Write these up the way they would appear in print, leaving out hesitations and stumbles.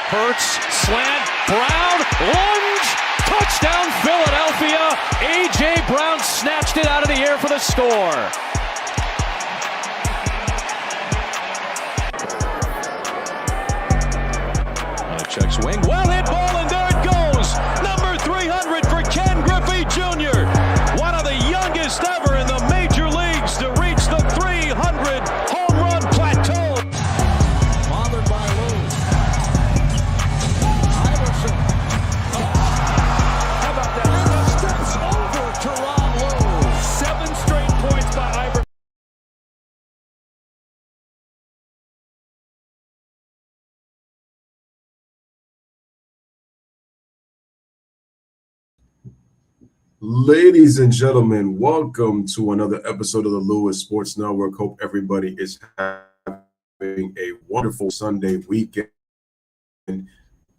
Hurts, slant, Brown, lunge, touchdown Philadelphia. A.J. Brown snatched it out of the air for the score. Check swing, well hit ball, and there it goes. Number 300 for Ken Griffey Jr. One of the youngest ever in the major leagues to reach the 300 home run plateau. Bothered by Lou. Iverson. How about that? Steps over to Ron Lou. 7 straight points by Iverson. Ladies and gentlemen, welcome to another episode of the Louis Sports Network. Hope everybody is having a wonderful Sunday weekend. It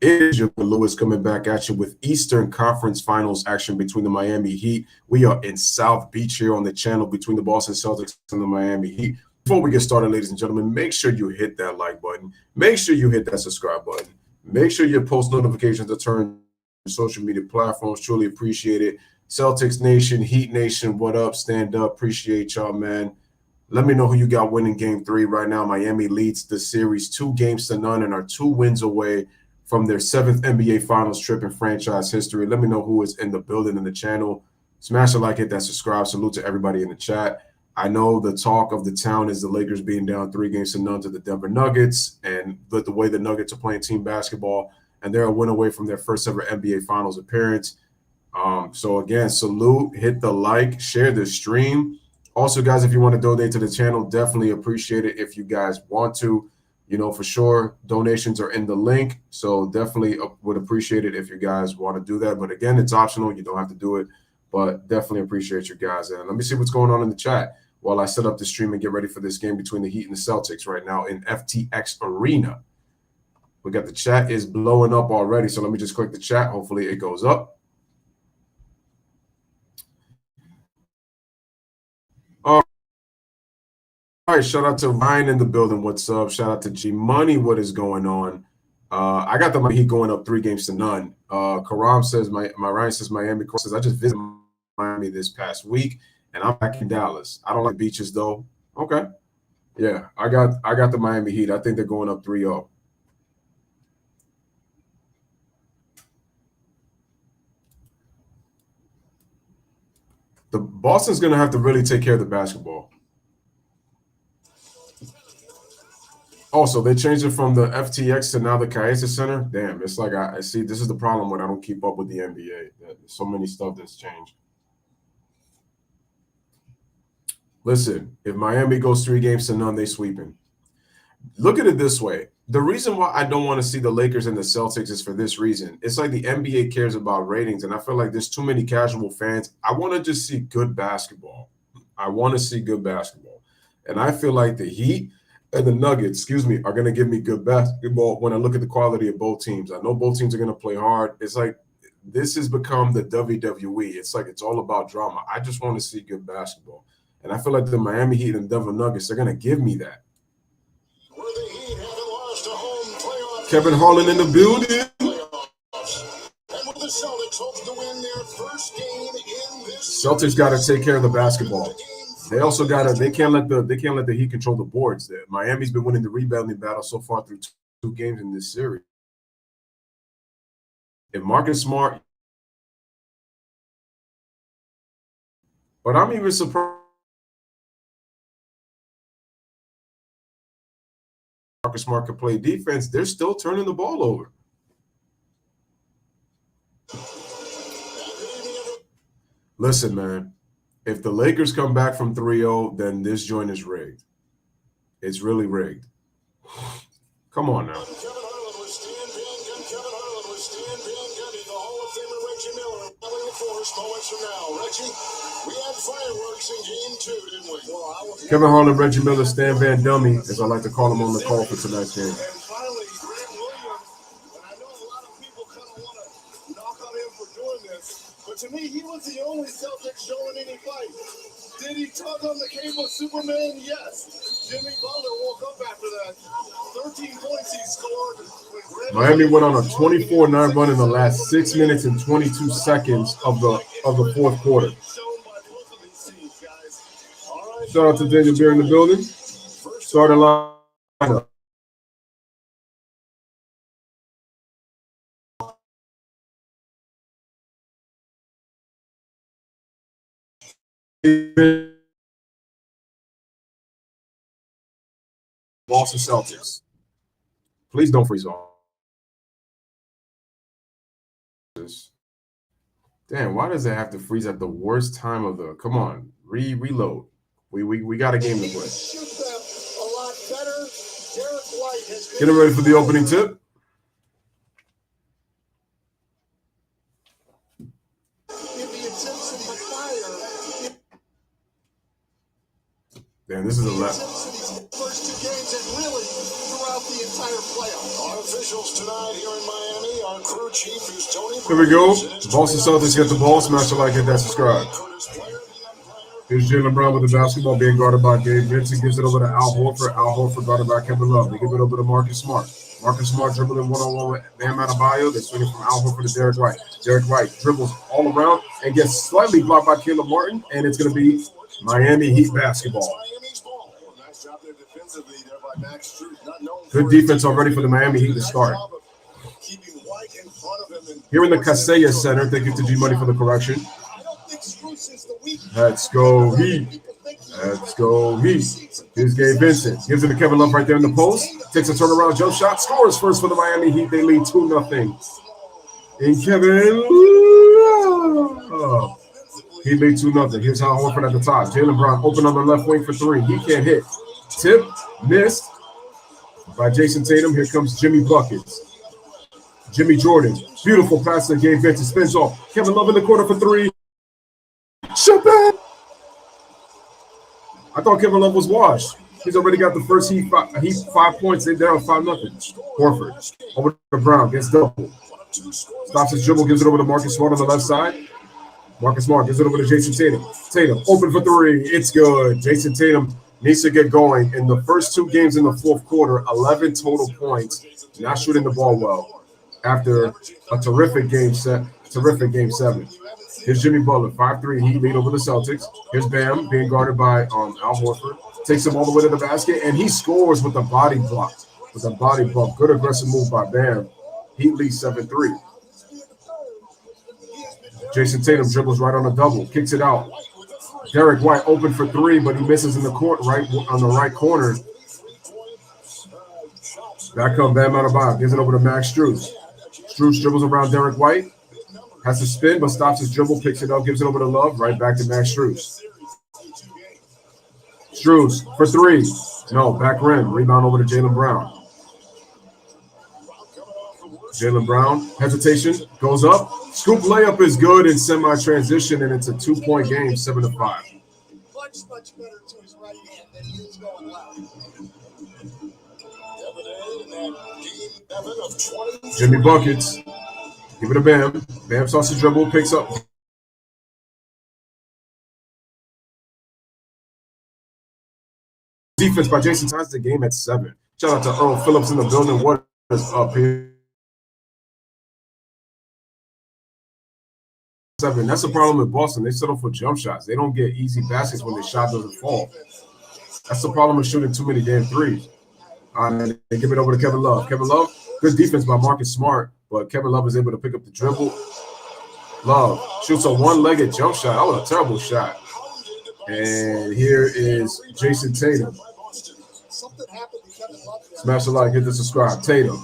is your Louis coming back at you with Eastern Conference Finals action between the Miami Heat. We are in South Beach here on the channel between the Boston Celtics and the Miami Heat. Before we get started, ladies and gentlemen, make sure you hit that like button. Make sure you hit that subscribe button. Make sure your post notifications are turned on social media platforms. Truly appreciate it. Celtics Nation, Heat Nation, what up? Stand up. Appreciate y'all, man. Let me know who you got winning Game 3 right now. Miami leads the series 2-0 and are 2 wins away from their 7th NBA Finals trip in franchise history. Let me know who is in the building in the channel. Smash a like, hit that subscribe. Salute to everybody in the chat. I know the talk of the town is the Lakers being down 3-0 to the Denver Nuggets, and the way the Nuggets are playing team basketball, and they're a win away from their first ever NBA Finals appearance. So again, salute, hit the like, share the stream. Also, guys, if you want to donate to the channel, definitely appreciate it. If you guys want to, for sure, donations are in the link. So definitely would appreciate it if you guys want to do that. But again, it's optional. You don't have to do it, but definitely appreciate you guys. And let me see what's going on in the chat while I set up the stream and get ready for this game between the Heat and the Celtics right now in FTX Arena. We got the chat is blowing up already. So let me just click the chat. Hopefully it goes up. All right, shout out to Ryan in the building. What's up? Shout out to G Money. What is going on? I got the Heat going up 3-0. Karam says Ryan says Miami says I just visited Miami this past week and I'm back in Dallas. I don't like beaches though. Okay. Yeah, I got the Miami Heat. I think they're going up 3-0. The Boston's going to have to really take care of the basketball. Also, they changed it from the FTX to now the Caesa Center. Damn, it's like I see this is the problem when I don't keep up with the NBA. There's so many stuff that's changed. Listen, if Miami goes 3-0, they sweeping. Look at it this way. The reason why I don't want to see the Lakers and the Celtics is for this reason. It's like the NBA cares about ratings, and I feel like there's too many casual fans. I want to just see good basketball. I want to see good basketball. And I feel like the Heat and the Nuggets, are going to give me good basketball when I look at the quality of both teams. I know both teams are going to play hard. It's like this has become the WWE. It's like it's all about drama. I just want to see good basketball. And I feel like the Miami Heat and Denver Nuggets, they're going to give me that. Kevin Harlan in the building. Celtics got to take care of the basketball. They also they can't let the Heat control the boards. Miami's been winning the rebounding battle so far through 2 games in this series. If Marcus Smart, but I'm even surprised Marcus Smart can play defense. They're still turning the ball over. Listen, man, if the Lakers come back from 3-0, then this joint is rigged. It's really rigged. Come on now. Kevin Harlan, Reggie Miller, Stan Van Dummy, as I like to call him on the call for tonight's game. To me, he was the only Celtic showing any fight. Did he tug on the cable of Superman? Yes. Jimmy Butler woke up after that. 13 points he scored. Miami went on a 24-9 run in the last 6 minutes and 22 seconds of the fourth quarter. Shout out to Daniel Beer in the building. Starting lineup. Boston Celtics. Please don't freeze off. Damn, why does it have to freeze at the worst time of the? Come on, reload. We got a game to play. Getting ready for the opening tip. Damn, this is a left. First 2 games and really throughout the entire playoffs. Our officials tonight here in Miami, our crew chief is Tony. Here we go. Boston Celtics get the ball. Smash the like, hit that subscribe. Here's Jaylen Brown with the basketball being guarded by Gabe Vincent. Gives it over to Al Horford. Al Horford guarded by Kevin Love. They give it over to Marcus Smart. Marcus Smart dribbling one-on-one with Bam Adebayo. They swing it from Al Horford to Derek White. Derek White dribbles all around and gets slightly blocked by Caleb Martin, and it's going to be Miami Heat basketball. Good defense already for the Miami Heat to start. Here in the Kaseya Center, thank you to G Money for the correction. Let's go Heat. Let's go Heat. Here's Gabe Vincent. Gives it to Kevin Love right there in the post. Takes a turnaround jump shot. Scores first for the Miami Heat. They lead 2-0. And Kevin Love. He lead 2-0. Here's Al Horford at the top. Jaylen Brown open on the left wing for 3. He can't hit. Tip. Missed by Jason Tatum. Here comes Jimmy Buckets. Jimmy Jordan. Beautiful pass to Gabe Vincent. Spins off. Kevin Love in the corner for 3. Shut up. I thought Kevin Love was washed. He's already got the first Heat 5 points. They're down 5-0. Horford over to Brown. Gets double. Stops his dribble. Gives it over to Marcus Smart on the left side. Marcus Smart gives it over to Jason Tatum. Tatum open for 3. It's good. Jason Tatum needs to get going. In the first 2 games in the fourth quarter, 11 total points. Not shooting the ball well after a terrific game 7. Here's Jimmy Butler, 5-3. He lead over the Celtics. Here's Bam being guarded by Al Horford. Takes him all the way to the basket, and he scores with a body block. With a body bump. Good aggressive move by Bam. He leads 7-3. Jason Tatum dribbles right on a double. Kicks it out. Derek White open for 3, but he misses in the court right on the right corner. Back comes Bam Adebayo. Gives it over to Max Strus. Strus dribbles around Derek White. Has to spin, but stops his dribble, picks it up, gives it over to Love, right back to Max Strus. Strus for 3. No, back rim. Rebound over to Jaylen Brown. Jaylen Brown, hesitation, goes up. Scoop layup is good in semi-transition, and it's a 2-point game, 7-5. Much better to his right hand than he was going left. Jimmy Buckets. Give it to Bam. Bam starts to dribble, picks up. Defense by Jason ties the game at 7. Shout out to Earl Phillips in the building. What is up here? 7. That's the problem with Boston. They settle for jump shots. They don't get easy baskets when the shot doesn't fall. That's the problem with shooting too many damn threes. And they give it over to Kevin Love. Kevin Love, good defense by Marcus Smart, but Kevin Love is able to pick up the dribble. Love shoots a one-legged jump shot. That was a terrible shot. And here is Jason Tatum. Smash the like, hit the subscribe. Tatum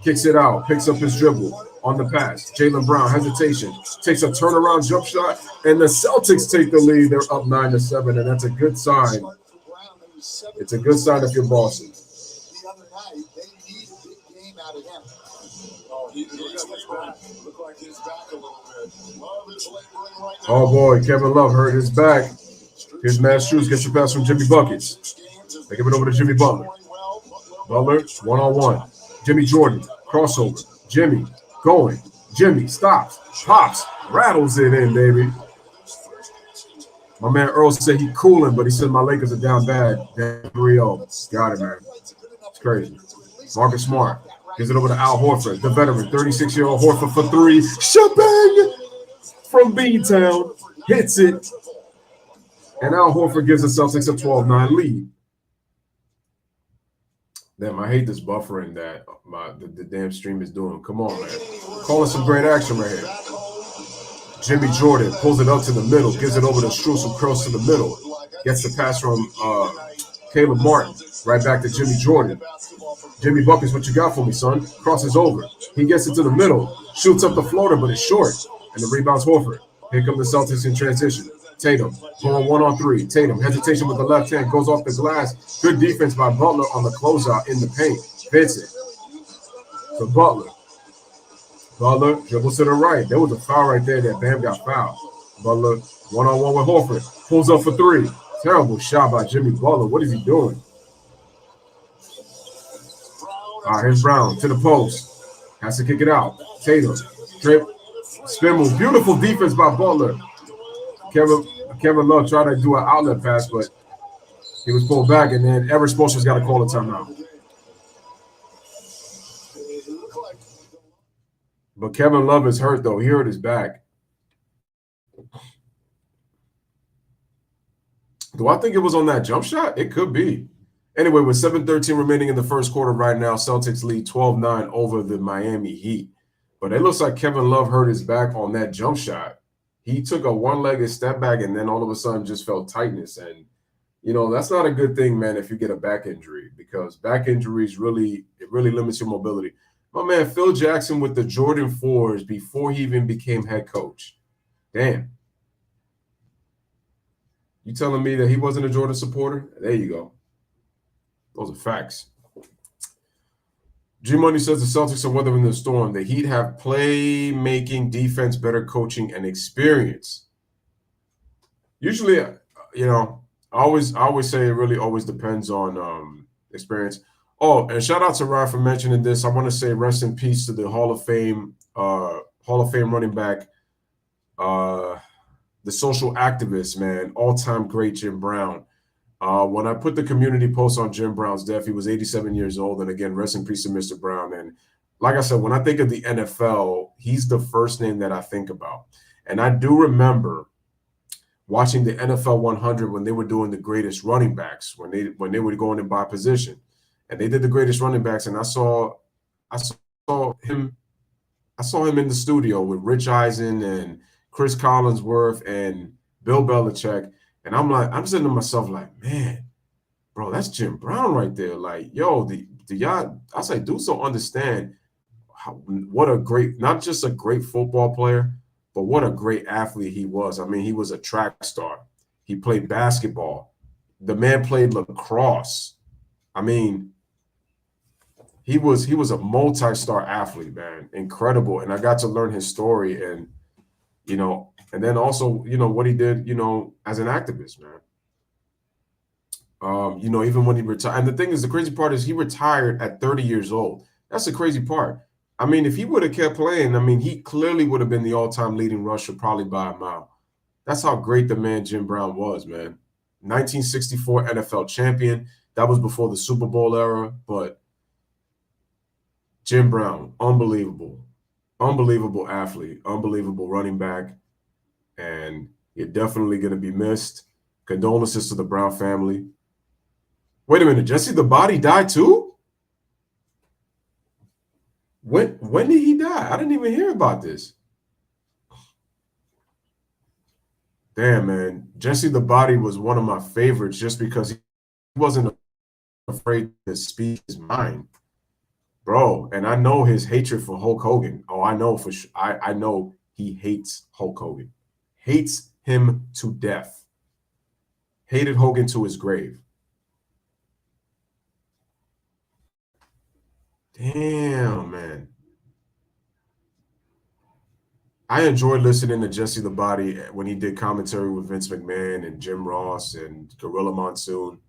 kicks it out, picks up his dribble on the pass. Jaylen Brown, hesitation, takes a turnaround jump shot, and the Celtics take the lead. They're up 9-7, and that's a good sign. It's a good sign if you're Boston. The other night, they need a big game out of him. Oh, he looked like his back a little bit. Love is laboring right now. Oh boy, Kevin Love hurt his back. Here's Matt Strus, gets the pass from Jimmy Buckets. They give it over to Jimmy Butler. Butler, one-on-one. Jimmy Jordan, crossover. Jimmy, going. Jimmy stops, pops, rattles it in, baby. My man Earl said he cooling, but he said my Lakers are down bad. Down 3-0. Got it, man. It's crazy. Marcus Smart gives it over to Al Horford, the veteran, 36-year-old Horford for three. Shabang from B-Town. Hits it. And Al Horford gives the Celtics a 12-9 lead. Damn, I hate this buffering that the damn stream is doing. Come on, man. Calling some great action right here. Jimmy Jordan pulls it up to the middle, gives it over to Strus, who curls to the middle. Gets the pass from Caleb Martin. Right back to Jimmy Jordan. Jimmy Buckets, what you got for me, son? Crosses over. He gets it to the middle. Shoots up the floater, but it's short. And the rebound's Horford. Here come the Celtics in transition. Tatum going 1-on-3. Tatum, hesitation with the left hand, goes off the glass. Good defense by Butler on the closeout in the paint. Vincent for Butler. Butler dribbles to the right. There was a foul right there that Bam got fouled. Butler 1-on-1 with Horford. Pulls up for three. Terrible shot by Jimmy Butler. What is he doing? All right, here's Brown to the post. Has to kick it out. Tatum. Trip. Spin move. Beautiful defense by Butler. Kevin Love tried to do an outlet pass, but he was pulled back, and then Everett Spoelstra's got to call a timeout. But Kevin Love is hurt, though. He hurt his back. Do I think it was on that jump shot? It could be. Anyway, with 7:13 remaining in the first quarter right now, Celtics lead 12-9 over the Miami Heat. But it looks like Kevin Love hurt his back on that jump shot. He took a one-legged step back and then all of a sudden just felt tightness. And, you know, that's not a good thing, man, if you get a back injury, because back injuries really limits your mobility. My man Phil Jackson with the Jordan 4s before he even became head coach. Damn. You telling me that he wasn't a Jordan supporter? There you go. Those are facts. G-Money says the Celtics are weathering the storm. The Heat have playmaking, defense, better coaching, and experience. Usually, you know, I always say it really always depends on experience. Oh, and shout out to Ryan for mentioning this. I want to say rest in peace to the Hall of Fame running back, the social activist, man, all-time great Jim Brown. When I put the community post on Jim Brown's death, he was 87 years old. And again, rest in peace to Mr. Brown. And like I said, when I think of the NFL, he's the first name that I think about. And I do remember watching the NFL 100 when they were doing the greatest running backs, when they were going in by position. And they did the greatest running backs. And I saw him in the studio with Rich Eisen and Chris Collinsworth and Bill Belichick. And I'm saying to myself, like, man, bro, that's Jim Brown right there. Like, yo, the y'all, I say, dudes don't understand what a great, not just a great football player, but what a great athlete he was. I mean, he was a track star. He played basketball. The man played lacrosse. I mean, he was a multi-star athlete, man. Incredible. And I got to learn his story and, you know, and then also, you know, what he did, you know, as an activist, man. You know, even when he retired. And the thing is, the crazy part is he retired at 30 years old. That's the crazy part. I mean, if he would have kept playing, I mean, he clearly would have been the all-time leading rusher probably by a mile. That's how great the man Jim Brown was, man. 1964 NFL champion. That was before the Super Bowl era. But Jim Brown, unbelievable. Unbelievable athlete. Unbelievable running back. And you're definitely going to be missed. Condolences to the Brown family. Wait a minute. Jesse the Body died too? When did he die? I didn't even hear about this. Damn, man. Jesse the Body was one of my favorites just because he wasn't afraid to speak his mind. Bro, and I know his hatred for Hulk Hogan. Oh, I know for sure. I know he hates Hulk Hogan. Hates him to death. Hated Hogan to his grave. Damn, man. I enjoyed listening to Jesse the Body when he did commentary with Vince McMahon and Jim Ross and Gorilla Monsoon.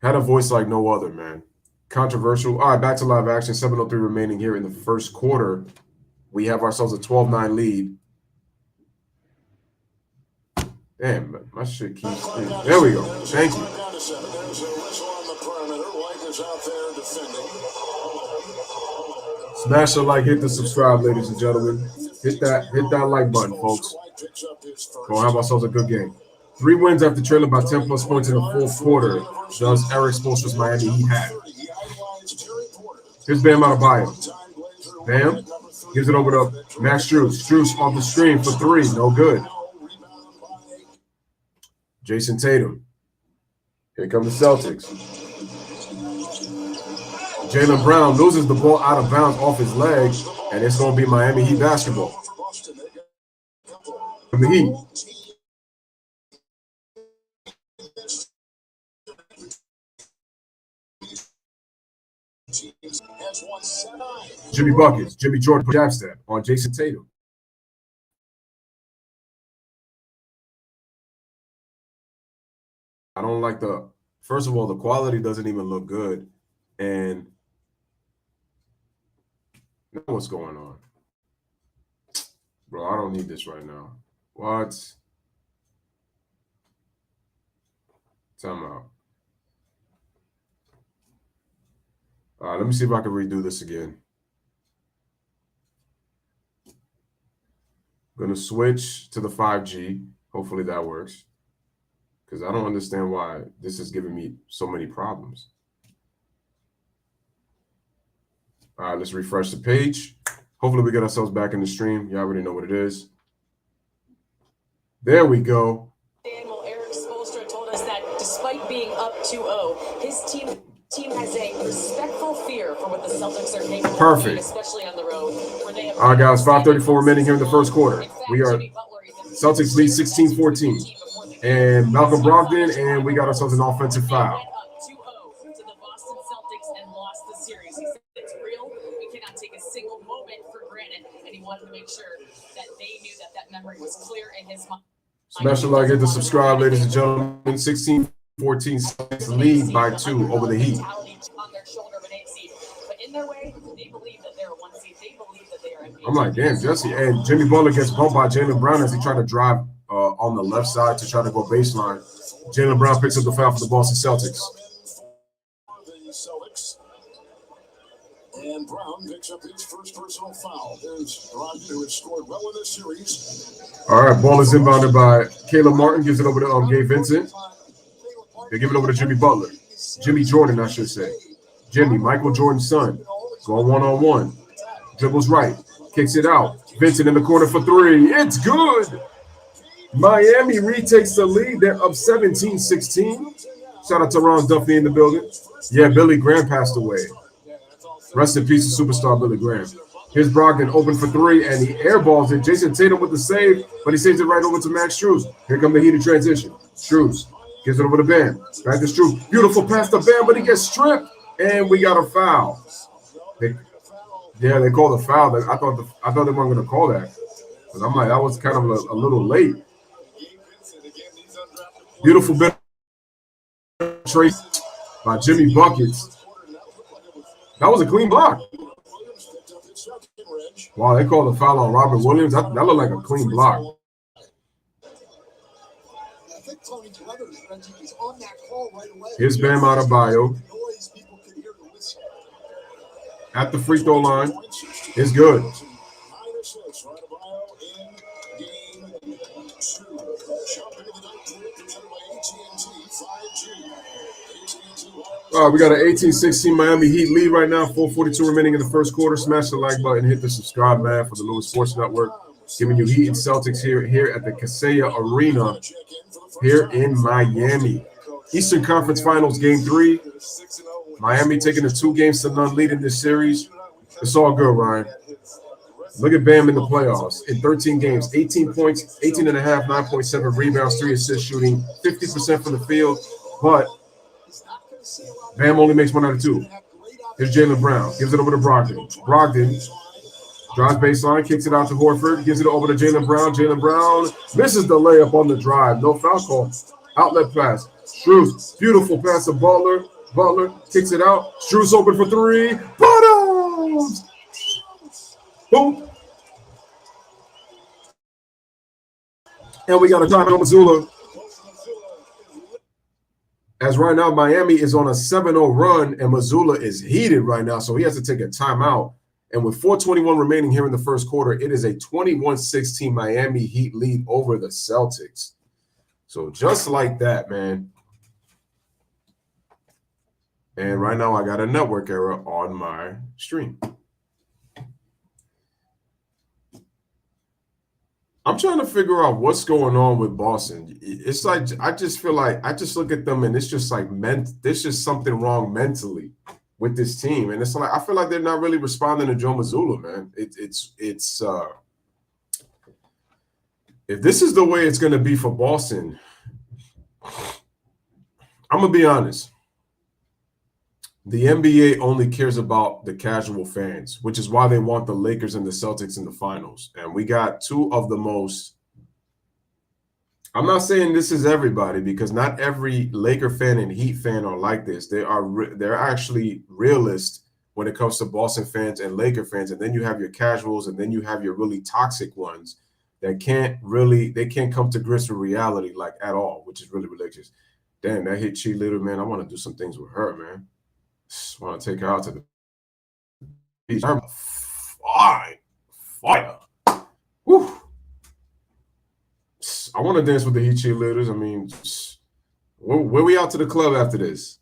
Had a voice like no other, man. Controversial. All right, back to live action. 7:03 remaining here in the first quarter. We have ourselves a 12-9 lead. Damn, my shit keeps. There we go. Thank you. Smash the like, hit the subscribe, ladies and gentlemen. Hit that like button, folks. Go have ourselves a good game. 3 wins after trailing by 10 plus points in the fourth quarter. Does Eric Spoelstra's Miami Heat have? Here's Bam Adebayo. Bam gives it over to Max Strus. Strus off the screen for 3. No good. Jason Tatum. Here come the Celtics. Jaylen Brown loses the ball out of bounds off his leg, and it's going to be Miami Heat basketball. From the Heat. Jimmy Buckets, Jimmy Jordan put jab step on Jason Tatum. I don't like first of all, the quality doesn't even look good. And know what's going on. Bro, I don't need this right now. What? Time out. All right, let me see if I can redo this again. I'm going to switch to the 5G. Hopefully that works. Because I don't understand why this is giving me so many problems. All right, let's refresh the page. Hopefully we get ourselves back in the stream. You already know what it is. There we go. Eric Spoelstra told us that despite being up 2-0, his team has a respectful fear for what the Celtics are capable of doing, especially on the road. All right, guys, 5:34 remaining here in the first quarter. We are Celtics lead 16-14. And Malcolm Brogdon, and we got ourselves an offensive foul. Wanted to make sure that they knew that memory was clear in his mind. Smash the like, hit the subscribe, ladies and gentlemen. 16-14 Celtics lead by 2 over the Heat. On their shoulder of an 8 seed, but in their way, they believe that they're a 1 seed. They believe that they are NBA. I'm like, damn, Jesse. And Jimmy Butler gets bumped by Jaylen Brown as he tried to drive on the left side to try to go baseline. Jaylen Brown picks up the foul for the Boston Celtics. And Brown picks up his first personal foul. There's Brogdon, who has scored well in this series. All right, ball is inbounded by Caleb Martin. Gives it over to Gabe Vincent. They give it over to Jimmy Butler. Jimmy Jordan, I should say. Jimmy, Michael Jordan's son. Going one-on-one. Dribbles right. Kicks it out. Vincent in the corner for 3. It's good. Miami retakes the lead. They're up 17-16. Shout out to Ron Duffy in the building. Yeah, Billy Graham passed away. Rest in peace to superstar Billy Graham. Here's Brogdon open for 3, and he airballs it. Jason Tatum with the save, but he saves it right over to Max Strus. Here come the heated transition. Strus gives it over to Bam. Back to Strus. Beautiful pass to Bam, but he gets stripped, and we got a foul. They called a foul. I thought they weren't going to call that. But I'm like, that was kind of a little late. Beautiful bit of trace by Jimmy Buckets. That was a clean block. Wow, they called a foul on Robert Williams. That looked like a clean block. Here's Bam Adebayo. At the free throw line. It's good. All right, we got an 18-16 Miami Heat lead right now. 4:42 remaining in the first quarter. Smash the like button, hit the subscribe, man, for the Louis Sports Network. Giving you Heat and Celtics here at the Kaseya Arena here in Miami. Eastern Conference Finals Game 3. Miami taking a 2-0 lead in this series. It's all good, Ryan. Look at Bam in the playoffs. In 13 games, 18 points, 18.5, 9.7 rebounds, 3 assists, shooting 50% from the field. But Bam only makes 1 out of 2. Here's Jaylen Brown. Gives it over to Brogdon. Brogdon drives baseline, kicks it out to Horford, gives it over to Jaylen Brown. Jaylen Brown misses the layup on the drive. No foul call. Outlet pass. Strus, beautiful pass to Butler. Butler kicks it out. Strus open for 3. Bottoms! Boom. And we got a timeout on Missoula. As right now, Miami is on a 7-0 run, and Missoula is heated right now, so he has to take a timeout. And with 4:21 remaining here in the first quarter, it is a 21-16 Miami Heat lead over the Celtics. So just like that, man. And right now, I got a network error on my stream. I'm trying to figure out what's going on with Boston. It's like I just feel like I just look at them and it's just like there's just something wrong mentally with this team, and it's like I feel like they're not really responding to Joe Mazzulla, man. It's if this is the way it's going to be for Boston, I'm gonna be honest. The NBA only cares about the casual fans, which is why they want the Lakers and the Celtics in the finals. And we got two of the most – I'm not saying this is everybody because not every Laker fan and Heat fan are like this. They're actually realists when it comes to Boston fans and Laker fans. And then you have your casuals and then you have your really toxic ones that can't come to grips with reality like at all, which is really ridiculous. Damn, that hit cheerleader, man. I want to do some things with her, man. Just want to take her out to the beach. Fire. Woo. I want to dance with the Heat cheerleaders. I mean, where we out to the club after this?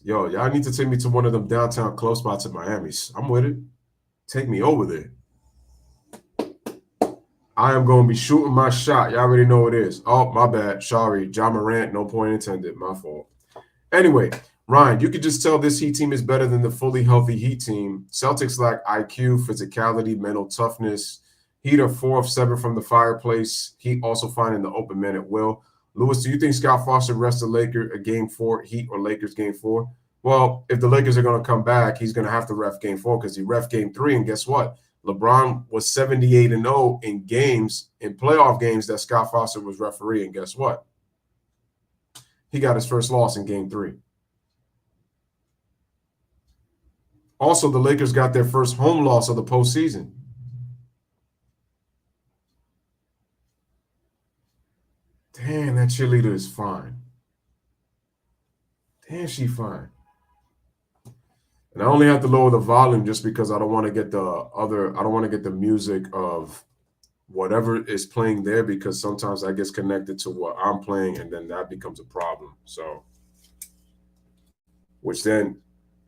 Yo, y'all need to take me to one of them downtown club spots in Miami. I'm with it. Take me over there. I am going to be shooting my shot. Y'all already know what it is. Oh, my bad. Sorry. John Morant, no point intended. My fault. Anyway, Ryan, you could just tell this Heat team is better than the fully healthy Heat team. Celtics lack IQ, physicality, mental toughness. Heat are 4 of 7 from the fireplace. Heat also finding the open man at will. Lewis, do you think Scott Foster rests the Lakers at Game 4, Heat or Lakers Game 4? Well, if the Lakers are going to come back, he's going to have to ref Game 4 because he ref Game 3, and guess what? LeBron was 78-0 in games, in playoff games that Scott Foster was referee, and guess what? He got his first loss in Game 3. Also, the Lakers got their first home loss of the postseason. Damn, that cheerleader is fine. Damn, she fine. And I only have to lower the volume just because I don't want to get the music of whatever is playing there because sometimes that gets connected to what I'm playing and then that becomes a problem. So, which then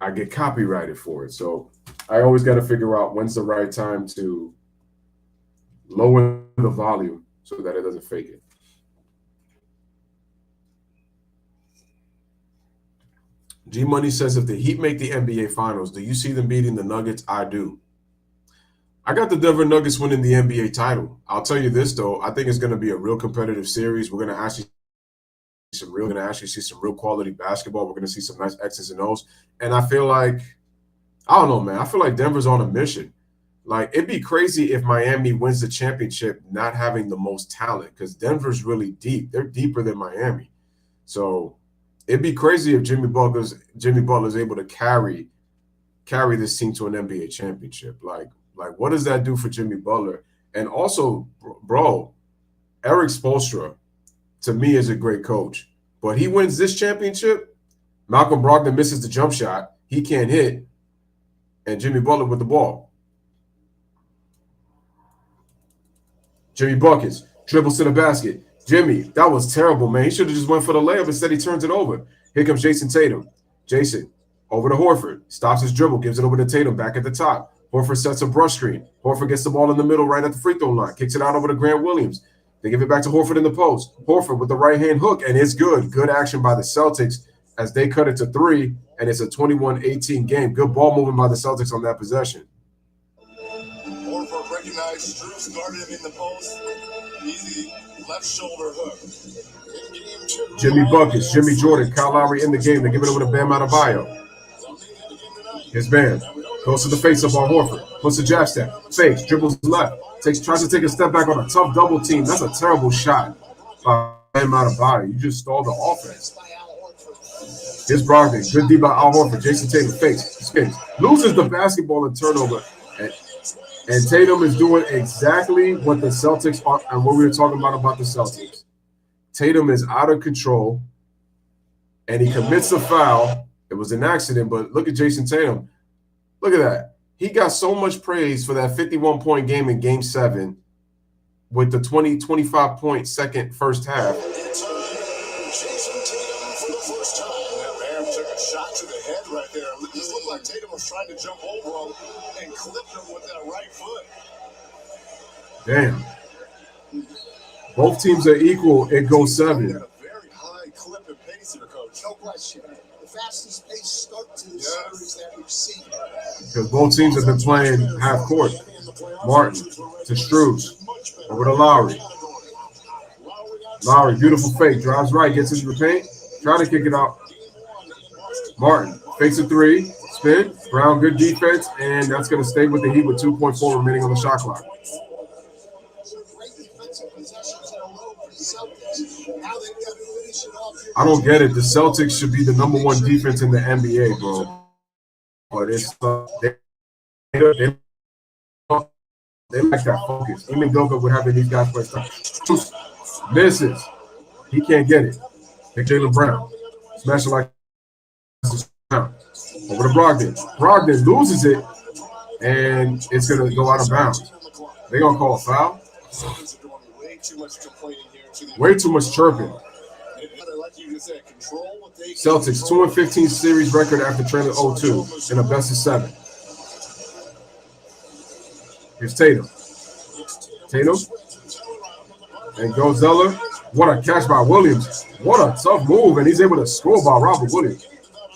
I get copyrighted for it. So I always got to figure out when's the right time to lower the volume so that it doesn't fake it. G Money says, if the Heat make the NBA Finals, do you see them beating the Nuggets? I do. I got the Denver Nuggets winning the NBA title. I'll tell you this, though. I think it's going to be a real competitive series. We're going to actually see some real quality basketball. We're going to see some nice X's and O's. And I feel like, I don't know, man. I feel like Denver's on a mission. Like, it'd be crazy if Miami wins the championship not having the most talent because Denver's really deep. They're deeper than Miami. So it'd be crazy if Jimmy Butler's able to carry this team to an NBA championship. Like what does that do for Jimmy Butler? And also, bro, Eric Spoelstra, to me, is a great coach. But he wins this championship, Malcolm Brogdon misses the jump shot, he can't hit, and Jimmy Butler with the ball. Jimmy buckets, dribbles to the basket. Jimmy, that was terrible, man. He should have just went for the layup. Instead, he turns it over. Here comes Jason Tatum. Jason, over to Horford. Stops his dribble, gives it over to Tatum, back at the top. Horford sets a brush screen. Horford gets the ball in the middle right at the free throw line. Kicks it out over to Grant Williams. They give it back to Horford in the post. Horford with the right-hand hook, and it's good. Good action by the Celtics as they cut it to 3, and it's a 21-18 game. Good ball moving by the Celtics on that possession. Horford recognized Strus, guarded him in the post. Easy left shoulder hook. Jimmy buckets, Jimmy Jordan, Kyle Lowry in the game. They give it over to Bam Adebayo. Here's Bam. Goes to the face-up on Horford. Puts a jab step. Fakes. Dribbles left. Tries to take a step back on a tough double team. That's a terrible shot by Bam Adebayo. You just stalled the offense. Here's Brogdon. Good D by Al Horford. Jason Tatum fakes. Spins. Loses the basketball and turnover. And Tatum is doing exactly what the Celtics are, and what we were talking about the Celtics. Tatum is out of control, and he commits a foul. It was an accident, but look at Jason Tatum. Look at that. He got so much praise for that 51-point game in Game 7 with the 25-point second first half. Jason Tatum for the first time. That Bam took a shot to the head right there. It just looked like Tatum was trying to jump over him and clipped him with that right foot. Damn. Both teams are equal. It goes 7. Got a very high clip and pace here, Coach. No question. The fastest pace start to the series that we've seen. Because both teams have been playing half court. Martin to Strus. Over to Lowry. Lowry, beautiful fake. Drives right, gets into the paint. Try to kick it out. Martin fakes a 3. Spin. Brown, good defense. And that's going to stay with the Heat with 2.4 remaining on the shot clock. I don't get it. The Celtics should be the #1 defense in the NBA, bro. But it's they like that focus. Even Doka would have these guys play stuff. Misses. He can't get it. Pick Jaylen Brown. Smash it like over to Brogdon. Brogdon loses it, and it's going to go out of bounds. They're going to call a foul. Way too much chirping. Celtics 2-15 series record after trailing 0-2 in a best of 7. Here's Tatum. Tatum and Gozella. What a catch by Williams. What a tough move, and he's able to score by Robert Williams.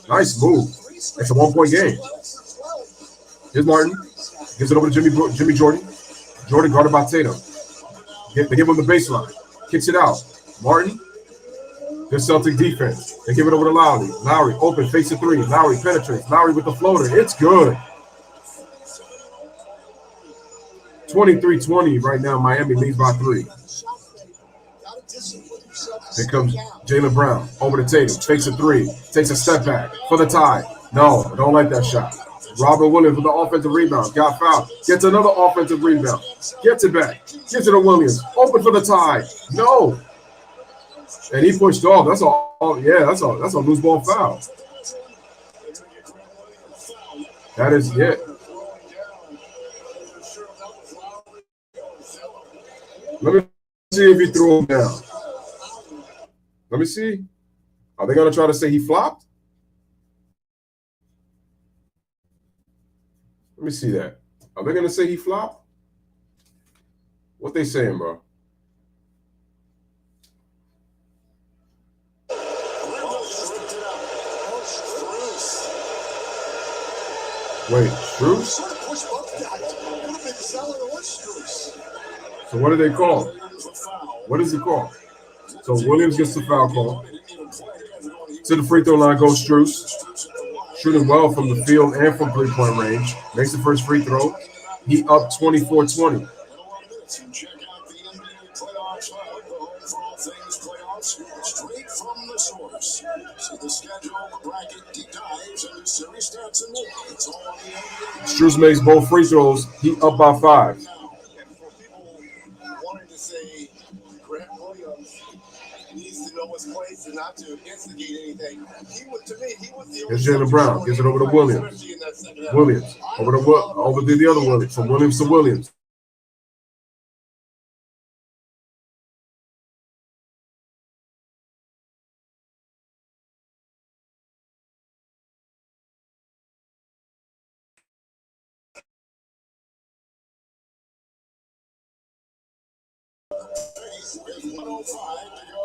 Nice move. It's a 1-point game. Here's Martin. Gives it over to Jimmy Jordan. Jordan guarded by Tatum. They give him the baseline. Kicks it out. Martin. Good Celtic defense. They give it over to Lowry. Lowry open, face a 3. Lowry penetrates. Lowry with the floater. It's good. 23-20 right now. Miami leads by 3. Here comes Jaylen Brown over to Tatum. Fakes a 3. Takes a step back for the tie. No, I don't like that shot. Robert Williams with the offensive rebound. Got fouled. Gets another offensive rebound. Gets it back. Gives it to Williams. Open for the tie. No. And he pushed off. That's all. Yeah, that's a loose ball foul. That is it. Let me see if he threw him down. Let me see. Are they going to try to say he flopped? Let me see that. Are they going to say he flopped? What they saying, bro? Wait, Strus? So what do they call? What is it called? So Williams gets the foul call. To the free throw line goes Strus. Shooting well from the field and from three-point range. Makes the first free throw. He up 24-20. Straight from the source. See the schedule, the bracket, deep dives, and series stats and more. It's all on the NBA. Strus makes both free throws. He up by 5. And for people wanting to say Grant Williams needs to know his place and not to instigate anything, to me, he was the Here's Jaylen Brown. Gives it over to Williams. Williams. Over to the other Williams. From Williams to Williams. With 105 to go.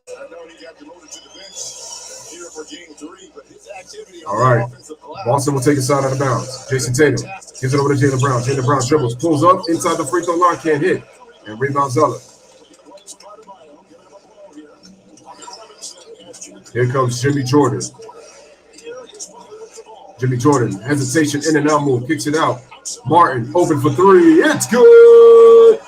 I know he got demoted to the bench here for game 3, but his activity on all right. offensive glass. Boston will take it out of bounds. Jason Tatum gives it over to Jaylen Brown. Jaylen Brown dribbles, pulls up inside the free throw line, can't hit, and rebounds Zeller. Here comes Jimmy Jordan. Jimmy Jordan, hesitation, in and out move, kicks it out. Martin, open for 3. It's good.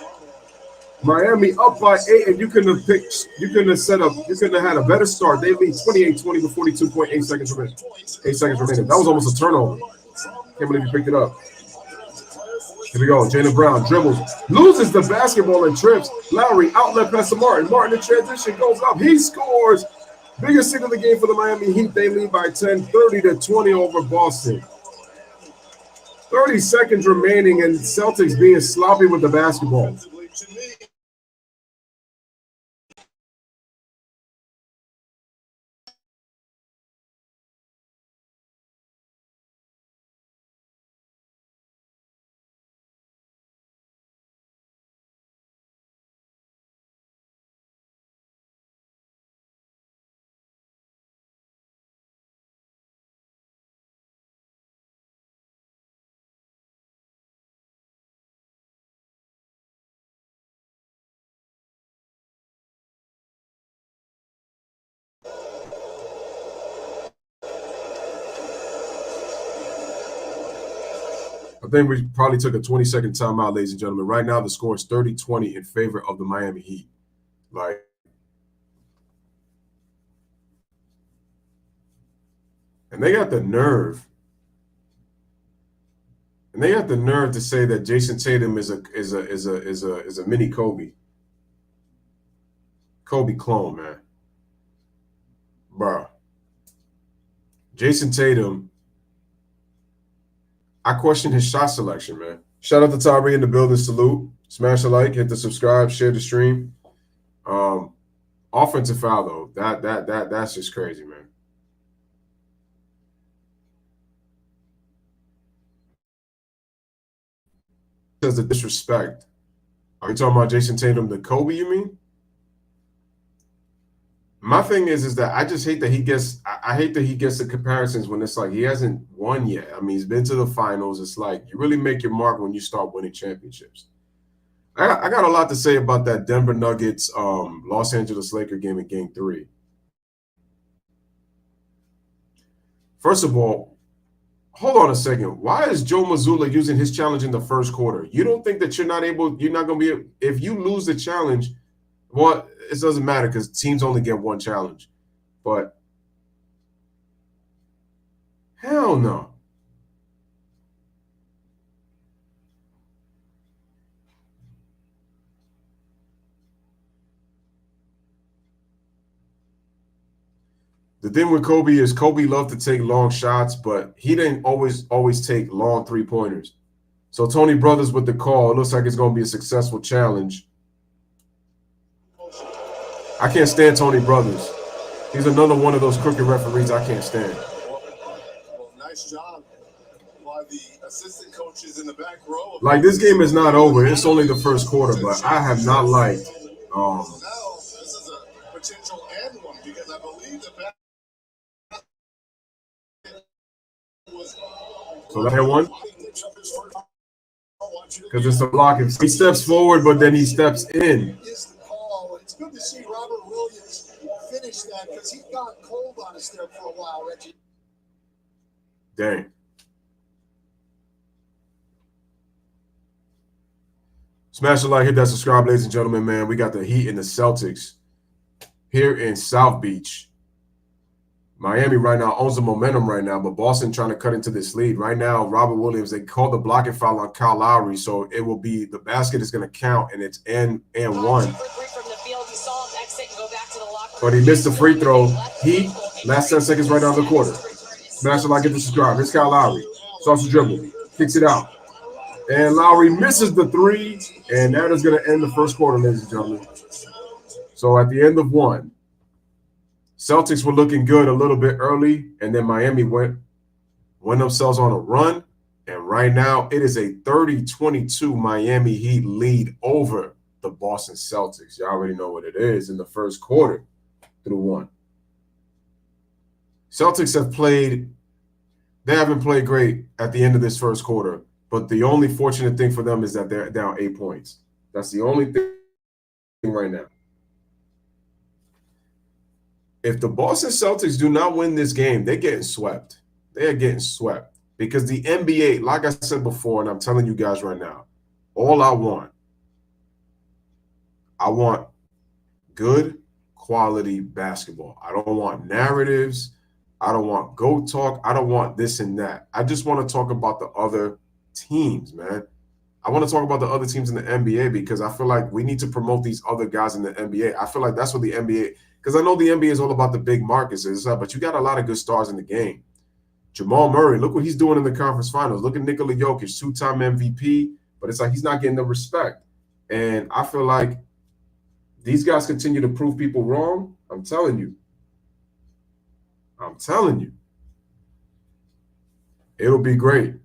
Miami up by 8, and you couldn't have had a better start. They lead 28-20 with 42.8 seconds remaining. 8 seconds remaining. That was almost a turnover. Can't believe you picked it up. Here we go. Jaylen Brown dribbles, loses the basketball and trips. Lowry outlet pass to Martin. Martin in transition goes up. He scores. Biggest hit of the game for the Miami Heat. They lead by 10, 30-20 over Boston. 30 seconds remaining, and Celtics being sloppy with the basketball. I think we probably took a 20-second timeout, ladies and gentlemen. Right now, the score is 30-20 in favor of the Miami Heat. And they got the nerve. And they got the nerve to say that Jason Tatum is a mini Kobe. Kobe clone, man. Bro. Jason Tatum, I question his shot selection, man. Shout out to Tyree in the building. Salute. Smash a like, hit the subscribe, share the stream. Offensive foul, though. That's just crazy, man. Says the disrespect. Are you talking about Jason Tatum, the Kobe, you mean? My thing is that I just hate that he gets – I hate that he gets the comparisons when it's like he hasn't won yet. I mean, he's been to the finals. It's like you really make your mark when you start winning championships. I got a lot to say about that Denver Nuggets Los Angeles Lakers game in Game 3. First of all, hold on a second. Why is Joe Mazzulla using his challenge in the first quarter? You don't think that you're not going to be – if you lose the challenge – well, it doesn't matter because teams only get one challenge. But hell no. The thing with Kobe is Kobe loved to take long shots, but he didn't always take long three-pointers. So Tony Brothers with the call. It looks like it's going to be a successful challenge. I can't stand Tony Brothers. He's another one of those crooked referees I can't stand. Well, nice job by the assistant coaches in the back row. Like, this game is not over. It's only the first quarter, but I have not liked Now, this is a potential and one because I believe the back was. So that one? Because it's a block. He steps forward, but then he steps in. It's good to see Robert Williams finish that because he got cold on us there for a while, Reggie. Dang. Smash the like, hit that subscribe, ladies and gentlemen, man. We got the Heat and the Celtics here in South Beach. Miami right now owns the momentum right now, but Boston trying to cut into this lead. Right now, Robert Williams, they called the blocking foul on Kyle Lowry, so it will be the basket is going to count, and it's and one. But he missed the free throw. Heat, last 10 seconds right out of the quarter. Smash the like, get the subscribe. Here's Kyle Lowry. Starts to dribble. Kicks it out. And Lowry misses the three, and that is going to end the first quarter, ladies and gentlemen. So at the end of one, Celtics were looking good a little bit early, and then Miami went themselves on a run. And right now, it is a 30-22 Miami Heat lead over the Boston Celtics. You already know what it is in the first quarter through one. Celtics they haven't played great at the end of this first quarter, but the only fortunate thing for them is that they're down 8 points. That's the only thing right now. If the Boston Celtics do not win this game, they're getting swept. They are getting swept because the NBA, like I said before, and I'm telling you guys right now, all I want I want good quality basketball. I don't want narratives. I don't want GOAT talk. I don't want this and that. I just want to talk about the other teams, man. I want to talk about the other teams in the NBA because I feel like we need to promote these other guys in the NBA. I feel like that's what the NBA, because I know the NBA is all about the big markets and stuff, but you got a lot of good stars in the game. Jamal Murray, look what he's doing in the conference finals. Look at Nikola Jokic, 2-time MVP, but it's like he's not getting the respect. And I feel like these guys continue to prove people wrong. I'm telling you. It'll be great.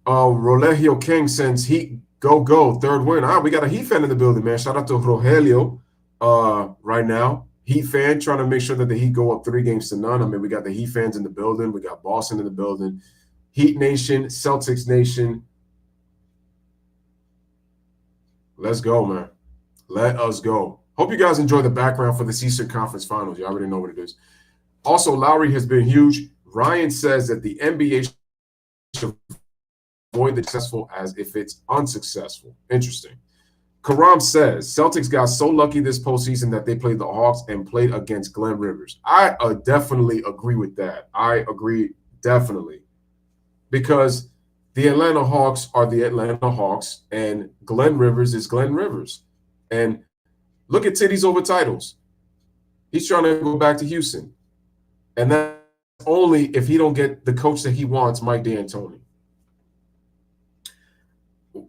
Rogelio King sends Heat, go, third win. We got a Heat fan in the building, man. Shout out to Rogelio right now. Heat fan trying to make sure that the Heat go up 3-0. I mean, we got the Heat fans in the building. We got Boston in the building. Heat Nation, Celtics Nation. Let's go, man. Let us go. Hope you guys enjoy the background for the Eastern Conference Finals. You already know what it is. Also, Lowry has been huge. Ryan says that the NBA should avoid the successful as if it's unsuccessful. Interesting. Karam says, Celtics got so lucky this postseason that they played the Hawks and played against Glenn Rivers. I definitely agree with that. I agree definitely. Because the Atlanta Hawks are the Atlanta Hawks, and Glenn Rivers is Glenn Rivers. And look at titties over titles. He's trying to go back to Houston. And that's only if he don't get the coach that he wants, Mike D'Antoni.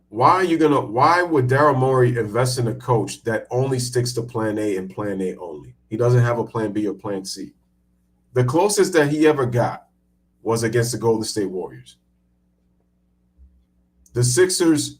Why would Daryl Morey invest in a coach that only sticks to plan A and plan A only? He doesn't have a plan B or plan C. The closest that he ever got was against the Golden State Warriors. The Sixers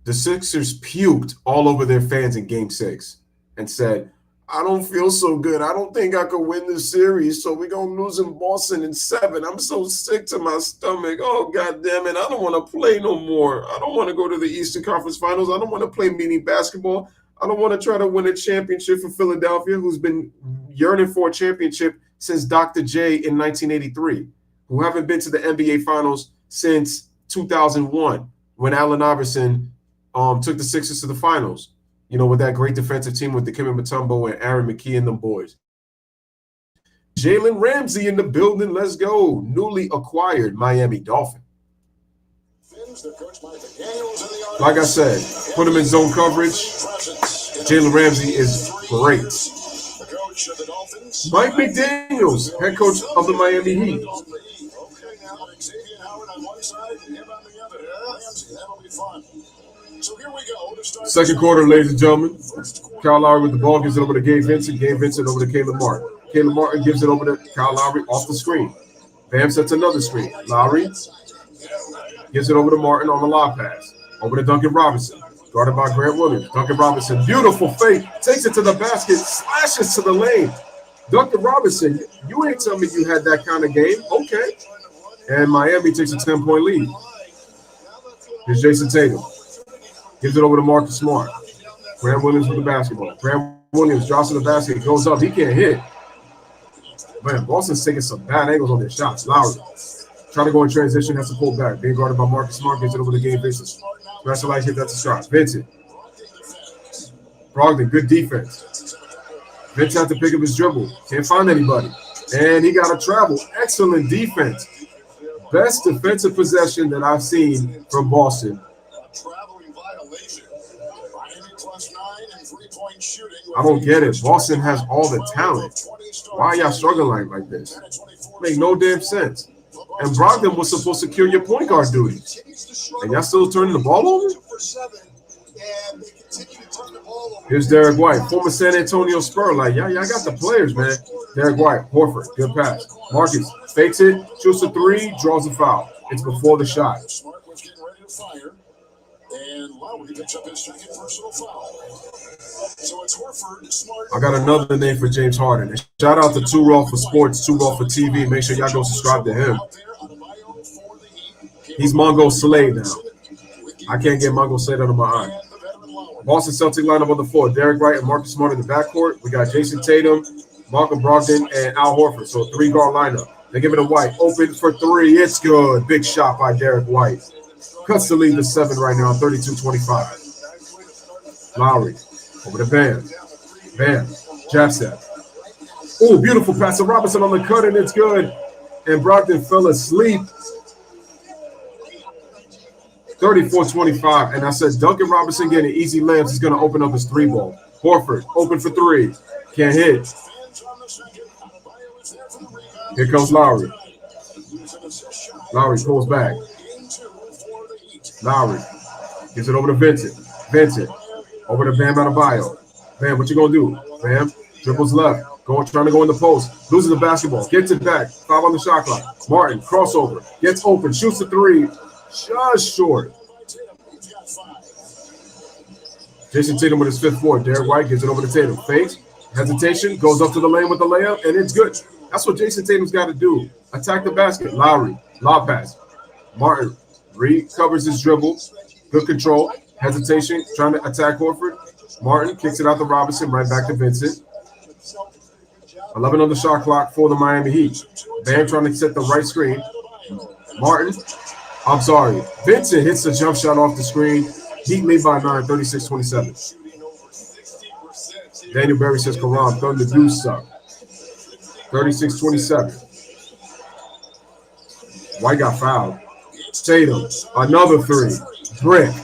puked all over their fans in Game 6 and said, I don't feel so good. I don't think I could win this series, so we're going to lose in Boston in 7. I'm so sick to my stomach. Oh, God damn it. I don't want to play no more. I don't want to go to the Eastern Conference Finals. I don't want to play mini basketball. I don't want to try to win a championship for Philadelphia, who's been yearning for a championship since Dr. J in 1983, who haven't been to the NBA Finals since 2001 when Allen Iverson took the Sixers to the finals. You know, with that great defensive team with Dikembe Mutombo and Aaron McKee and them boys. Jalen Ramsey in the building. Let's go. Newly acquired Miami Dolphin. Like I said, put him in zone coverage. Jalen Ramsey is great. Mike McDaniels, head coach of the Miami Heat. So here we go. Second quarter, ladies and gentlemen. Kyle Lowry with the ball, gives it over to Gabe Vincent. Gabe Vincent over to Caleb Martin. Caleb Martin gives it over to Kyle Lowry off the screen. Bam sets another screen. Lowry gives it over to Martin on the lob pass. Over to Duncan Robinson. Guarded by Grant Williams. Duncan Robinson, beautiful fake. Takes it to the basket. Slashes to the lane. Duncan Robinson, you ain't telling me you had that kind of game. Okay. And Miami takes a 10-point lead. Here's Jason Tatum. Gives it over to Marcus Smart. Grant Williams with the basketball. Grant Williams drops to the basket. Goes up. He can't hit. Man, Boston's taking some bad angles on their shots. Lowry trying to go in transition. Has to pull back. Being guarded by Marcus Smart. Gives it over to Gabe Vincent. Specialized hit. That's a shot. Vincent. Brogdon. Good defense. Vincent had to pick up his dribble. Can't find anybody. And he got a travel. Excellent defense. Best defensive possession that I've seen from Boston. I don't get it. Boston has all the talent. Why are y'all struggling like this? Make no damn sense. And Brogdon was supposed to secure your point guard duties. And y'all still turning the ball over? Here's Derek White, former San Antonio Spur. Like, y'all got the players, man. Derek White, Horford, good pass. Marcus fakes it, shoots a three, draws a foul. It's before the shot. And Lowry picks up his second personal foul. So it's Horford, Smart. I got another name for James Harden. And shout out to Two Raw for Sports, Two Raw for TV. Make sure y'all go subscribe to him. He's Mongo Slade now. I can't get Mongo Slade out of my eye. Boston Celtics lineup on the floor. Derek White and Marcus Smart in the backcourt. We got Jason Tatum, Malcolm Brogdon, and Al Horford. So a 3-guard lineup. They give it to White. Open for three. It's good. Big shot by Derek White. Cuts the lead to 7 right now, 32-25. Lowry over to Bam. Bam. Jab step. Oh, beautiful pass to Robinson on the cut, and it's good. And Brogdon fell asleep. 34-25. And I said Duncan Robinson getting easy layups is going to open up his three ball. Horford open for three. Can't hit. Here comes Lowry. Lowry pulls back. Lowry gives it over to Vincent. Vincent over to Bam Adebayo. Bam, what you going to do? Bam dribbles left. Trying to go in the post. Loses the basketball. Gets it back. 5 on the shot clock. Martin, crossover. Gets open. Shoots the three. Just short. Jason Tatum with his 5th board. Derek White gives it over to Tatum. Fakes. Hesitation. Goes up to the lane with the layup, and it's good. That's what Jason Tatum's got to do. Attack the basket. Lowry. Lob pass. Martin recovers his dribble. Good control. Hesitation. Trying to attack Horford. Martin kicks it out to Robinson. Right back to Vincent. 11 on the shot clock for the Miami Heat. Bam trying to set the right screen. Martin. I'm sorry. Vincent hits the jump shot off the screen. Heat lead by 9, 36-27. Daniel Berry says, Karam, Thunder do suck. 36-27. White got fouled. Tatum, another three. Brick.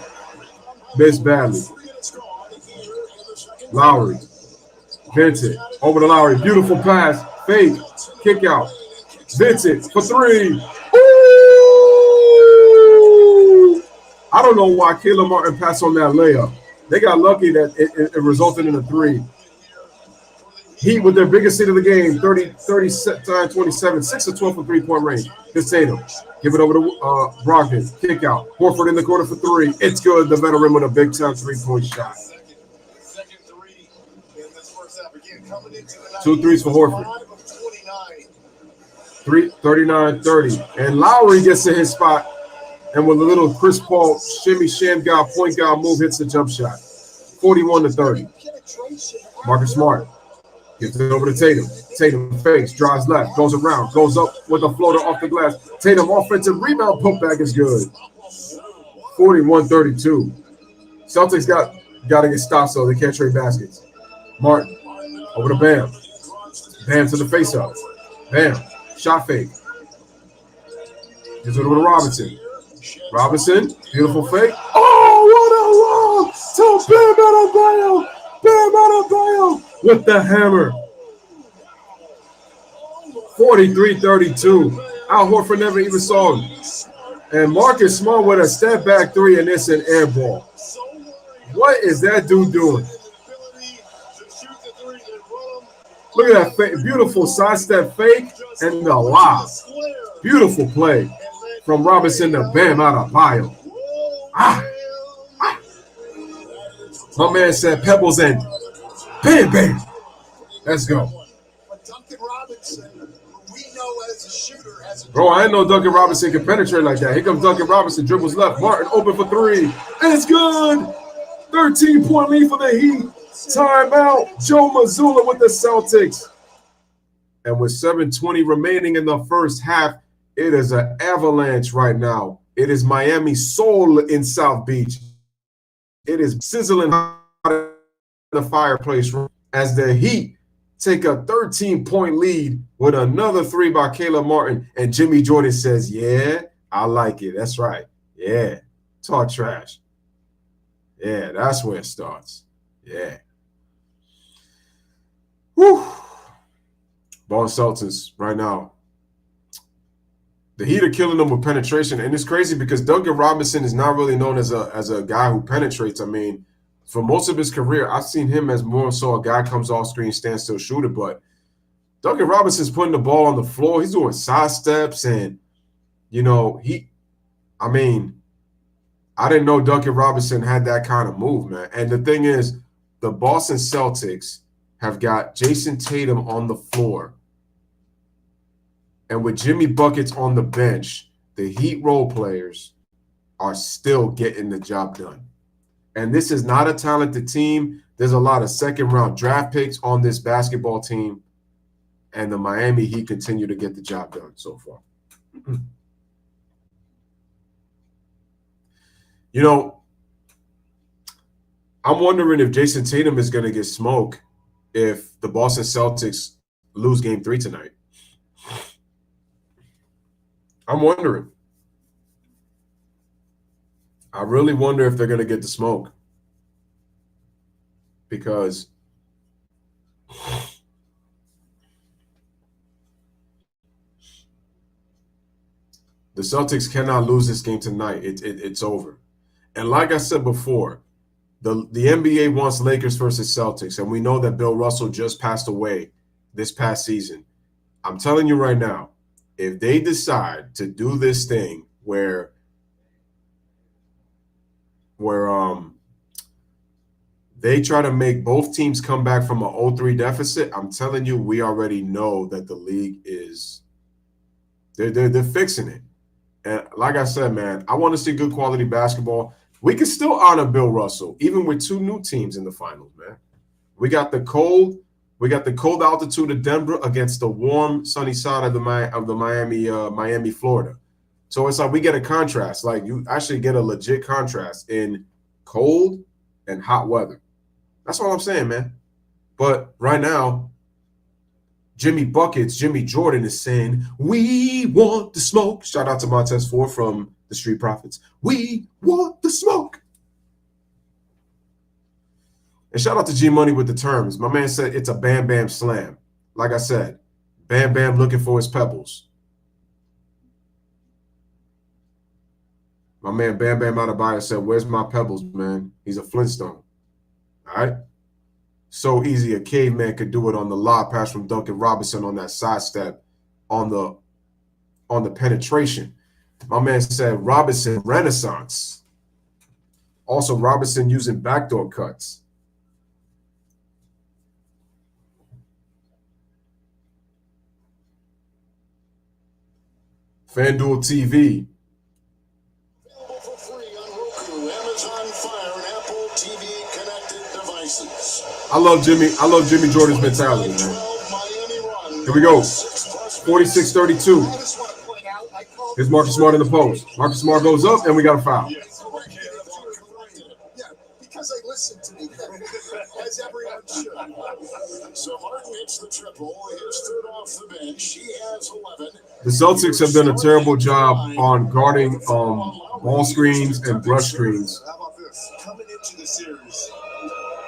Missed badly. Lowry. Vincent, over to Lowry. Beautiful pass. Fake. Kick out. Vincent for three. Ooh! I don't know why Caleb Martin passed on that layup. They got lucky that it resulted in a three. Heat with their biggest hit of the game, 27, 6 of 12 from three-point range. Here's Tatum. Give it over to Brogdon. Kick out. Horford in the corner for three. It's good. The veteran with a big-time three-point shot. 2 threes for Horford. 39-30. And Lowry gets to his spot. And with a little Chris Paul shimmy sham guy, point guard move, hits the jump shot. 41-30. Marcus Smart gives it over to Tatum. Tatum fakes, drives left, goes around, goes up with a floater off the glass. Tatum offensive rebound, putback is good. 41-32. Celtics got to get stopped so they can't trade baskets. Martin over to Bam. Bam to the face-up. Bam. Shot fake. Gives it over to Robinson. Robinson. Beautiful fake. Oh, what a lob to Bam Adebayo. Bam Adebayo with the hammer. 43-32. Al Horford never even saw him. And Marcus Smart with a step back three, and it's an air ball. What is that dude doing? Look at that fake. Beautiful sidestep fake and the lob. Beautiful play from Robinson to Bam Adebayo. My man said pebbles and bam, bam. Let's go. Bro, I didn't know Duncan Robinson could penetrate like that. Here comes Duncan Robinson, dribbles left. Martin open for three. And it's good. 13-point lead for the Heat. Timeout. Joe Mazzulla with the Celtics. And with 7:20 remaining in the first half, it is an avalanche right now. It is Miami Soul in South Beach. It is sizzling hot in the fireplace room as the Heat take a 13-point lead with another three by Caleb Martin. And Jimmy Jordan says, yeah, I like it. That's right. Yeah. Talk trash. Yeah, that's where it starts. Yeah. Whew. Boston Celtics right now. The Heat are killing them with penetration. And it's crazy because Duncan Robinson is not really known as a guy who penetrates. I mean, for most of his career, I've seen him as more so a guy comes off screen, stands still shooter. But Duncan Robinson's putting the ball on the floor. He's doing side steps. And, you know, I didn't know Duncan Robinson had that kind of move, man. And the thing is, the Boston Celtics have got Jason Tatum on the floor. And with Jimmy Buckets on the bench, the Heat role players are still getting the job done. And this is not a talented team. There's a lot of second-round draft picks on this basketball team. And the Miami Heat continue to get the job done so far. You know, I'm wondering if Jason Tatum is going to get smoked if the Boston Celtics lose Game 3 tonight. I'm wondering. I really wonder if they're going to get the smoke. Because the Celtics cannot lose this game tonight. It's over. And like I said before, the NBA wants Lakers versus Celtics, and we know that Bill Russell just passed away this past season. I'm telling you right now, if they decide to do this thing where they try to make both teams come back from an 0-3 deficit, I'm telling you, we already know that the league is they're fixing it. And like I said, man, I want to see good quality basketball. We can still honor Bill Russell, even with two new teams in the finals, man. We got the cold altitude of Denver against the warm, sunny side of the Miami, Florida. So it's like we get a contrast. Like you actually get a legit contrast in cold and hot weather. That's all I'm saying, man. But right now, Jimmy Jordan is saying, we want the smoke. Shout out to Montez Ford from the Street Profits. We want the smoke. And shout out to G Money with the terms. My man said it's a Bam Bam slam. Like I said, Bam Bam looking for his pebbles. My man Bam Bam Adebayo said, where's my pebbles, man? He's a Flintstone. All right? So easy a caveman could do it on the lob pass from Duncan Robinson on that sidestep on the penetration. My man said Robinson Renaissance. Also, Robinson using backdoor cuts. FanDuel TV. Available for free on Roku, Amazon Fire, and Apple TV connected devices. I love Jimmy Jordan's mentality, man. Here we go. 46-32. Here's Marcus Smart in the post. Marcus Smart goes up, and we got a foul. Yeah, because they listen to me, as everyone should. So Harden hits the triple. His third off the bench. He has 11. The Celtics have done a terrible job on guarding ball screens and brush screens. How about this? Coming into the series,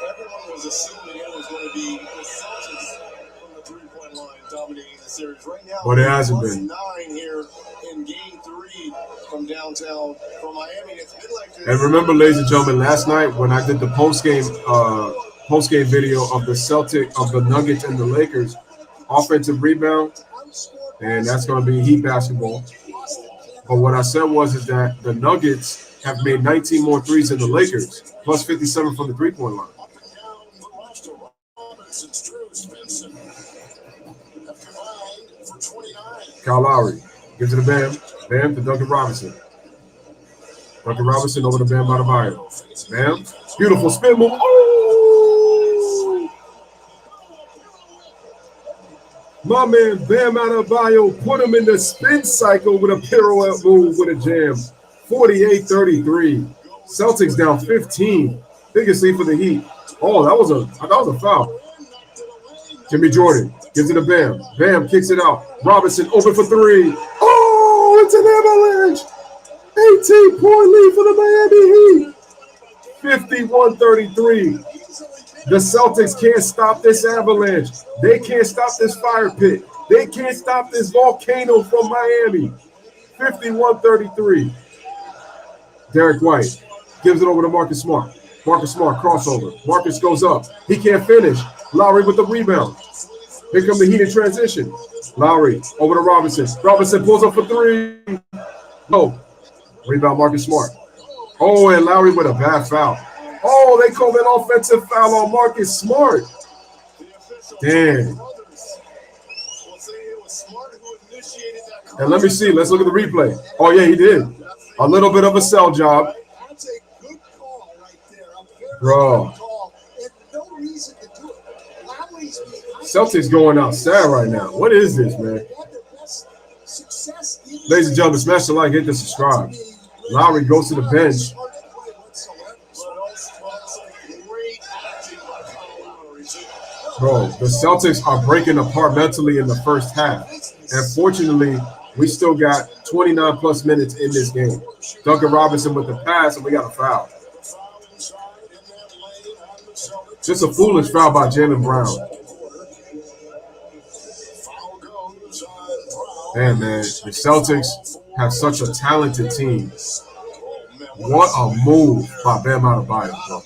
everyone was assuming it was going to be the Celtics from the three-point line dominating the series. Right now, But it hasn't been. 9 here in Game 3 from downtown from Miami. It's been like this. And remember, ladies and gentlemen, last night when I did the post-game video of the Nuggets and the Lakers offensive rebound, and that's going to be Heat basketball. But what I said is that the Nuggets have made 19 more threes than the Lakers, plus 57 from the three-point line. Up and down the roster, Robinson, Struz, Benson have combined for 29. Kyle Lowry gives it to Bam. Bam to Duncan Robinson. Duncan Robinson over to Bam Adebayo. Bam. Beautiful spin move. Oh! My man Bam Adebayo put him in the spin cycle with a pirouette move with a jam. 48-33. Celtics down 15. Biggest lead for the Heat. Oh, that was a foul. Jimmy Jordan gives it to Bam. Bam kicks it out. Robinson open for three. Oh, it's an avalanche. 18-point lead for the Miami Heat. 51-33. The Celtics can't stop this avalanche. They can't stop this fire pit. They can't stop this volcano from Miami. 51-33. Derek White gives it over to Marcus Smart. Marcus Smart crossover. Marcus goes up. He can't finish. Lowry with the rebound. Here comes the Heat in transition. Lowry over to Robinson. Robinson pulls up for three. No. Rebound Marcus Smart. Oh, and Lowry with a bad foul. Oh, they called an offensive foul on Marcus Smart. Damn. And let me see. Let's look at the replay. Oh, yeah, he did. A little bit of a sell job. That's a good call right there. Bro. And no reason to do it. Lowry's behind. Celtics going outside right now. What is this, man? Ladies and gentlemen, smash the like, hit the subscribe. Lowry goes to the bench. Bro, the Celtics are breaking apart mentally in the first half. And fortunately, we still got 29 plus minutes in this game. Duncan Robinson with the pass, and we got a foul. Just a foolish foul by Jaylen Brown. Man, the Celtics have such a talented team. What a move by Bam Adebayo, bro.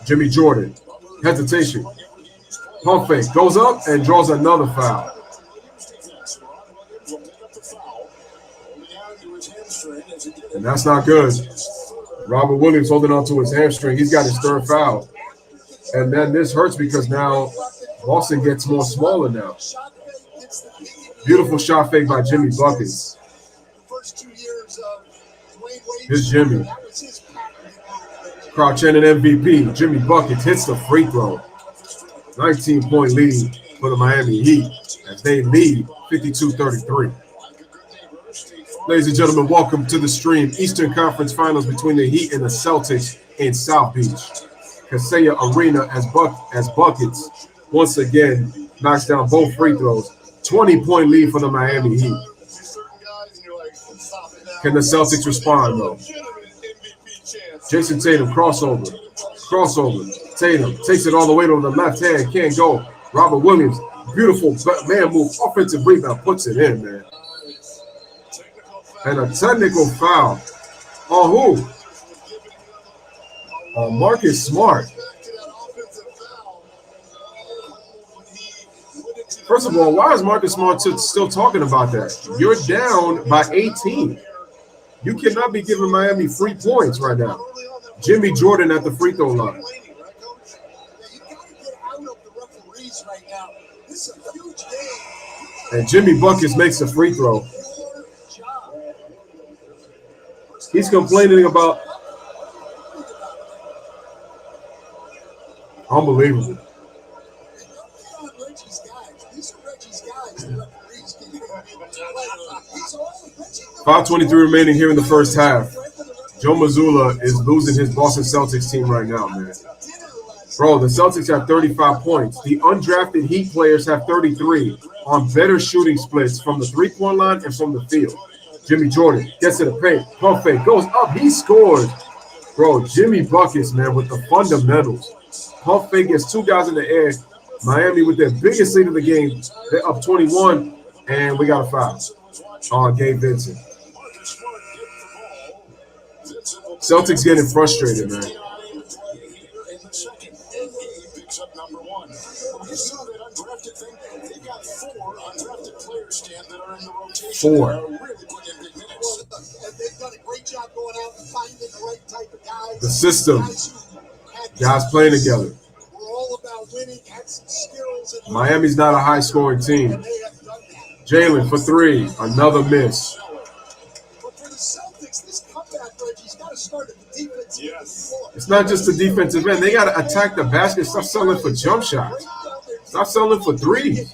Jimmy Jordan, hesitation. Pump fake, goes up and draws another foul. And that's not good. Robert Williams holding on to his hamstring. He's got his third foul. And then this hurts because now Boston gets more smaller now. Beautiful shot fake by Jimmy Buckets. Here's Jimmy. Crowd chanting MVP. Jimmy Buckets hits the free throw. 19-point lead for the Miami Heat as they lead 52-33. Ladies and gentlemen, welcome to the stream. Eastern Conference Finals between the Heat and the Celtics in South Beach. Kaseya Arena as Buckets once again knocks down both free throws. 20-point lead for the Miami Heat. Can the Celtics respond, though? Jason Tatum, crossover. Tatum takes it all the way to the left hand. Can't go. Robert Williams, beautiful man move. Offensive rebound, puts it in, man. And a technical foul. On who? Marcus Smart. First of all, why is Marcus Smart still talking about that? You're down by 18. You cannot be giving Miami free points right now. Jimmy Jordan at the free throw line. And Jimmy Buckets makes the free throw. He's complaining about unbelievable. 5:23 remaining here in the first half. Joe Mazzulla is losing his Boston Celtics team right now, man. Bro, the Celtics have 35 points. The undrafted Heat players have 33 on better shooting splits from the three-point line and from the field. Jimmy Jordan gets to the paint. Pump fake goes up. He scores. Bro, Jimmy Buckets, man, with the fundamentals. Pump fake gets two guys in the air. Miami with their biggest lead of the game. They're up 21, and we got a foul on Gabe Vincent. Celtics getting frustrated, man. Four. The system. Guys playing together. Miami's not a high-scoring team. Jalen for three. Another miss. It's not just the defensive end. They got to attack the basket. Stop selling for jump shots. Stop selling for threes.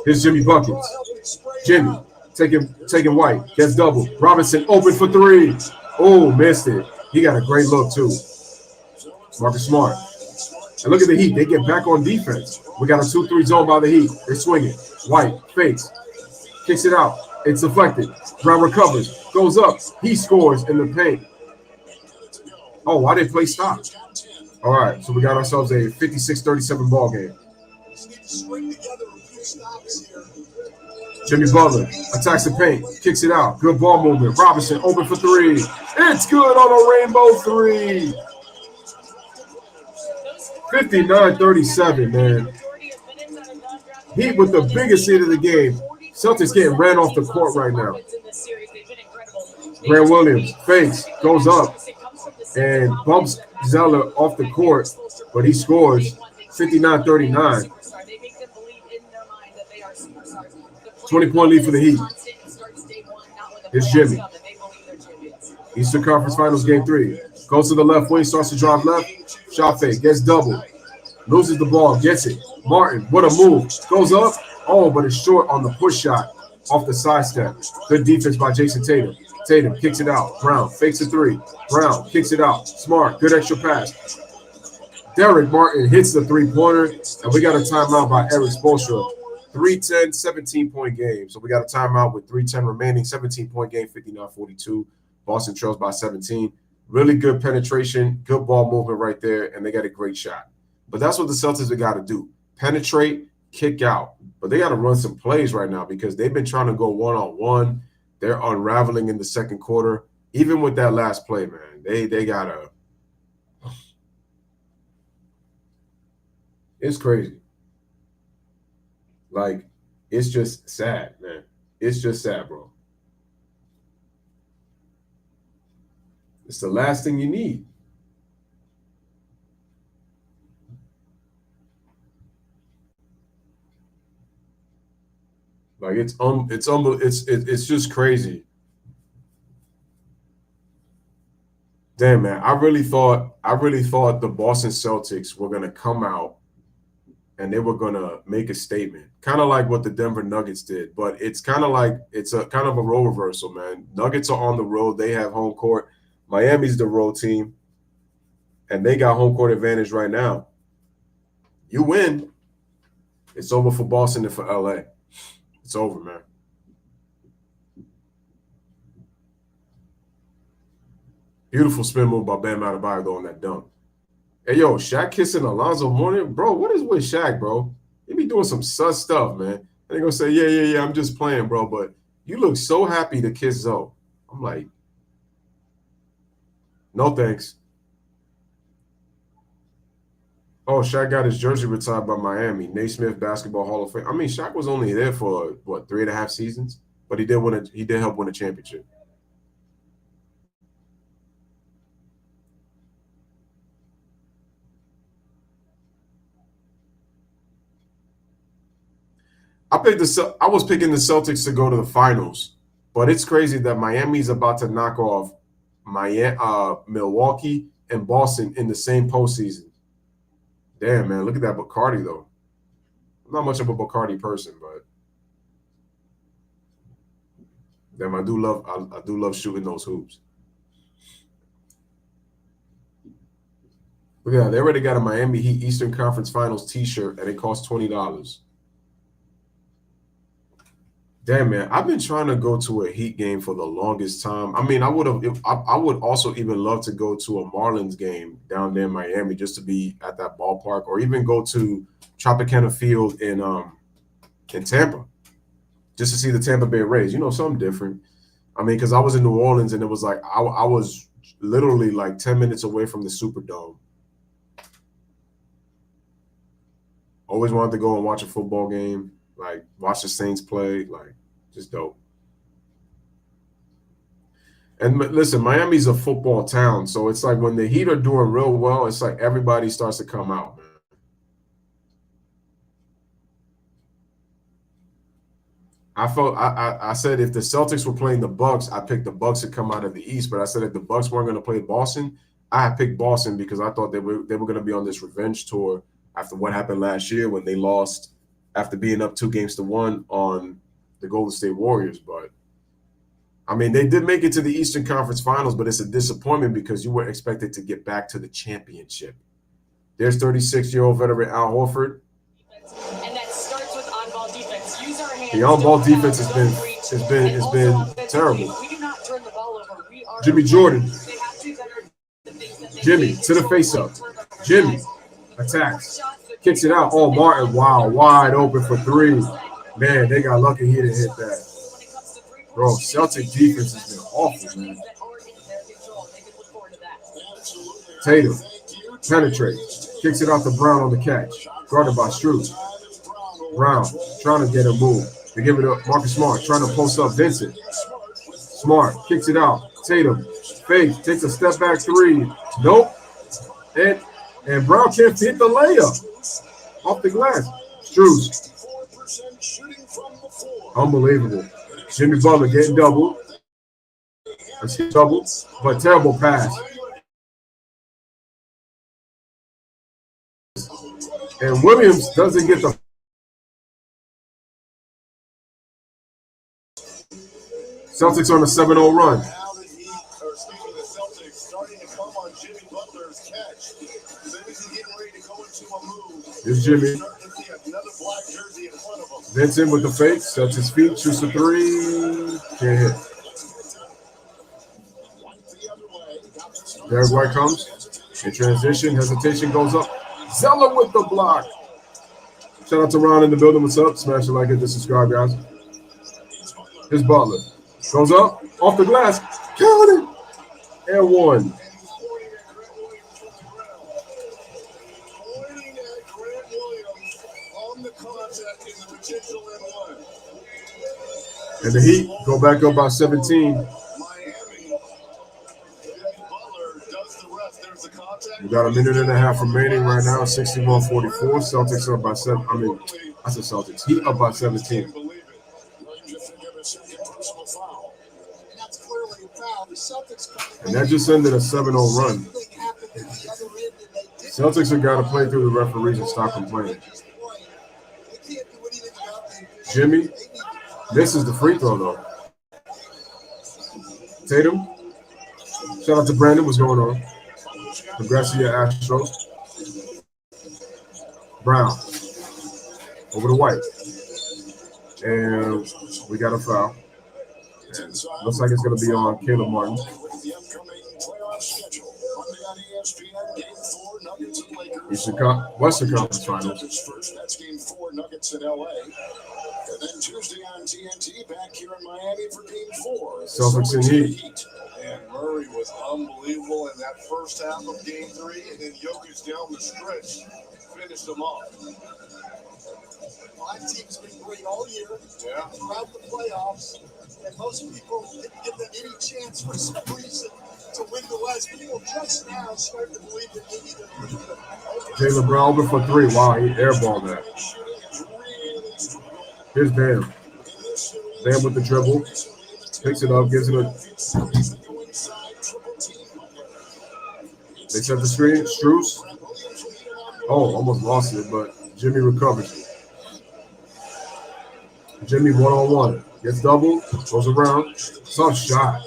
Here's Jimmy Buckets. Jimmy taking White. Gets double. Robinson open for three. Oh, missed it. He got a great look, too. Marcus Smart. And look at the Heat. They get back on defense. We got a 2-3 zone by the Heat. They're swinging. White fakes. Kicks it out. It's deflected. Brown recovers. Goes up. He scores in the paint. Oh, why did play stop? All right, so we got ourselves a 56-37 ball game. Jimmy Butler attacks the paint. Kicks it out. Good ball movement. Robinson open for three. It's good on a rainbow three. 59-37, man. Heat with the biggest lead of the game. Celtics getting ran off the court right now. Grant Williams fakes, goes up, and bumps Zeller off the court, but he scores 59-39. 20-point lead for the Heat. Here's Jimmy. Eastern Conference Finals Game 3. Goes to the left wing, starts to drive left. Shot fake, gets doubled. Loses the ball, gets it. Martin, what a move. Goes up. Oh, but it's short on the push shot off the sidestep. Good defense by Jason Tatum. Tatum kicks it out. Brown fakes a three. Brown kicks it out. Smart. Good extra pass. Derek Martin hits the three-pointer, and we got a timeout by Eric Spoelstra. 3-10, 17-point game. So we got a timeout with 3:10 remaining, 17-point game, 59-42. Boston trails by 17. Really good penetration, good ball movement right there, and they got a great shot. But that's what the Celtics have got to do. Penetrate, kick out. But they got to run some plays right now because they've been trying to go one-on-one. They're unraveling in the second quarter. Even with that last play, man, they got to – it's crazy. Like, it's just sad, man. It's just sad, bro. It's the last thing you need. Like, it's just crazy. Damn, man. I really thought the Boston Celtics were gonna come out and they were gonna make a statement, kind of like what the Denver Nuggets did. But it's kind of like it's a kind of a role reversal, man. Nuggets are on the road; they have home court. Miami's the road team, and they got home court advantage right now. You win, it's over for Boston and for LA. It's over, man. Beautiful spin move by Bam Adebayo on that dunk. Hey, yo, Shaq kissing Alonzo Mourning? Bro, what is with Shaq, bro? He be doing some sus stuff, man. And they're going to say, yeah, I'm just playing, bro. But you look so happy to kiss Zoe. I'm like, no thanks. Oh, Shaq got his jersey retired by Miami. Naismith Basketball Hall of Fame. I mean, Shaq was only there for, 3.5 seasons? But he did help win a championship. I was picking the Celtics to go to the finals, but it's crazy that Miami's about to knock off Milwaukee and Boston in the same postseason. Damn, man, look at that Bacardi though. I'm not much of a Bacardi person, but damn, I do love shooting those hoops. Look at that, they already got a Miami Heat Eastern Conference Finals T-shirt, and it costs $20. Damn, man, I've been trying to go to a Heat game for the longest time. I mean, I would also even love to go to a Marlins game down there in Miami just to be at that ballpark, or even go to Tropicana Field in Tampa just to see the Tampa Bay Rays. You know, something different. I mean, because I was in New Orleans and it was like I was literally like 10 minutes away from the Superdome. Always wanted to go and watch a football game. Like, watch the Saints play, like, just dope. And listen, Miami's a football town, so it's like when the Heat are doing real well, it's like everybody starts to come out, man. I said if the Celtics were playing the Bucks, I picked the Bucks to come out of the East, but I said if the Bucks weren't going to play Boston, I picked Boston because I thought they were going to be on this revenge tour after what happened last year when they lost after being up 2-1 on the Golden State Warriors. But, I mean, they did make it to the Eastern Conference Finals, but it's a disappointment because you were expected to get back to the championship. There's 36-year-old veteran Al Horford. And that starts with on-ball defense. Use our hands. The on-ball defense has been terrible. We do not turn the ball over. We are Jimmy Jordan. They have to better the things that they Jimmy to the face-up. Jimmy attacks. Kicks it out. Oh, Martin, wow, wide open for three. Man, they got lucky he didn't hit that. Bro, Celtic defense has been awful, man. Tatum penetrates. Kicks it out to Brown on the catch. Guarded by Struz. Brown trying to get a move. They give it up. Marcus Smart trying to post up Vincent. Smart kicks it out. Tatum fakes, takes a step back three. Nope. And Brown can't hit the layup off the glass. Struz. Unbelievable. Jimmy Butler getting doubled. Double, but terrible pass. And Williams doesn't get the Celtics on a 7-0 run. Now the Heat, or excuse me, the Celtics starting to come on Jimmy Butler's catch. As soon as he's getting ready to go into a move, Here's Jimmy. starting to see another black jersey in front of him. Vincent with the fake, sets his feet, shoots the three, can't hit. Derek White comes in transition, hesitation goes up. Zeller with the block. Shout out to Ron in the building. What's up? Smash it like it, just subscribe, guys. Here's Butler. Goes up, off the glass. Count it. And one. Pointing at Grant Williams on the contact in the potential N1. And the Heat go back up by 17. Miami. Butler does the rest. There's the contact. We got a minute and a half remaining right now. 61-44. Celtics up by 7. I said Celtics. Heat up by 17. Believe it. Just think of a second personal foul. And that's clearly a foul. The Celtics And that just ended a 7-0 run. thing happened at the other end, and they didn't Celtics have got to play through the referees and stop complaining. just play. They can't do anything about it. Jimmy misses the free throw, though. Tatum. Shout out to Brandon. What's going on? Congrats to your Astros. Brown. Over to White. And we got a foul. And looks like it's going to be on Caleb Martin. With the upcoming playoff schedule. Monday on ESPN, Game 4, Nuggets and Lakers. Western Conference Finals. Nuggets first. That's Game 4, Nuggets in LA. And then Tuesday on TNT, back here in Miami for Game 4. Celtics and Heat. And Murray was unbelievable in that first half of Game 3, and then Jokic down the stretch finished them off. My team's been great all year, Yeah. throughout the playoffs, and most people didn't give them any chance for some reason to win the West. People just now start to believe that maybe they're pretty good. Jalen Brown over for 3. Wow, he airballed that. Here's Bam. Bam with the dribble. Picks it up, gives it a. They set the screen. Strus. Oh, almost lost it, but Jimmy recovers. Jimmy one-on-one. Gets double. Goes around. Tough shot.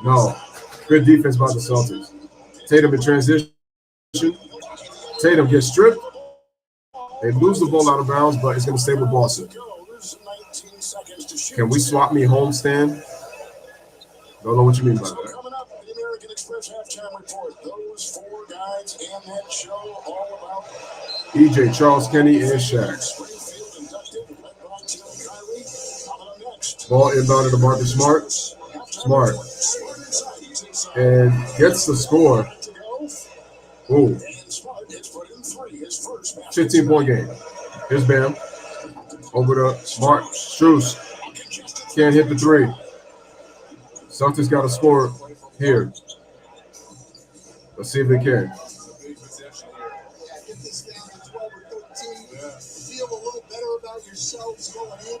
No. Good defense by the Celtics. Tatum in transition. Tatum gets stripped. They lose the ball out of bounds, but it's going to stay with Boston. Can we swap me homestand? Don't know what you mean by that. Coming up, the American Express halftime report. Those 4 guys and that show all about EJ, Charles Kenny, and Shaq. Springfield inducted LeBron James and Kyrie. Coming up next. Ball inbounded to Marcus Smart. Smart. And gets the score. Ooh. 15-point game. Here's Bam. Over to Smart. Strus. Can't hit the 3. Celtics got to score here. Let's see if they can. Yeah, get this down to 12 or 13. Feel a little better about yourselves going in.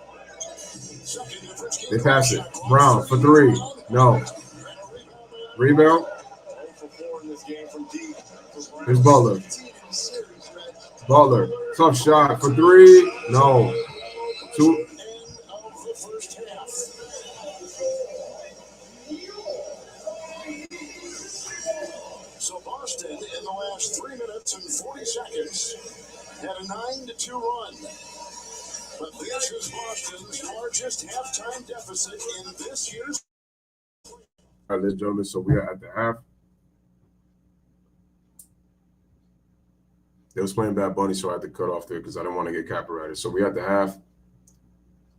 They pass it. Brown for 3. No. Rebound. Here's Butler. Butler. Tough shot for 3. No. 2. So Boston, in the last 3 minutes and 40 seconds, had a 9-2 run. But this is Boston's largest halftime deficit in this year's. All right, ladies and gentlemen, so we are at the half. They was playing Bad Bunny, so I had to cut off there because I didn't want to get copyrighted. So we at the half.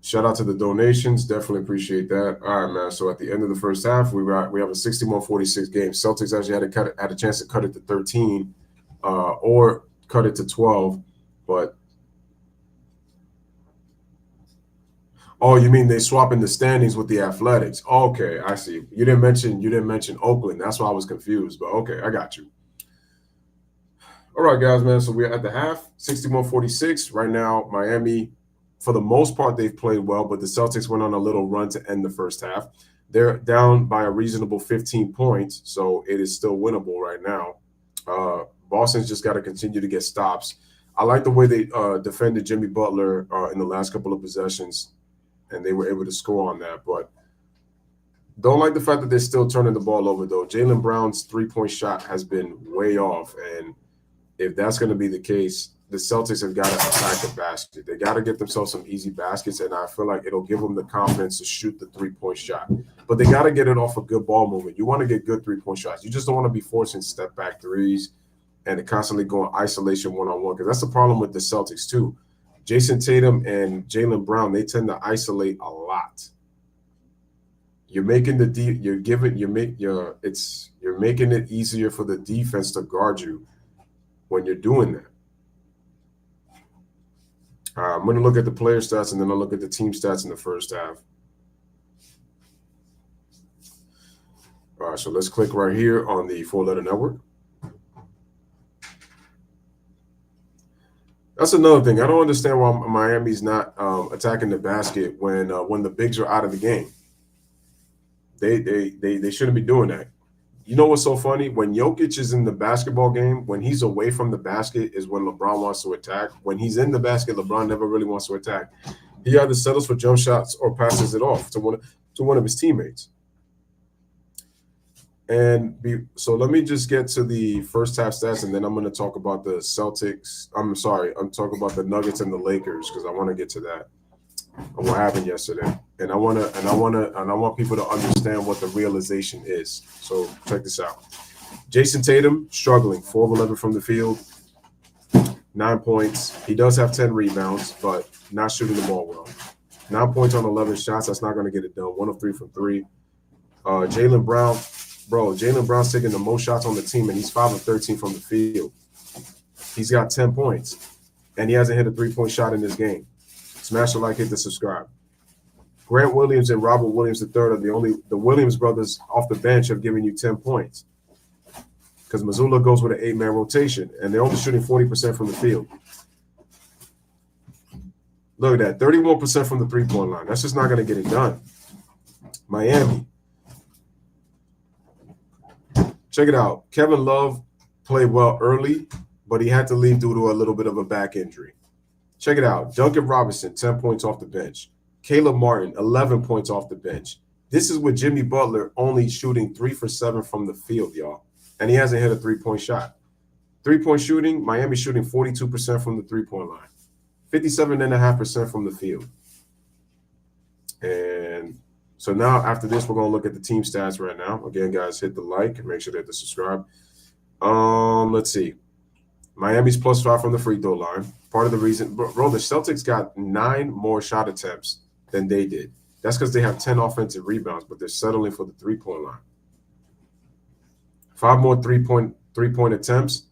Shout out to the donations. Definitely appreciate that. All right, man. So at the end of the first half, we have a 61-46 game. Celtics actually had a chance to cut it to 13 or cut it to 12. But, oh, you mean they swapping the standings with the Athletics? Okay, I see. You didn't mention Oakland. That's why I was confused. But, okay, I got you. All right, guys, man. So we're at the half, 61-46. Right now, Miami, for the most part, they've played well, but the Celtics went on a little run to end the first half. They're down by a reasonable 15 points, so it is still winnable right now. Boston's just got to continue to get stops. I like the way they defended Jimmy Butler in the last couple of possessions, and they were able to score on that. But Don't like the fact that they're still turning the ball over, though. Jaylen Brown's three-point shot has been way off, and if that's going to be the case, the Celtics have got to attack the basket. They got to get themselves some easy baskets, and I feel like it'll give them the confidence to shoot the three-point shot. But they got to get it off a good ball movement. You want to get good three-point shots. You just don't want to be forcing step-back threes and constantly going isolation one-on-one, because that's the problem with the Celtics too. Jason Tatum and Jaylen Brown, they tend to isolate a lot. You're making you're making it easier for the defense to guard you when you're doing that. I'm going to look at the player stats, and then I'll look at the team stats in the first half. All right, so let's click right here on the four-letter network. That's another thing. I don't understand why Miami's not attacking the basket when the bigs are out of the game. They shouldn't be doing that. You know what's so funny? When Jokic is in the basketball game, when he's away from the basket is when LeBron wants to attack. When he's in the basket, LeBron never really wants to attack. He either settles for jump shots or passes it off to one of his teammates. So let me just get to the first half stats, and then I'm going to talk about the Celtics. I'm talking about the Nuggets and the Lakers, because I want to get to that. What happened yesterday, and I want people to understand what the realization is. So check this out. Jason Tatum struggling, 4 of 11 from the field, 9 points. He does have 10 rebounds, but not shooting the ball well. 9 points on 11 shots. That's not going to get it done. 1 of 3 from 3. Jaylen Brown's taking the most shots on the team, and he's 5 of 13 from the field. He's got 10 points, and he hasn't hit a 3-point shot in this game. Smash the like, hit the subscribe. Grant Williams and Robert Williams III are the Williams brothers off the bench have given you 10 points, because Missoula goes with an 8-man rotation, and they're only shooting 40% from the field. Look at that, 31% from the 3-point line. That's just not going to get it done. Miami. Check it out. Kevin Love played well early, but he had to leave due to a little bit of a back injury. Check it out. Duncan Robinson, 10 points off the bench. Caleb Martin, 11 points off the bench. This is with Jimmy Butler only shooting 3 for 7 from the field, y'all. And he hasn't hit a 3-point shot. 3-point shooting, Miami shooting 42% from the 3-point line. 57.5% from the field. And so now after this, we're going to look at the team stats right now. Again, guys, hit the like and make sure to hit the subscribe. Let's see. Miami's +5 from the free throw line. Part of the reason, bro, the Celtics got 9 more shot attempts than they did. That's because they have 10 offensive rebounds, but they're settling for the 3-point line. 5 more three-point attempts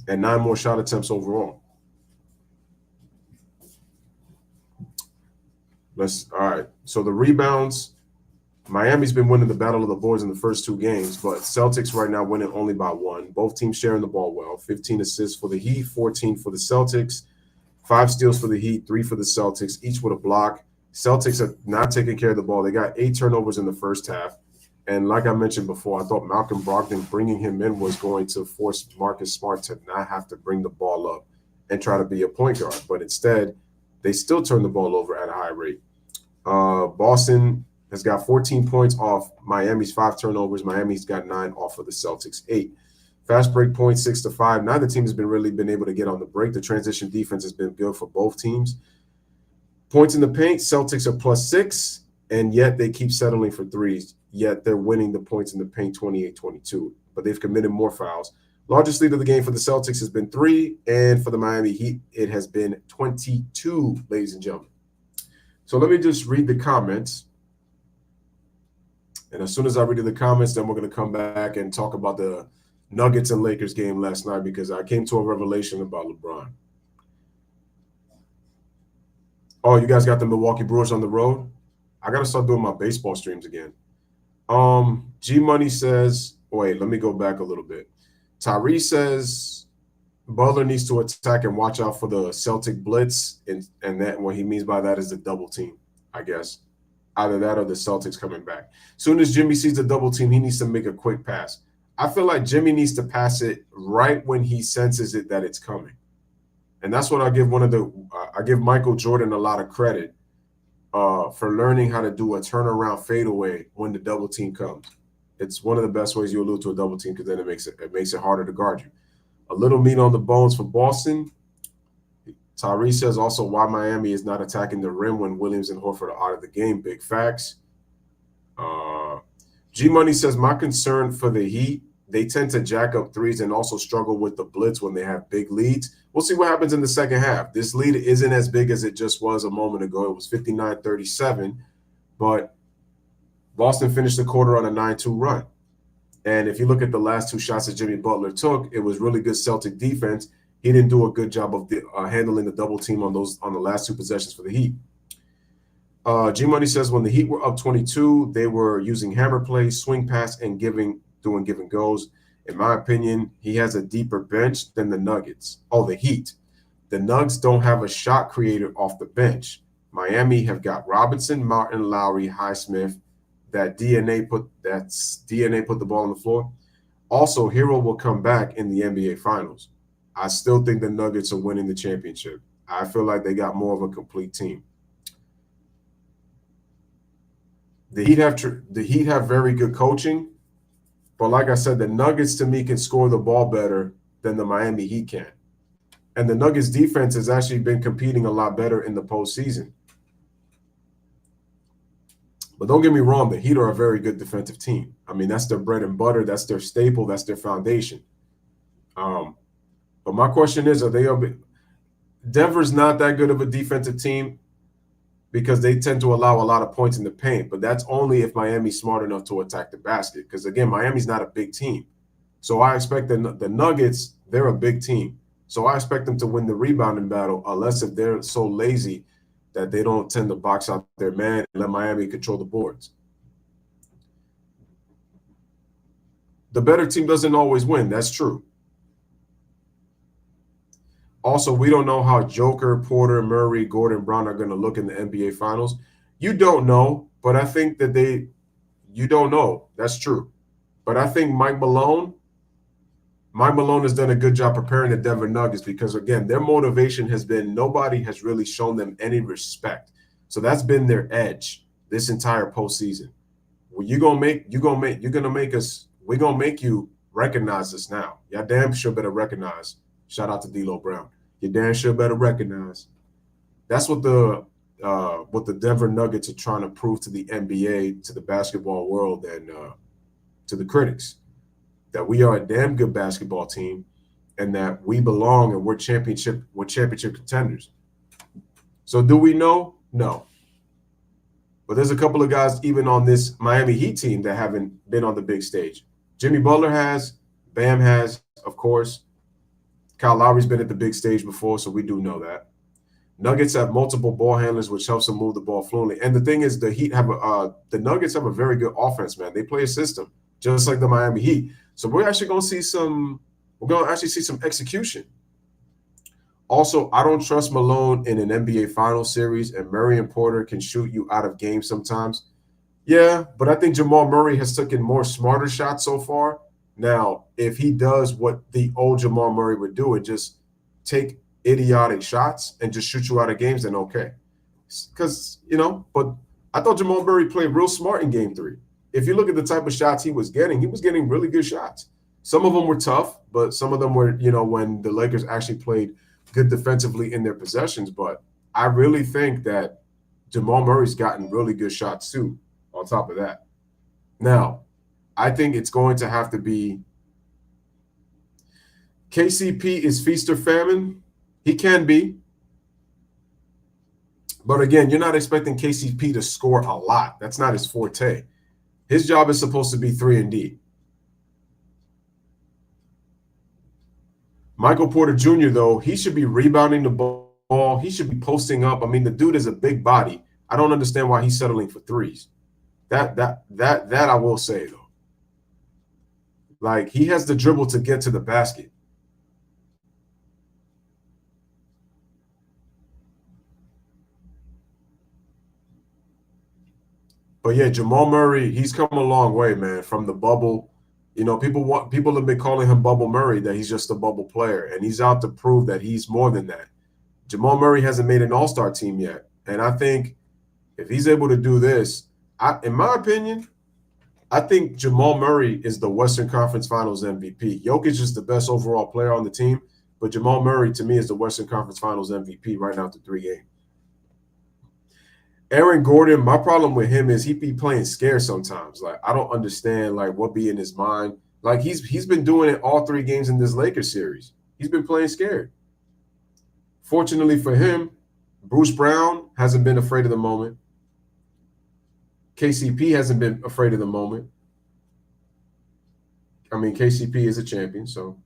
and 9 more shot attempts overall. All right. So the rebounds, Miami's been winning the battle of the boards in the first 2 games, but Celtics right now winning only by 1. Both teams sharing the ball well. 15 assists for the Heat, 14 for the Celtics, 5 steals for the Heat, 3 for the Celtics, each with a block. Celtics are not taking care of the ball. They got 8 turnovers in the first half. And like I mentioned before, I thought Malcolm Brogdon bringing him in was going to force Marcus Smart to not have to bring the ball up and try to be a point guard. But instead, they still turn the ball over at a high rate. Boston has got 14 points off Miami's 5 turnovers. Miami's got 9 off of the Celtics' 8. Fast break points 6-5. Neither team has been able to get on the break. The transition defense has been good for both teams. Points in the paint, Celtics are +6, and yet they keep settling for threes. Yet they're winning the points in the paint 28-22. But they've committed more fouls. Largest lead of the game for the Celtics has been 3, and for the Miami Heat, it has been 22, ladies and gentlemen. So let me just read the comments. And as soon as I read the comments, then we're going to come back and talk about the Nuggets and Lakers game last night, because I came to a revelation about LeBron. Oh, you guys got the Milwaukee Brewers on the road? I got to start doing my baseball streams again. G Money says, wait, let me go back a little bit. Tyree says Butler needs to attack and watch out for the Celtic blitz, and that what he means by that is the double team, I guess. Either that or the Celtics coming back. Soon as Jimmy sees the double team, he needs to make a quick pass. I feel like Jimmy needs to pass it right when he senses it that it's coming. And that's what I give I give Michael Jordan a lot of credit. for learning how to do a turnaround fadeaway when the double team comes. It's one of the best ways you allude to a double team because then it makes it harder to guard you. A little meat on the bones for Boston. Tyree says also why Miami is not attacking the rim when Williams and Horford are out of the game. Big facts. G Money says my concern for the Heat, they tend to jack up threes and also struggle with the blitz when they have big leads. We'll see what happens in the second half. This lead isn't as big as it just was a moment ago. It was 59-37, but Boston finished the quarter on a 9-2 run. And if you look at the last two shots that Jimmy Butler took, it was really good Celtic defense. He didn't do a good job of handling the double team on the last two possessions for the Heat. G Money says when the Heat were up 22, they were using hammer play, swing pass, and doing give and goes. In my opinion, he has a deeper bench than the Nuggets. Oh, the Heat. The Nuggets don't have a shot creator off the bench. Miami have got Robinson, Martin, Lowry, Highsmith. That DNA put the ball on the floor. Also, Hero will come back in the NBA Finals. I still think the Nuggets are winning the championship. I feel like they got more of a complete team. The Heat have very good coaching, but like I said, the Nuggets to me can score the ball better than the Miami Heat can. And the Nuggets defense has actually been competing a lot better in the postseason. But don't get me wrong, the Heat are a very good defensive team. I mean, that's their bread and butter. That's their staple. That's their foundation. But my question is, Denver's not that good of a defensive team because they tend to allow a lot of points in the paint. But that's only if Miami's smart enough to attack the basket. Because, again, Miami's not a big team. So I expect the Nuggets, they're a big team. So I expect them to win the rebounding battle unless if they're so lazy that they don't tend to box out their man and let Miami control the boards. The better team doesn't always win. That's true. Also, we don't know how Joker, Porter, Murray, Gordon, Brown are going to look in the NBA Finals. You don't know, but I think that you don't know. That's true. But I think Mike Malone has done a good job preparing the Denver Nuggets because, again, their motivation has been nobody has really shown them any respect. So that's been their edge this entire postseason. Well, we're gonna make you recognize this now. Y'all damn sure better recognize. Shout out to D'Lo Brown. You damn sure better recognize. That's what the Denver Nuggets are trying to prove to the NBA, to the basketball world, and to the critics. That we are a damn good basketball team and that we belong and we're championship contenders. So do we know? No. But there's a couple of guys even on this Miami Heat team that haven't been on the big stage. Jimmy Butler has, Bam has, of course. Kyle Lowry's been at the big stage before, so we do know that. Nuggets have multiple ball handlers, which helps them move the ball fluently. And the thing is, the Nuggets have a very good offense, man. They play a system, just like the Miami Heat. So we're actually going to see some execution. Also, I don't trust Malone in an NBA Finals series, and Murray and Porter can shoot you out of games sometimes. Yeah, but I think Jamal Murray has taken more smarter shots so far. Now, if he does what the old Jamal Murray would do and just take idiotic shots and just shoot you out of games, then okay. Because, but I thought Jamal Murray played real smart in Game 3. If you look at the type of shots he was getting really good shots. Some of them were tough, but some of them were, when the Lakers actually played good defensively in their possessions. But I really think that Jamal Murray's gotten really good shots too, on top of that. Now, I think it's going to have to be KCP is feast or famine. He can be. But again, you're not expecting KCP to score a lot. That's not his forte. His job is supposed to be 3-and-D. Michael Porter Jr., though, he should be rebounding the ball. He should be posting up. I mean, the dude is a big body. I don't understand why he's settling for threes. That I will say, though. Like, he has the dribble to get to the basket. But yeah, Jamal Murray, he's come a long way, man, from the bubble. People have been calling him Bubble Murray, that he's just a bubble player, and he's out to prove that he's more than that. Jamal Murray hasn't made an all-star team yet, and I think If he's able to do this, in my opinion, I think Jamal Murray is the Western Conference Finals MVP. Jokic is the best overall player on the team, but Jamal Murray, to me, is the Western Conference Finals MVP right now after 3 games. Aaron Gordon, my problem with him is he be playing scared sometimes. Like, I don't understand, like, what be in his mind. Like, he's been doing it all 3 games in this Lakers series. He's been playing scared. Fortunately for him, Bruce Brown hasn't been afraid of the moment. KCP hasn't been afraid of the moment. I mean, KCP is a champion, so,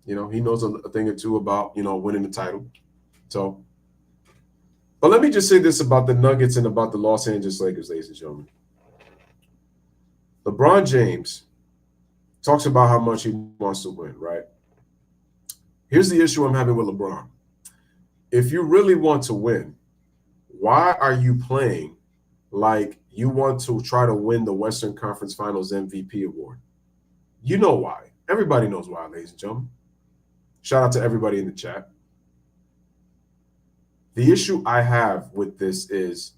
he knows a thing or two about, winning the title. So, but let me just say this about the Nuggets and about the Los Angeles Lakers, ladies and gentlemen. LeBron James talks about how much he wants to win, right? Here's the issue I'm having with LeBron. If you really want to win, why are you playing like you want to try to win the Western Conference Finals MVP award? You know why. Everybody knows why, ladies and gentlemen. Shout out to everybody in the chat. The issue I have with this is,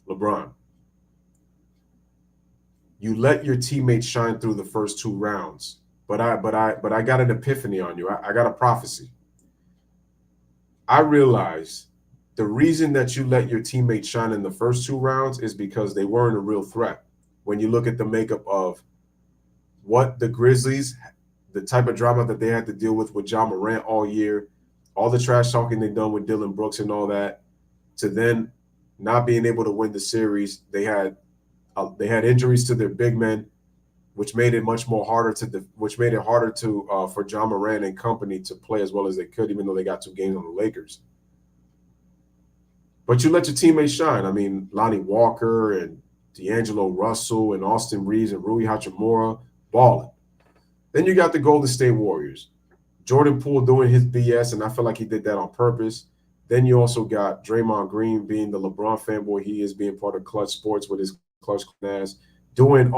LeBron, you let your teammates shine through the first 2 rounds, but I got an epiphany on you. I got a prophecy. I realize the reason that you let your teammates shine in the first 2 rounds is because they weren't a real threat. When you look at the makeup of what the Grizzlies, the type of drama that they had to deal with Ja Morant all year, all the trash talking they've done with Dylan Brooks and all that, to then not being able to win the series, they had injuries to their big men, which made it harder for Ja Morant and company to play as well as they could, even though they got 2 games on the Lakers. But you let your teammates shine. I mean, Lonnie Walker and D'Angelo Russell and Austin Reeves and Rui Hachimura balling. Then you got the Golden State Warriors. Jordan Poole doing his BS, and I feel like he did that on purpose. Then you also got Draymond Green being the LeBron fanboy he is, being part of Clutch Sports with his Clutch ass, doing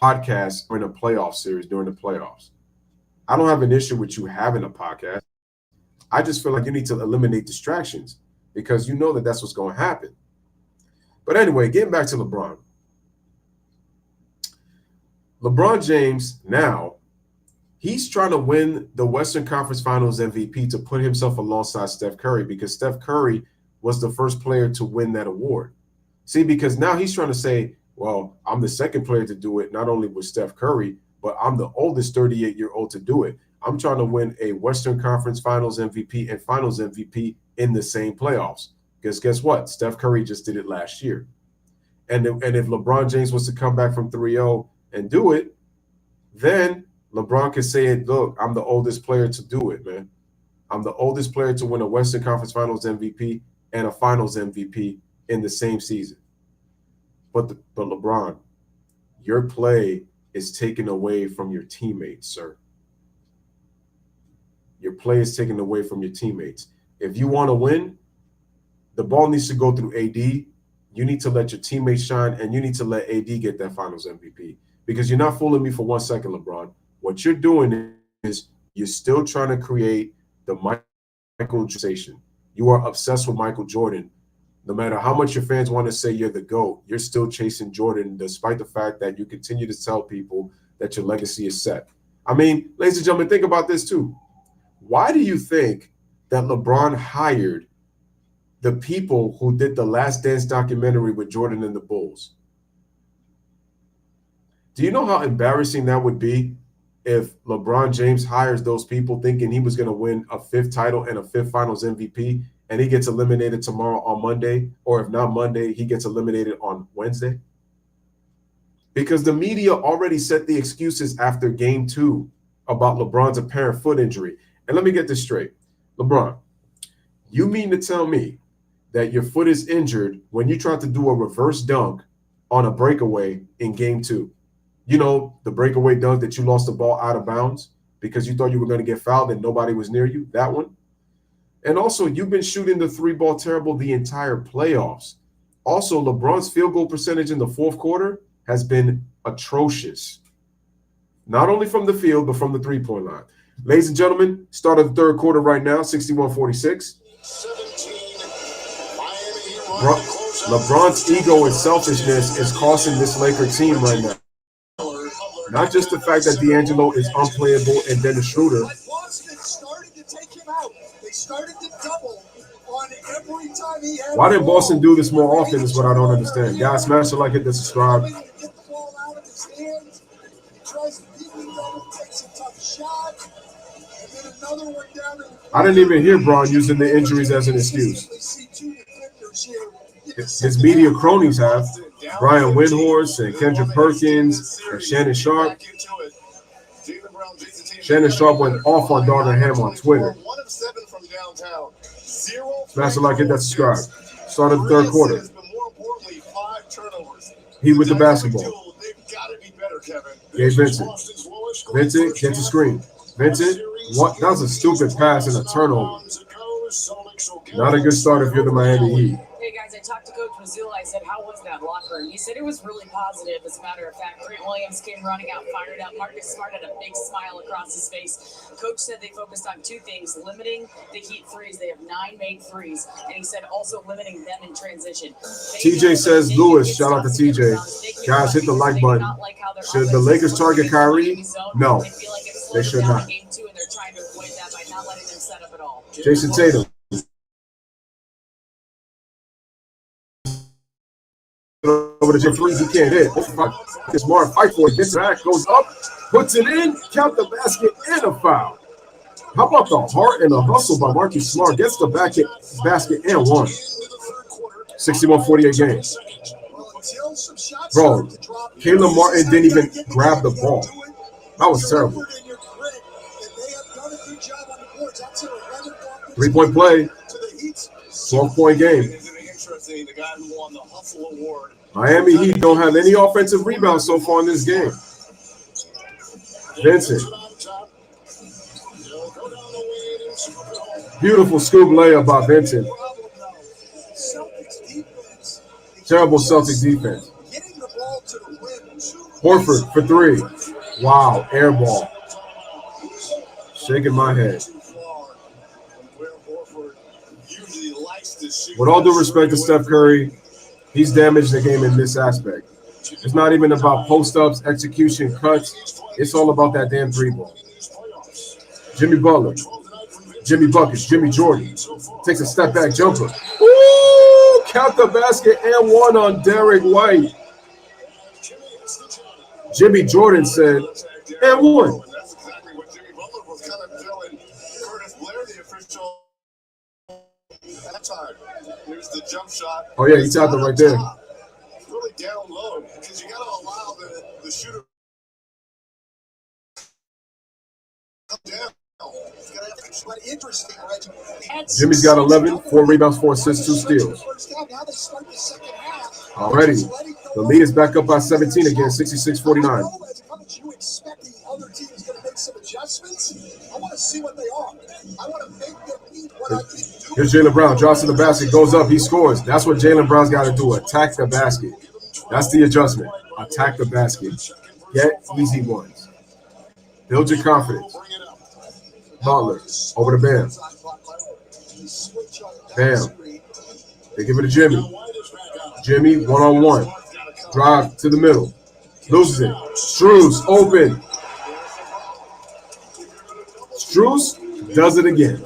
podcasts during a playoff series during the playoffs. I don't have an issue with you having a podcast. I just feel like you need to eliminate distractions because you know that that's what's going to happen. But anyway, getting back to LeBron. LeBron James now, he's trying to win the Western Conference Finals MVP to put himself alongside Steph Curry because Steph Curry was the first player to win that award. See, because now he's trying to say, well, I'm the second player to do it, not only with Steph Curry, but I'm the oldest 38-year-old to do it. I'm trying to win a Western Conference Finals MVP and Finals MVP in the same playoffs. Because guess what? Steph Curry just did it last year. And if LeBron James was to come back from 3-0 and do it, then LeBron can say, look, I'm the oldest player to do it, man. I'm the oldest player to win a Western Conference Finals MVP and a Finals MVP in the same season. But LeBron, your play is taken away from your teammates, sir. Your play is taken away from your teammates. If you want to win, the ball needs to go through AD. You need to let your teammates shine, and you need to let AD get that Finals MVP. Because you're not fooling me for 1 second, LeBron. What you're doing is you're still trying to create the Michael Jordan. You are obsessed with Michael Jordan. No matter how much your fans want to say you're the GOAT, you're still chasing Jordan, despite the fact that you continue to tell people that your legacy is set. I mean, ladies and gentlemen, think about this too. Why do you think that LeBron hired the people who did the Last Dance documentary with Jordan and the Bulls? Do you know how embarrassing that would be if LeBron James hires those people thinking he was going to win a 5th title and a 5th Finals MVP, and he gets eliminated tomorrow on Monday, or if not Monday, he gets eliminated on Wednesday? Because the media already set the excuses after Game 2 about LeBron's apparent foot injury. And let me get this straight. LeBron, you mean to tell me that your foot is injured when you tried to do a reverse dunk on a breakaway in Game 2? You know, the breakaway dunk that you lost the ball out of bounds because you thought you were going to get fouled and nobody was near you, that one. And also, you've been shooting the 3-ball terrible the entire playoffs. Also, LeBron's field goal percentage in the 4th quarter has been atrocious. Not only from the field, but from the 3-point line. Ladies and gentlemen, start of the 3rd quarter right now, 61-46. 17 LeBron's ego and selfishness is costing this Laker team right now. Not just the fact that D'Angelo is unplayable and Dennis Schroeder. Boston started to take him out. They started to double on every time he had. Why didn't Boston do this more often is what I don't understand. Guys, smash the like, hit the subscribe. Get the ball out of his hands. He tries to beat the double, takes a tough shot. And then another one down in the I didn't even hear Braun using the injuries as an excuse. His media cronies have. Brian Windhorst and Kendrick Perkins and Shannon Sharp. Shannon Sharp went off on Darnell on Twitter. Smash the like, hit that subscribe. Start of the third quarter. He with the basketball. Gabe Vincent. Vincent gets a screen. Vincent, what? That was a stupid pass and a turnover. Not a good start if you're the Miami Heat. Hey guys, I talked to Coach Mazzulla. I said, how was that locker room? He said it was really positive. As a matter of fact, Grant Williams came running out, fired up. Marcus Smart had a big smile across his face. Coach said they focused on two things: limiting the Heat threes. They have 9 made threes, and he said also limiting them in transition. TJ says, Lewis, shout out to TJ. Guys, hit the like button. Should the Lakers target Kyrie? No, they should not. Jason Tatum. Over the Jim threes, he can't hit. Smart fight for it. Gets back, goes up, puts it in, count the basket, and a foul. How about the heart and the hustle by Marcus Smart? Gets the basket and one. 61-48 game. Bro, Caleb Martin didn't even grab the ball. That was terrible. 3-point play. 12-point game. Miami Heat don't have any offensive rebounds so far in this game. Vincent. Beautiful scoop layup by Vincent. Terrible Celtics defense. Horford for 3. Wow, air ball. Shaking my head. With all due respect to Steph Curry, he's damaged the game in this aspect. It's not even about post-ups, execution, cuts. It's all about that damn 3-ball. Jimmy Butler, Jimmy Buckets, Jimmy Jordan takes a step back jumper. Ooh, count the basket and one on Derek White. Jimmy Jordan said, and one. That's exactly what Jimmy Butler was kind of telling Curtis Blair, the official. That time, here's the jump shot. Oh yeah, he tapped it right there. It's really down low because you got to allow the shooter come down. Jimmy's got 11, 4 rebounds, 4 assists, 2 steals. Already, the lead is back up by 17 again, 66-49. You expect the other team is going to make some adjustments? I want to see what they are. I want to make them need what I can do. Here's Jaylen Brown, drops to the basket, goes up, he scores. That's what Jaylen Brown's got to do, attack the basket. That's the adjustment. Attack the basket. Get easy ones. Build your confidence. Butler, over the bam. Bam. They give it to Jimmy. Jimmy, one-on-one. Drive to the middle. Loses it. Strus, open. Strus does it again.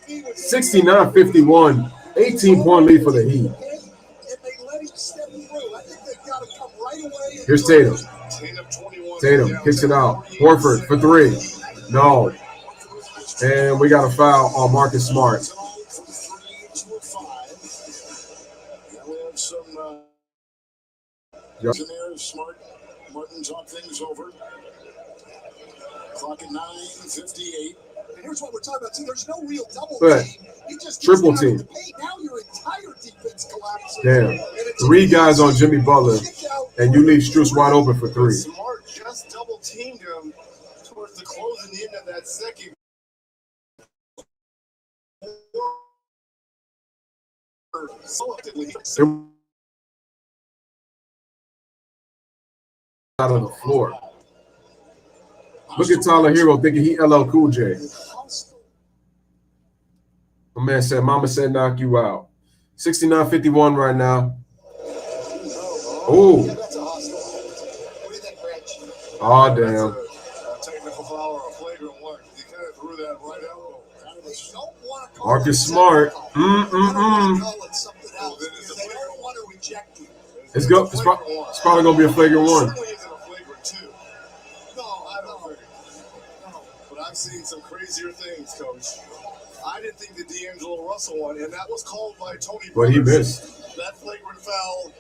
69-51. 18-point lead for the Heat. Here's Tatum. Tatum kicks it out. Horford for 3. No. And we got a foul on Marcus Smart. Yep. Smart. Martin talked things over. Clock at 9:58. And here's what we're talking about too. There's no real double team. You just triple team. Now your entire defense collapses. Damn. 3 guys on Jimmy Butler, and you leave Strus wide open for 3. Smart just double teamed him towards the closing end of that second. Out on the floor. Look at Tyler Hero thinking he LL Cool J. My man said, Mama said knock you out. 69-51 right now. Oh. That's a hostile. What do you think, Reg? Oh, That's damn. a technical foul or a flagrant one. He kind of threw that right elbow. They don't want to call Marcus it Smart. technical. They don't want to call it something else then it's because a they don't want to reject you. It's probably going to be a flagrant one. Certainly isn't a flagrant two. No, I don't. No. But I've seen some crazier things, Coach. I didn't think the D'Angelo Russell one, and that was called by Tony But he Brothers. missed. That flagrant foul,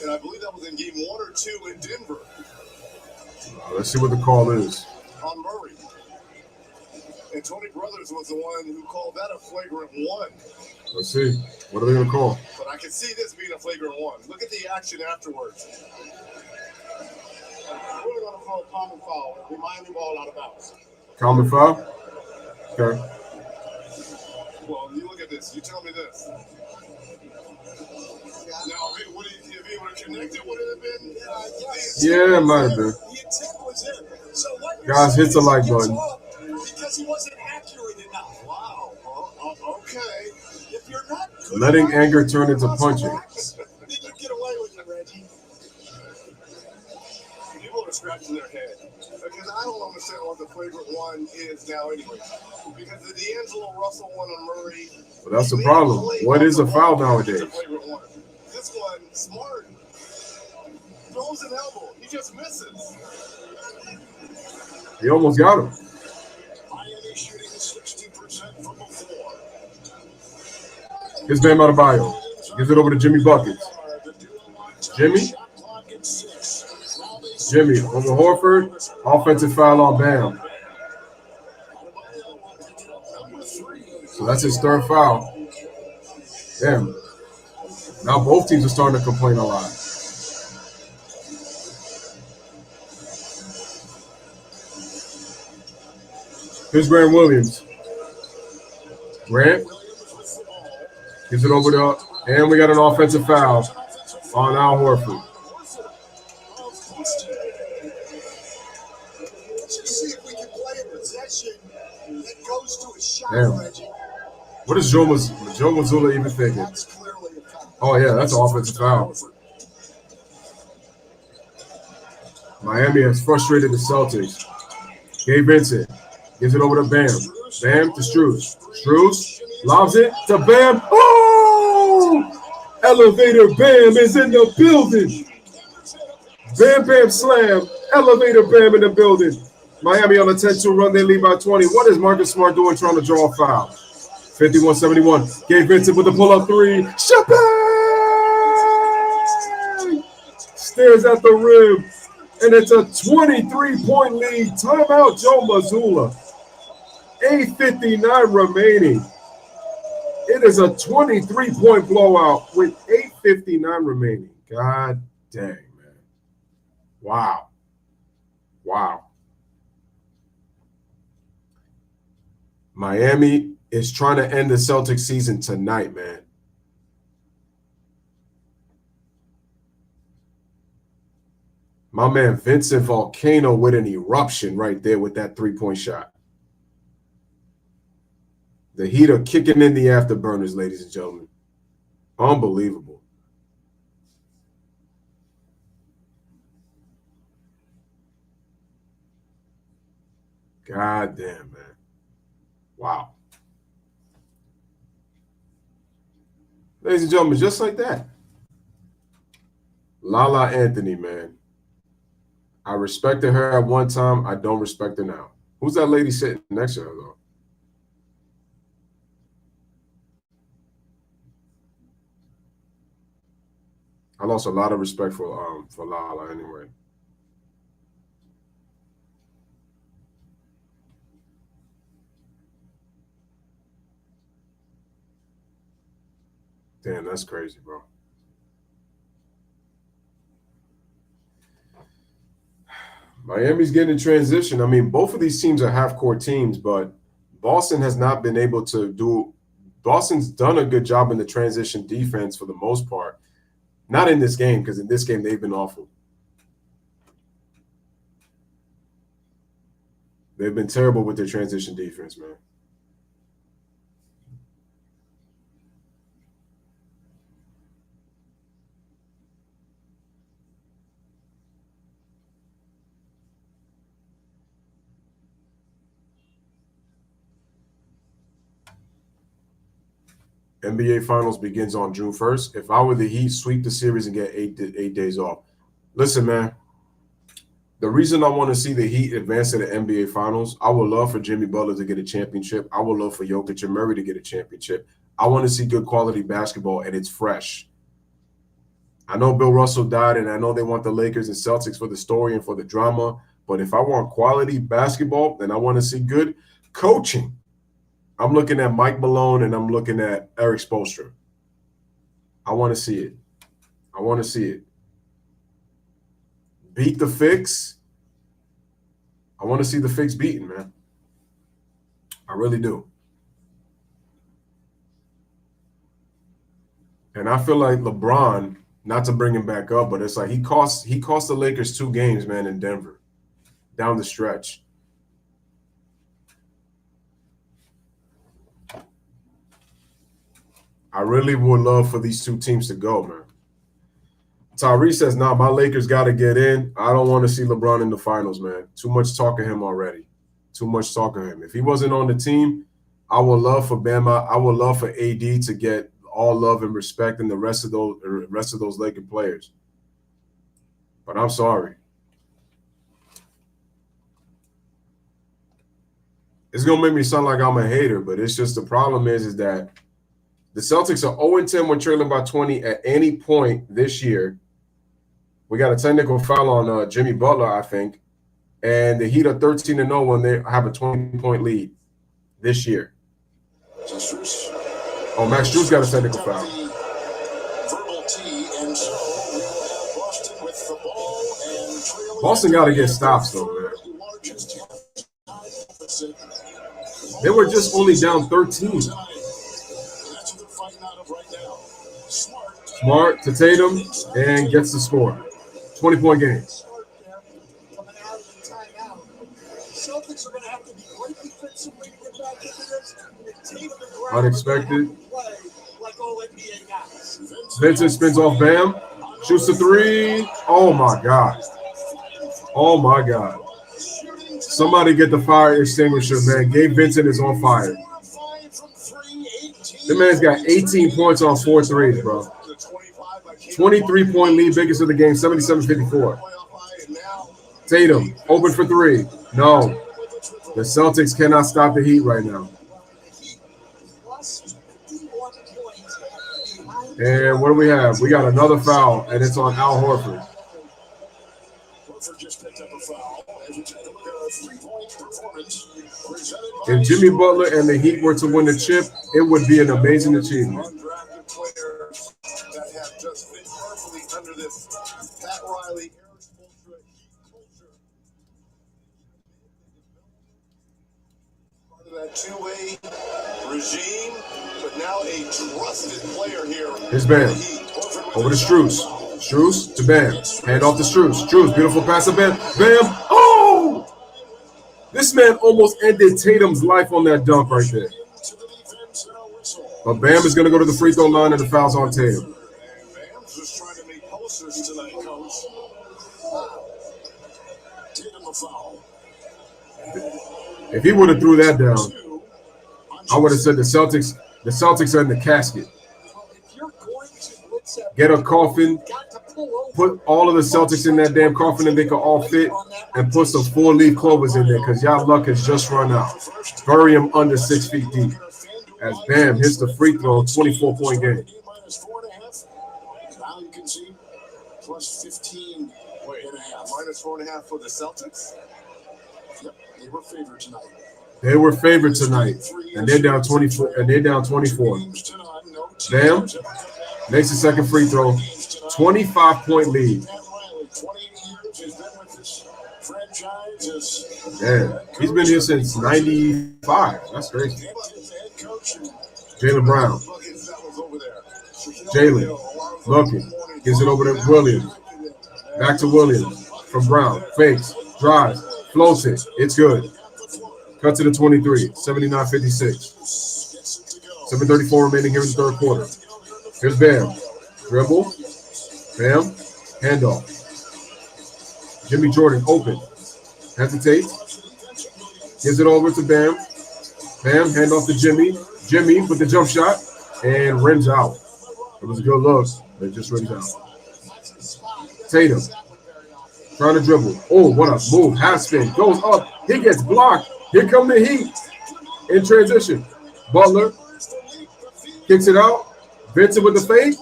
and I believe that was in game 1 or 2 in Denver Let's see what the call is. on Murray. And Tony Brothers was the one who called that a flagrant one. Let's see. What are they going to call? But I can see this being a flagrant one. Look at the action afterwards. We're going to call a common foul. The Miami ball out of bounds. Common foul? Okay. Well, you look at this. You tell me this. Now, if he would have connected, would it have been? Yeah, it might have been. The intent was there. So what you're Guys, saying hit the is like he gets button. off because he wasn't accurate enough. Wow. Okay. If you're not good Letting enough, anger turn into muscle punching. wax, then you get away with it, Reggie. People are scratching their head because I don't understand what the flagrant one is now anyway. Because the D'Angelo Russell one on Murray. Well, that's the problem. What is a foul nowadays? It's a flagrant one. This one, Smart, throws an elbow. He just misses. He almost got him. Miami shooting 60% from the floor. Here's Bam Adebayo. Gives it over to Jimmy Buckets. Jimmy over Horford. Offensive foul on Bam. So that's his third foul. Damn. Now both teams are starting to complain a lot. Here's Grant Williams. Grant gives it over to, and we got an offensive foul on Al Horford. Let's just see if we can play a possession that goes to a shot, Damn. Reggie. What is Joe Mazzulla even thinking? That's clearly a foul. Oh, yeah, that's an offensive foul. Miami has frustrated the Celtics. Gabe Vincent gives it over to Bam. Bam to Strus. Strus lobs it to Bam. Oh! Elevator Bam is in the building. Bam Bam slam. Elevator Bam in the building. Miami on a 10-2 run. They lead by 20. What is Marcus Smart doing trying to draw a foul? 51-71. Gabe Vincent with the pull-up three. Shabang! Stares at the rim. And it's a 23-point lead. Timeout, Joe Mazzulla. 8:59 remaining. It is a 23-point blowout with 8:59 remaining. God dang, man. Wow. Miami is trying to end the Celtics season tonight, man. My man Vincent Volcano with an eruption right there with that three-point shot. The Heat are kicking in the afterburners, ladies and gentlemen. Unbelievable. God damn, man. Wow. Ladies and gentlemen, just like that. Lala Anthony, man. I respected her at one time. I don't respect her now. Who's that lady sitting next to her, though? I lost a lot of respect for Lala anyway. Damn, that's crazy, bro. Miami's getting in transition. I mean, both of these teams are half-court teams, but Boston has not been able to do – Boston's done a good job in the transition defense for the most part. Not in this game, because in this game they've been awful. They've been terrible with their transition defense, man. NBA Finals begins on June 1st. If I were the Heat, sweep the series and get eight days off. Listen, man, the reason I want to see the Heat advance to the NBA Finals, I would love for Jimmy Butler to get a championship. I would love for Jokic and Murray to get a championship. I want to see good quality basketball, and it's fresh. I know Bill Russell died, and I know they want the Lakers and Celtics for the story and for the drama, but if I want quality basketball, then I want to see good coaching. I'm looking at Mike Malone, and I'm looking at Eric Spoelstra. I want to see it. I want to see it. Beat the fix. I want to see the fix beaten, man. I really do. And I feel like LeBron, not to bring him back up, but it's like he cost the Lakers 2 games, man, in Denver, down the stretch. I really would love for these 2 teams to go, man. Tyrese says, nah, my Lakers got to get in. I don't want to see LeBron in the finals, man. Too much talk of him already. Too much talk of him. If he wasn't on the team, I would love for Bama. I would love for AD to get all love and respect and the rest of those Laker players. But I'm sorry. It's going to make me sound like I'm a hater, but it's just the problem is that the Celtics are 0-10 when trailing by 20 at any point this year. We got a technical foul on Jimmy Butler, I think. And the Heat are 13-0 when they have a 20-point lead this year. Oh, Max Strus got a technical foul. Boston got to get stops, though, man. They were just only down 13. Smart to Tatum and gets the score. 20-point game. Unexpected. Vincent spins off Bam. Shoots the 3. Oh, my God. Oh, my God. Somebody get the fire extinguisher, man. Gabe Vincent is on fire. The man's got 18 points on 4 threes, bro. 23-point lead, biggest of the game, 77-54. Tatum, open for 3. No. The Celtics cannot stop the Heat right now. And what do we have? We got another foul, and it's on Al Horford. If Jimmy Butler and the Heat were to win the chip, it would be an amazing achievement. Two-way regime, but now a trusted player here. Here's Bam. Over to Strus. Strus to Bam. Hand off to Strus. Strus, beautiful pass to Bam. Bam. Oh! This man almost ended Tatum's life on that dunk right there. But Bam is going to go to the free throw line, and the foul's on Tatum. Bam's just trying to make posters tonight, coach. Tatum a foul. If he would have threw that down, I would have said the Celtics are in the casket. Get a coffin, put all of the Celtics in that damn coffin and they can all fit, and put some 4-leaf clovers in there because y'all luck has just run out. Bury him under 6 feet deep. As Bam hits the free throw, 24-point game. Now you can see plus 15 and a half. Minus 4.5 for the Celtics. Yep, they were favored tonight. They were favored tonight, and they're down 24. And they're down 24. Bam makes the second free throw. 25-point lead. Yeah, he's been here since '95. That's crazy. Jaylen Brown. Jaylen looking, gives it over to Williams. Back to Williams from Brown. Fakes, drives, floats it. It's good. Cut to the 23, 79-56. 7:34 remaining here in the third quarter. Here's Bam. Dribble. Bam. Handoff. Jimmy Jordan open. Hesitates. Gives it over to Bam. Bam. Handoff to Jimmy. Jimmy with the jump shot. and rims out. It was a good look, but just rims out. Tatum trying to dribble. Oh, what a move. Half spin. Goes up. He gets blocked. Here come the Heat in transition. Butler kicks it out. Vincent with the fade.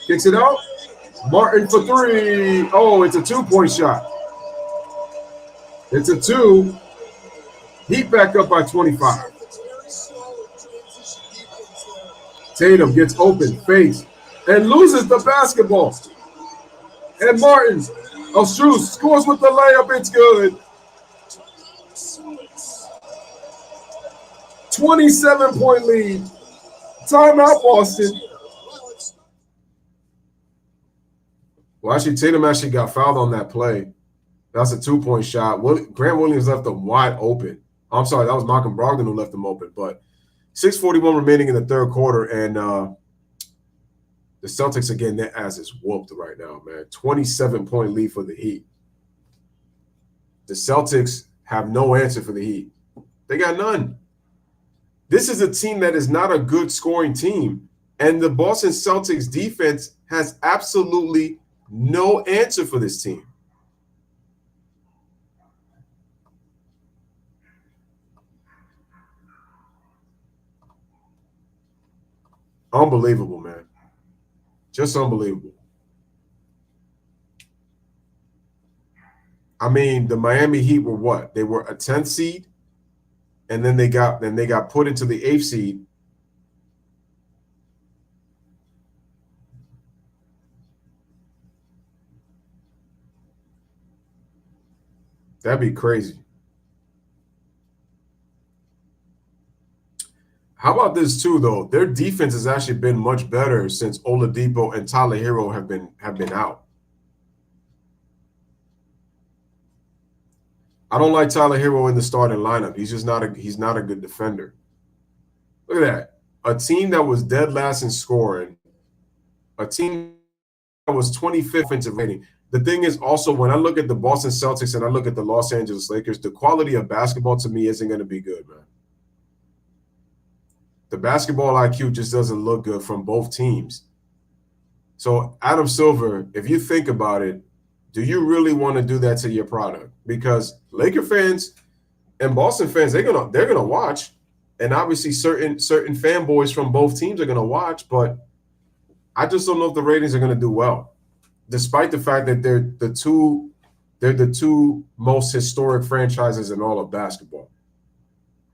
Kicks it out. Martin for three. Oh, it's a 2-point shot. It's a 2. Heat back up by 25. Tatum gets open, fakes, and loses the basketball. And Martin, Strus scores with the layup. It's good. 27-point lead. Timeout, Boston. Well, actually, Tatum actually got fouled on that play. That's a 2-point shot. Grant Williams left them wide open. I'm sorry, that was Malcolm Brogdon who left them open. But 6:41 remaining in the third quarter, and the Celtics, again, their ass is whooped right now, man. 27-point lead for the Heat. The Celtics have no answer for the Heat. They got none. This is a team that is not a good scoring team, and the Boston Celtics defense has absolutely no answer for this team. Unbelievable, man. Just unbelievable. I mean, the Miami Heat were what? They were a 10th seed, and then they got put into the 8th seed. That'd be crazy. How about this too, though? Their defense has actually been much better since Oladipo and Tyler Hero have been out. I don't like Tyler Hero in the starting lineup. He's just not a good defender. Look at that. A team that was dead last in scoring, a team that was 25th offensive rating. The thing is also, when I look at the Boston Celtics and I look at the Los Angeles Lakers, the quality of basketball to me isn't going to be good, man. The basketball IQ just doesn't look good from both teams. So, Adam Silver, if you think about it, do you really want to do that to your product? Because Laker fans and Boston fans, they're gonna watch, and obviously certain fanboys from both teams are gonna watch. But I just don't know if the ratings are gonna do well, despite the fact that they're the two most historic franchises in all of basketball,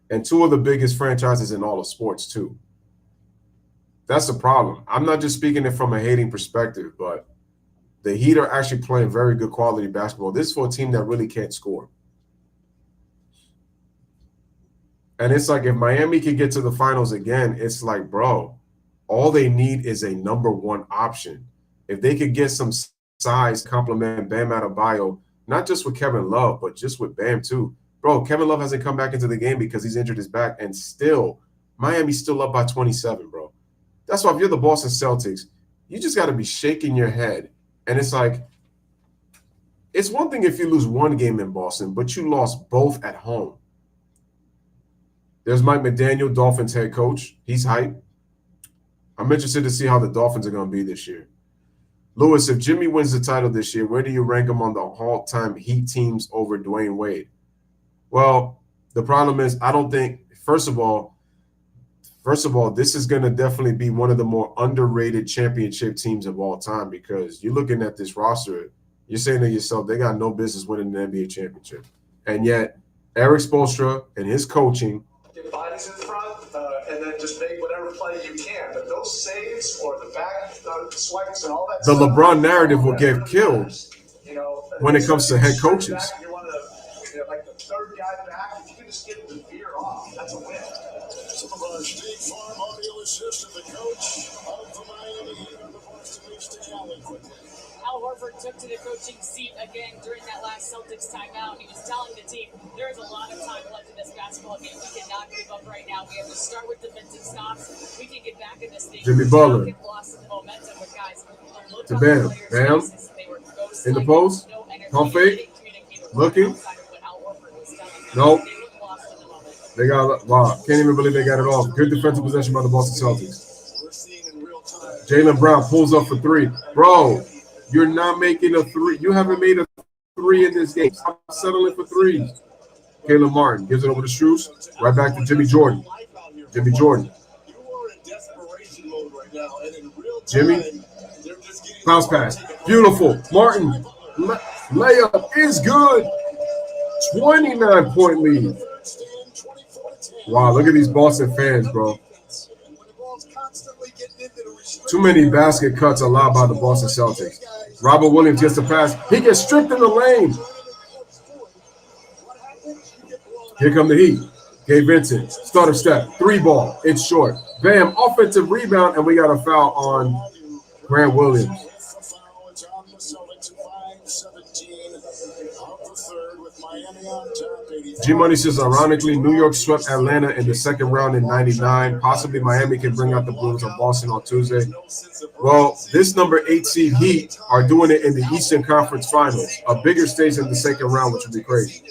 and two of the biggest franchises in all of sports too. That's the problem. I'm not just speaking it from a hating perspective, but the Heat are actually playing very good quality basketball. This is for a team that really can't score. And it's like, if Miami could get to the finals again, it's like, bro, all they need is a number one option. If they could get some size, complement Bam Adebayo, not just with Kevin Love, but just with Bam too. Bro, Kevin Love hasn't come back into the game because he's injured his back, and still, Miami's still up by 27, bro. That's why if you're the Boston Celtics, you just got to be shaking your head. And it's like, it's one thing if you lose one game in Boston, but you lost both at home. There's Mike McDaniel, Dolphins head coach. He's hype. I'm interested to see how the Dolphins are going to be this year. Louis, if Jimmy wins the title this year, where do you rank him on the all-time Heat teams over Dwayne Wade? Well, the problem is, I don't think, first of all, this is going to definitely be one of the more underrated championship teams of all time, because you're looking at this roster, you're saying to yourself, they got no business winning an NBA championship. And yet, Eric Spoelstra and his coaching. Get bodies in front and then just make whatever play you can. But those saves or the back swipes and all that The stuff, LeBron narrative will get killed when it comes to head coaches. You're one of the, like the third guy back. If you can just get the veer off, that's a win. Some of our State Farm audio assistant, the coach of the Miami Heat on the Boston Leafs, to Allen quickly. Al Horford took to the coaching seat again during that last Celtics timeout. He was telling the team, there is a lot of time left in this basketball game. We cannot give up right now. We have to start with defensive stops. We can get back in this thing. Jimmy Butler. Get lost in the momentum with guys. To Bam. Bam. In the post. Pump fake. Looking. Nope. They got, wow, can't even believe they got it off. Good defensive possession by the Boston Celtics. Jaylen Brown pulls up for three. Bro, you're not making a three. You haven't made a three in this game. Stop settling for threes. Caleb Martin gives it over to Strus. Right back to Jimmy Jordan. Jimmy Jordan. Jimmy. Bounce pass. Beautiful. Martin. Layup is good. 29-point lead. Wow, look at these Boston fans, bro. Too many basket cuts allowed by the Boston Celtics. Robert Williams gets the pass. He gets stripped in the lane. Here come the Heat. Gabe Vincent, starter step, three ball. It's short. Bam, offensive rebound, and we got a foul on Grant Williams. G-Money says, ironically, New York swept Atlanta in the second round in 99. Possibly Miami can bring out the Blues on Boston on Tuesday. Well, this number 8 seed Heat are doing it in the Eastern Conference Finals, a bigger stage than the second round, which would be crazy.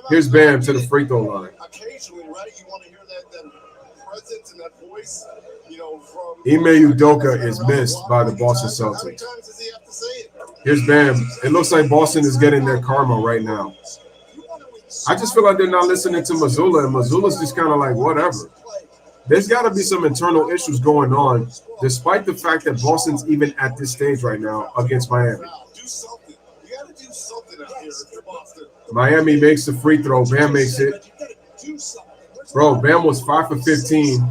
Here's Bam to the free throw line. Occasionally, right, you want to hear that presence and that voice, from Ime Udoka is missed by the Boston Celtics. Here's Bam. It looks like Boston is getting their karma right now. I just feel like they're not listening to Mazzulla, and Mazzulla's just kind of like, whatever. There's got to be some internal issues going on, despite the fact that Boston's even at this stage right now against Miami. Miami makes the free throw. Bam makes it. Bro, Bam was 5 for 15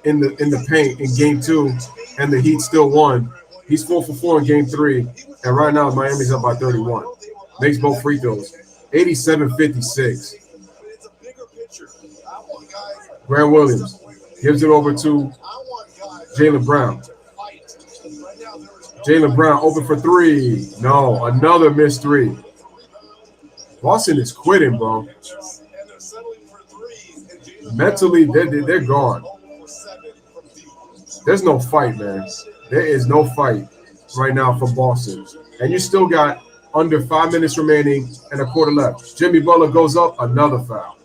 in the paint in game 2, and the Heat still won. He's 4 for 4 in game 3, and right now Miami's up by 31. Makes both free throws. 87-56. Grant Williams gives it over to Jaylen Brown. Jaylen Brown open for three. No, another missed three. Boston is quitting, bro. Mentally, they're gone. There's no fight, man. There is no fight right now for Boston. And you still got under 5 minutes remaining and a quarter left. Jimmy Butler goes up, another foul.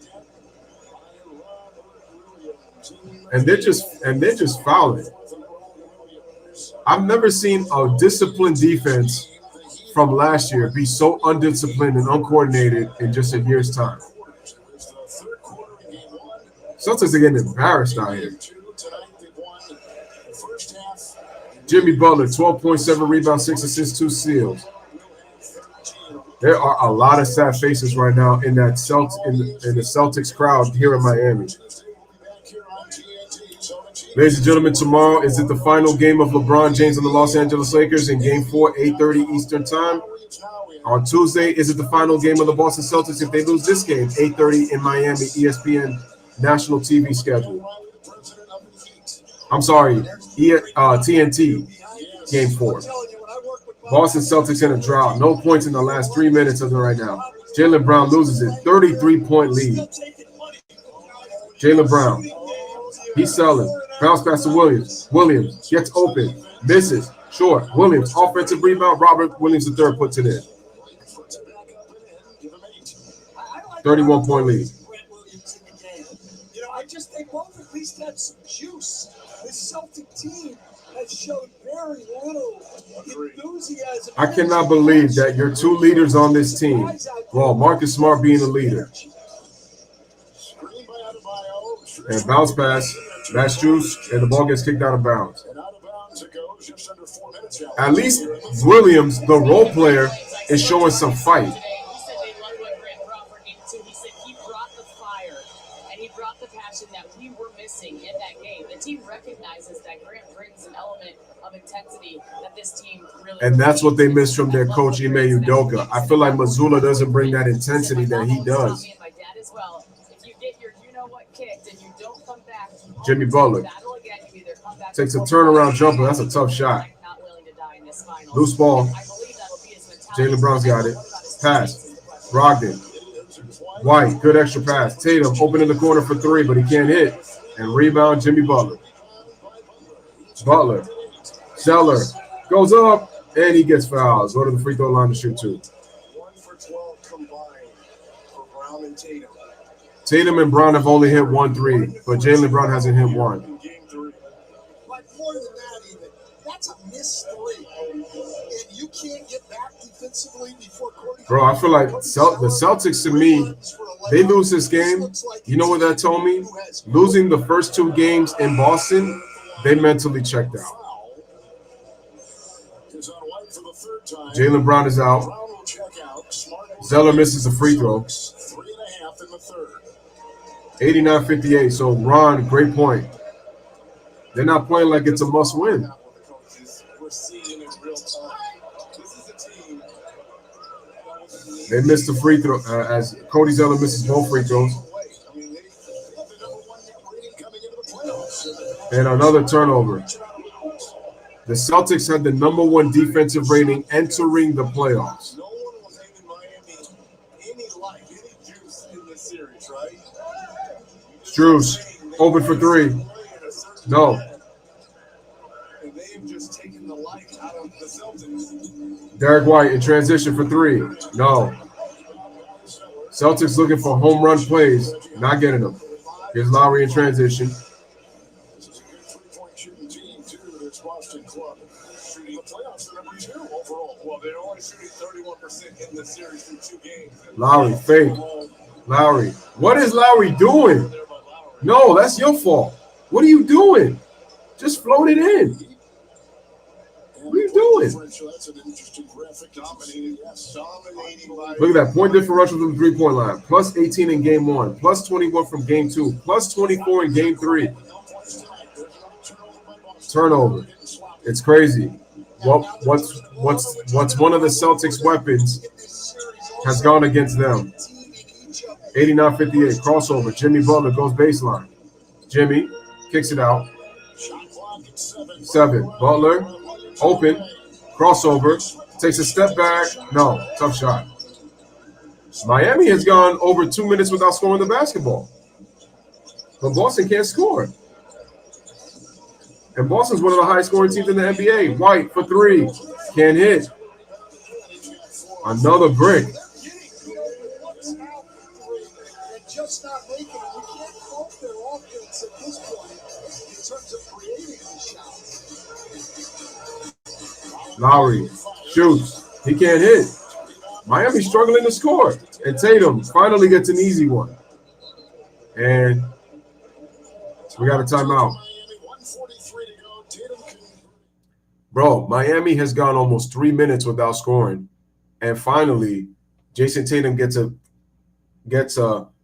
And they're just fouling. I've never seen a disciplined defense from last year be so undisciplined and uncoordinated in just a year's time. Celtics are getting embarrassed out here. Jimmy Butler, 12.7 rebounds, 6 assists, 2 steals. There are a lot of sad faces right now in that in the Celtics crowd here in Miami. Ladies and gentlemen, tomorrow is it the final game of LeBron James and the Los Angeles Lakers in Game 4, 8:30 Eastern Time. On Tuesday, is it the final game of the Boston Celtics if they lose this game, 8:30 in Miami, ESPN national TV schedule. I'm sorry, TNT Game 4. Boston Celtics in a drought. No points in the last 3 minutes of it right now. Jaylen Brown loses it. 33-point lead. Jaylen Brown. He's selling. Bounce pass to Williams. Williams gets open. Misses. Short. Williams. Offensive rebound. Robert Williams III puts it in. 31-point lead. I just think both at least had some juice. This Celtic team has showed very little enthusiasm. I cannot believe that your two leaders on this team, well, Marcus Smart being the leader, and bounce pass, that's juice, and the ball gets kicked out of bounds. At least Williams, the role player, is showing some fight. Recognizes that Grant brings an element of intensity that this team really. And that's what they miss from their coach, Ime Udoka. I feel like Mazzulla doesn't bring that intensity that he does. My dad as well. If you get your kicked and you don't come back, Jimmy Butler takes a turnaround jumper. That's a tough shot. Loose ball. Jaylen Brown's got it. Pass. Brogdon. White. Good extra pass. Tatum open in the corner for three, but he can't hit. And rebound, Jimmy Butler. Butler. Zeller goes up, and he gets fouled. Go to the free throw line to shoot two. 1 for 12 combined for Brown and Tatum. Tatum and Brown have only hit 1 3, but Jaylen Brown hasn't hit one. But more than that, even that's a missed three, and you can't get back defensively before Cody. Bro, I feel like the Celtics, to me, they lose this game. You know what that told me? Losing the first two games in Boston, they mentally checked out. Jaylen Brown is out. Zeller misses a free throw. 3.5 in the third. 89-58. So, Ron, great point. They're not playing like it's a must-win. We're seeing it real time. This is a team. They missed the free throw as Cody Zeller misses both free throws. And another turnover. The Celtics had the #1 defensive rating entering the playoffs. No one was giving Miami any life, any juice in this series, right? Strus, open for three. No. And they've just taken the life out of the Celtics. Derek White in transition for three. No. Celtics looking for home run plays. Not getting them. Here's Lowry in transition. This is a good three-point shooting team, too, this Boston club. Shooting the playoffs, they're #2 overall. Well, they're only shooting 31% in the series through 2 games. Lowry, fake. Lowry. What is Lowry doing? No, that's your fault. What are you doing? Just float it in. What are you doing? That's an interesting graphic. Dominating by Look at that. Point differential from the three-point line. Plus 18 in game 1. Plus 21 from game 2. Plus 24 in game 3. Turnover. It's crazy. What's one of the Celtics' weapons has gone against them. 89-58. Crossover. Jimmy Butler goes baseline. Jimmy kicks it out. 7. Butler. Open. Crossover. Takes a step back. No. Tough shot. Miami has gone over 2 minutes without scoring the basketball. But Boston can't score. And Boston's one of the highest scoring teams in the NBA. White for three. Can't hit. Another brick. Just not making it. We can't fault their offense at this point in terms of creating these shots. Lowry shoots. He can't hit. Miami's struggling to score. And Tatum finally gets an easy one. And we got a timeout. Bro, Miami has gone almost 3 minutes without scoring. And finally, Jason Tatum gets a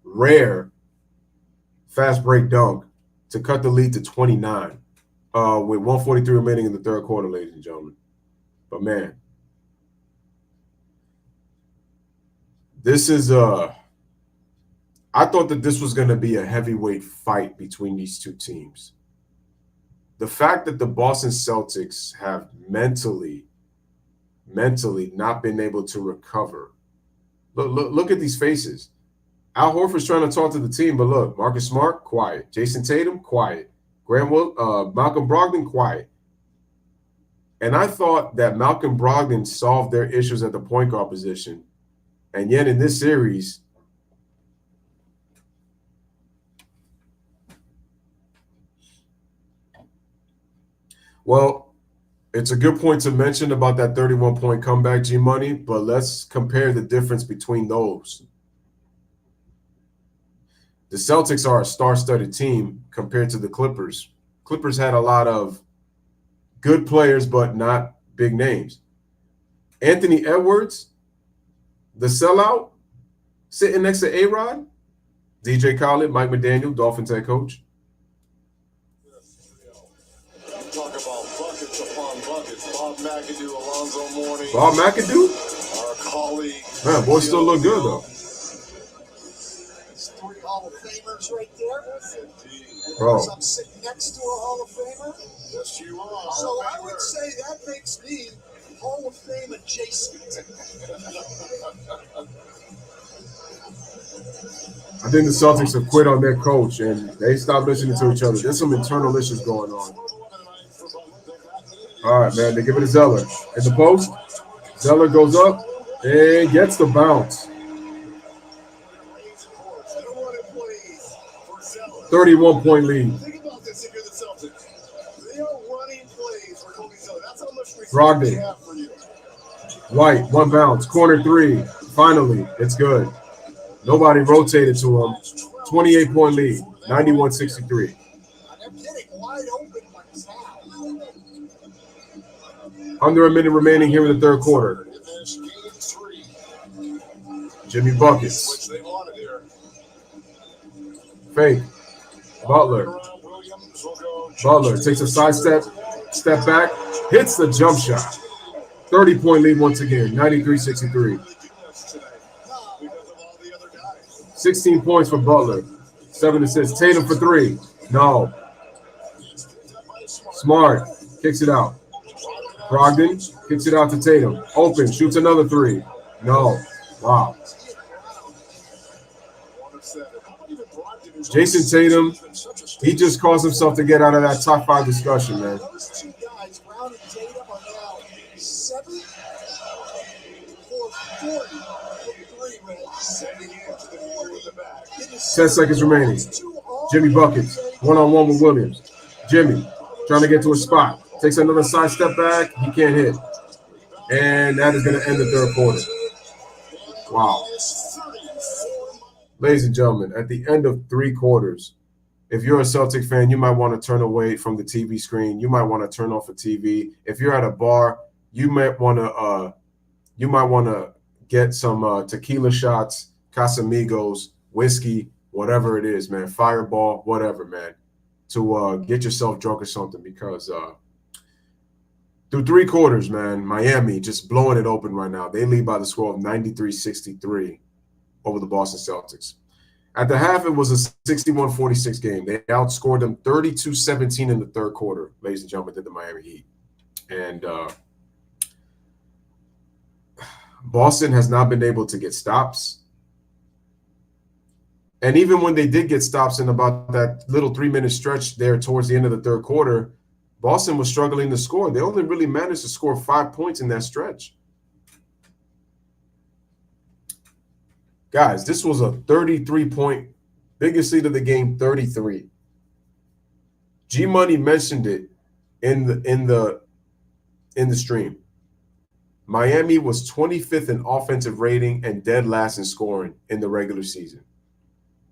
rare fast break dunk to cut the lead to 29 with 1:43 remaining in the third quarter, ladies and gentlemen. But, man, this is I thought that this was going to be a heavyweight fight between these two teams. The fact that the Boston Celtics have mentally not been able to recover. Look at these faces. Al Horford's trying to talk to the team, but look, Marcus Smart, quiet. Jason Tatum, quiet. Malcolm Brogdon, quiet. And I thought that Malcolm Brogdon solved their issues at the point guard position. And yet in this series, well, it's a good point to mention about that 31-point comeback, G-Money, but let's compare the difference between those. The Celtics are a star-studded team compared to the Clippers. Clippers had a lot of good players, but not big names. Anthony Edwards, the sellout, sitting next to A-Rod, DJ Khaled, Mike McDaniel, Dolphins head coach. Talk about buckets upon buckets. Bob McAdoo, Alonzo Mourning. Bob McAdoo? Our colleague. Man, boy still look good, though. There's 3 Hall of Famers right there. Bro. I'm sitting next to a Hall of Famer. Yes, you are. So I would say that makes me Hall of Fame adjacent. I think the Celtics have quit on their coach, and they stopped listening to each other. There's some internal issues going on. All right, man, they give it to Zeller. In the post, Zeller goes up and gets the bounce. 31-point lead. Think about this if you're the Celtics. They are running plays for Kobe Zeller. That's how much respect Brogdon. they have for you. White, one bounce, corner three. Finally, it's good. Nobody rotated to him. 28-point lead, 91-63. They're getting wide open like that. Under a minute remaining here in the third quarter. Jimmy buckets. Fake. Butler. Butler takes a side step back, hits the jump shot. 30-point lead once again, 93-63. 16 points for Butler. 7 assists. Tatum for 3. No. Smart kicks it out. Brogdon kicks it out to Tatum. Open, shoots another 3. No. Wow. Jason Tatum, he just caused himself to get out of that top 5 discussion, man. Those two guys, Brown and Tatum, are now 7 for 40 from 3, Red. 10 seconds remaining. Jimmy buckets, one-on-one with Williams. Jimmy trying to get to a spot. Takes another side step back. He can't hit. And that is going to end the third quarter. Wow. Ladies and gentlemen, at the end of 3 quarters, if you're a Celtic fan, you might want to turn away from the TV screen. You might want to turn off the TV. If you're at a bar, you might want to get some tequila shots, Casamigos, whiskey, whatever it is, man, Fireball, whatever, man, to get yourself drunk or something, because through 3 quarters, man, Miami just blowing it open right now. They lead by the score of 93-63 over the Boston Celtics. At the half, it was a 61-46 game. They outscored them 32-17 in the third quarter, ladies and gentlemen, did the Miami Heat. And Boston has not been able to get stops. And even when they did get stops in about that little 3-minute stretch there towards the end of the third quarter, Boston was struggling to score. They only really managed to score 5 points in that stretch. Guys, this was a 33-point, biggest lead of the game, 33. G-Money mentioned it in the stream. Miami was 25th in offensive rating and dead last in scoring in the regular season.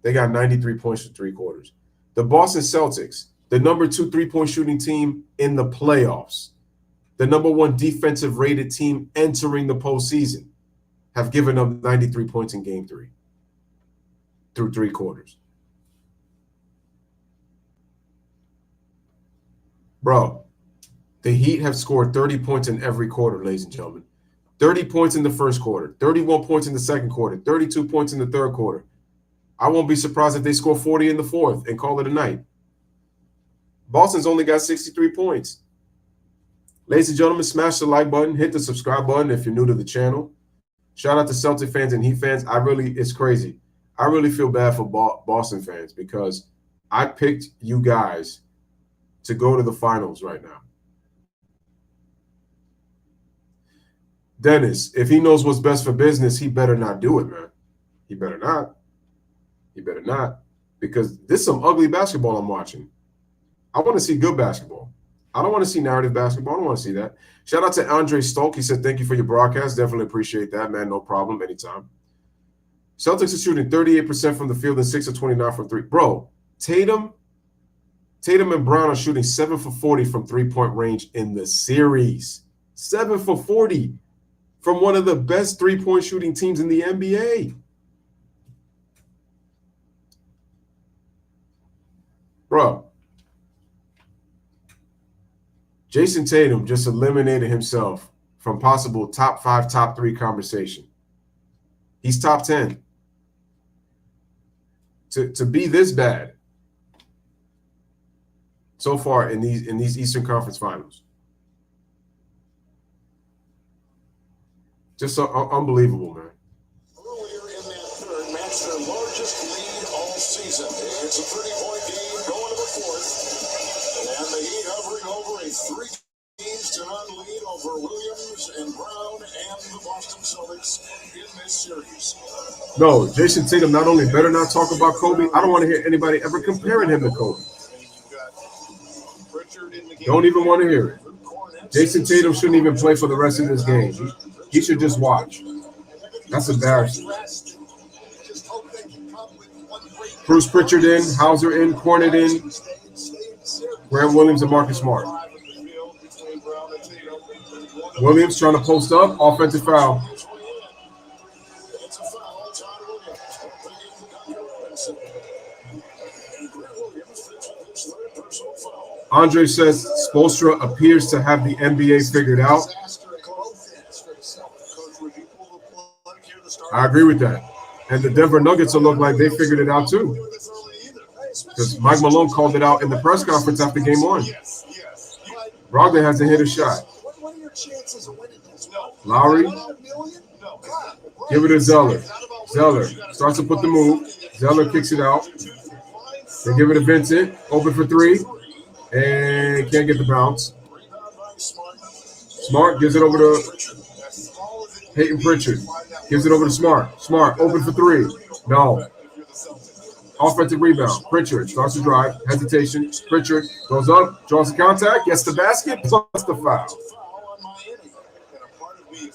They got 93 points for 3 quarters. The Boston Celtics, the number 2 3-point shooting team in the playoffs, the number 1 defensive rated team entering the postseason, have given up 93 points in game 3 through 3 quarters. Bro, the Heat have scored 30 points in every quarter, ladies and gentlemen. 30 points in the first quarter, 31 points in the second quarter, 32 points in the third quarter. I won't be surprised if they score 40 in the fourth and call it a night. Boston's only got 63 points. Ladies and gentlemen, smash the like button, hit the subscribe button if you're new to the channel. Shout out to Celtic fans and Heat fans. It's crazy. I really feel bad for Boston fans because I picked you guys to go to the finals right now. Dennis, if he knows what's best for business, he better not do it, man. He better not. He better not, because this is some ugly basketball I'm watching. I want to see good basketball. I don't want to see narrative basketball. I don't want to see that. Shout out to Andre Stolk. He said, thank you for your broadcast. Definitely appreciate that, man. No problem. Anytime. Celtics are shooting 38% from the field and 6 of 29 from 3. Bro, Tatum and Brown are shooting 7 for 40 from 3-point range in the series. 7 for 40 from one of the best 3-point shooting teams in the NBA. Bro, Jason Tatum just eliminated himself from possible top 5, top 3 conversation. He's top 10. To be this bad so far in these Eastern Conference Finals, just so unbelievable, man. Earlier in that third, matched their largest lead all season. It's a 30-point game going to the fourth, and the Heat hovering over a 3-0 lead over Williams and Brown and the Boston Celtics in this series. No, Jason Tatum not only better not talk about Kobe, I don't want to hear anybody ever comparing him to Kobe. You've got Pritchard Don't even want to hear it. Jason Tatum shouldn't even play for the rest of this game. He should just watch. That's embarrassing. Bruce Pritchard in, Hauser in, Cornet in, Grant Williams and Marcus Smart. Williams trying to post up, offensive foul. Andre says Spoelstra appears to have the NBA figured out. I agree with that. And the Denver Nuggets will look like they figured it out too. Because Mike Malone called it out in the press conference after game one. Brogdon has to hit a shot. Lowry. Give it to Zeller. Zeller starts to put the move. Zeller kicks it out. They give it to Vincent. Open for three. And can't get the bounce. Smart gives it over to Peyton Pritchard. Gives it over to Smart. Smart open for three. No. Offensive rebound. Pritchard starts to drive. Hesitation. Pritchard goes up. Draws the contact. Gets the basket. Plus the foul.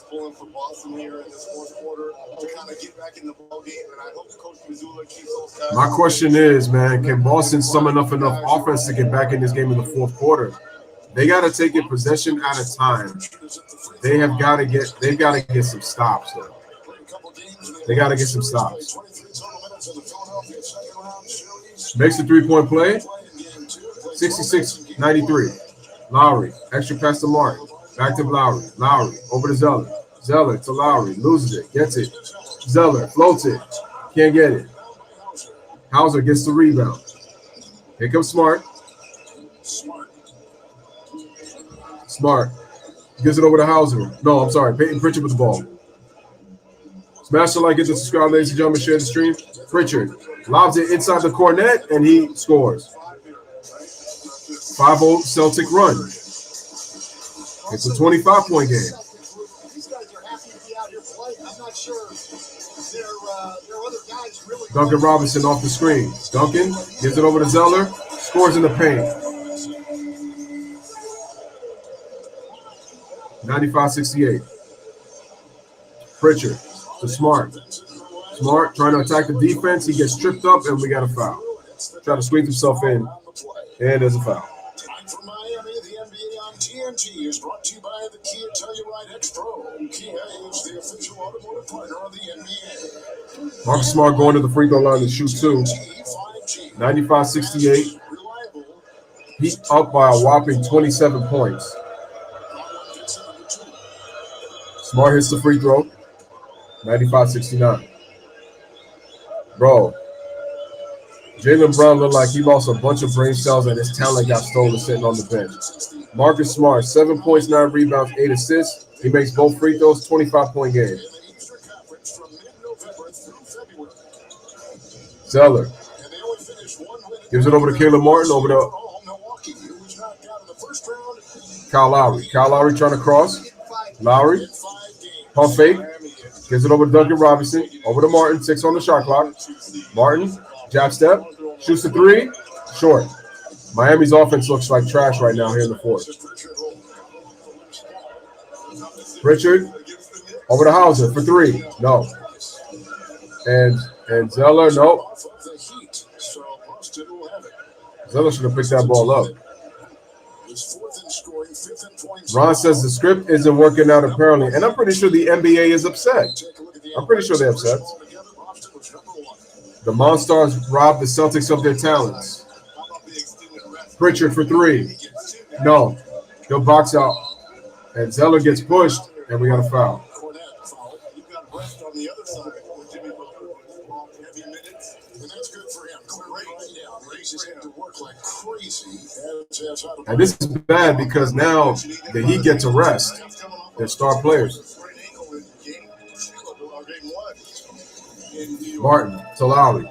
Pulling for Boston here in this fourth quarter to kind of get back in the ball game, and I hope Coach Mazzulla keeps those guys. My question is, man, can Boston summon up enough offense to get back in this game in the fourth quarter? They got to take it possession at a time. They've got to get some stops though. They got to get some stops. Makes the three-point play. 66-93. Lowry, extra pass to Martin. Back to Lowry. Lowry over to Zeller. Zeller to Lowry. Loses it. Gets it. Zeller floats it. Can't get it. Hauser gets the rebound. Here comes Smart. Smart. Gives it over to Hauser. No, I'm sorry. Peyton Pritchard with the ball. Smash the like, hit the subscribe, ladies and gentlemen. Share the stream. Pritchard lobs it inside the cornet, and he scores. 5-0 Celtic run. It's a 25-point game. These guys are happy to be out here playing. I'm not sure there are other guys really. Duncan Robinson off the screen. Duncan gives it over to Zeller. Scores in the paint. 95-68. Pritchard to Smart. Smart trying to attack the defense. He gets tripped up, and we got a foul. Trying to squeeze himself in, and there's a foul. TNT is brought to you by the Kia Telluride X-Pro. Kia is the official automotive partner of the NBA. Marcus Smart going to the free throw line to shoot two. 95-68. He's up by a whopping 27 points. Smart hits the free throw. 95-69. Bro, Jaylen Brown looked like he lost a bunch of brain cells and his talent got stolen sitting on the bench. Marcus Smart, 7 points, 9 rebounds, 8 assists. He makes both free throws, 25-point game. Zeller gives it over to Caleb Martin, over to Kyle Lowry. Kyle Lowry trying to cross. Lowry, pump fake. Gives it over to Duncan Robinson. Over to Martin, 6 on the shot clock. Martin, jab step, shoots the three, short. Miami's offense looks like trash right now here in the fourth. Pritchard, over to Hauser for three. No. And Zeller, no. Zeller should have picked that ball up. Ron says the script isn't working out apparently, and I'm pretty sure the NBA is upset. I'm pretty sure they're upset. The Monstars robbed the Celtics of their talents. Pritchard for three. No. He'll box out. And Zeller gets pushed, and we got a foul. And this is bad because now the Heat get to rest their star players. Martin to Lowry.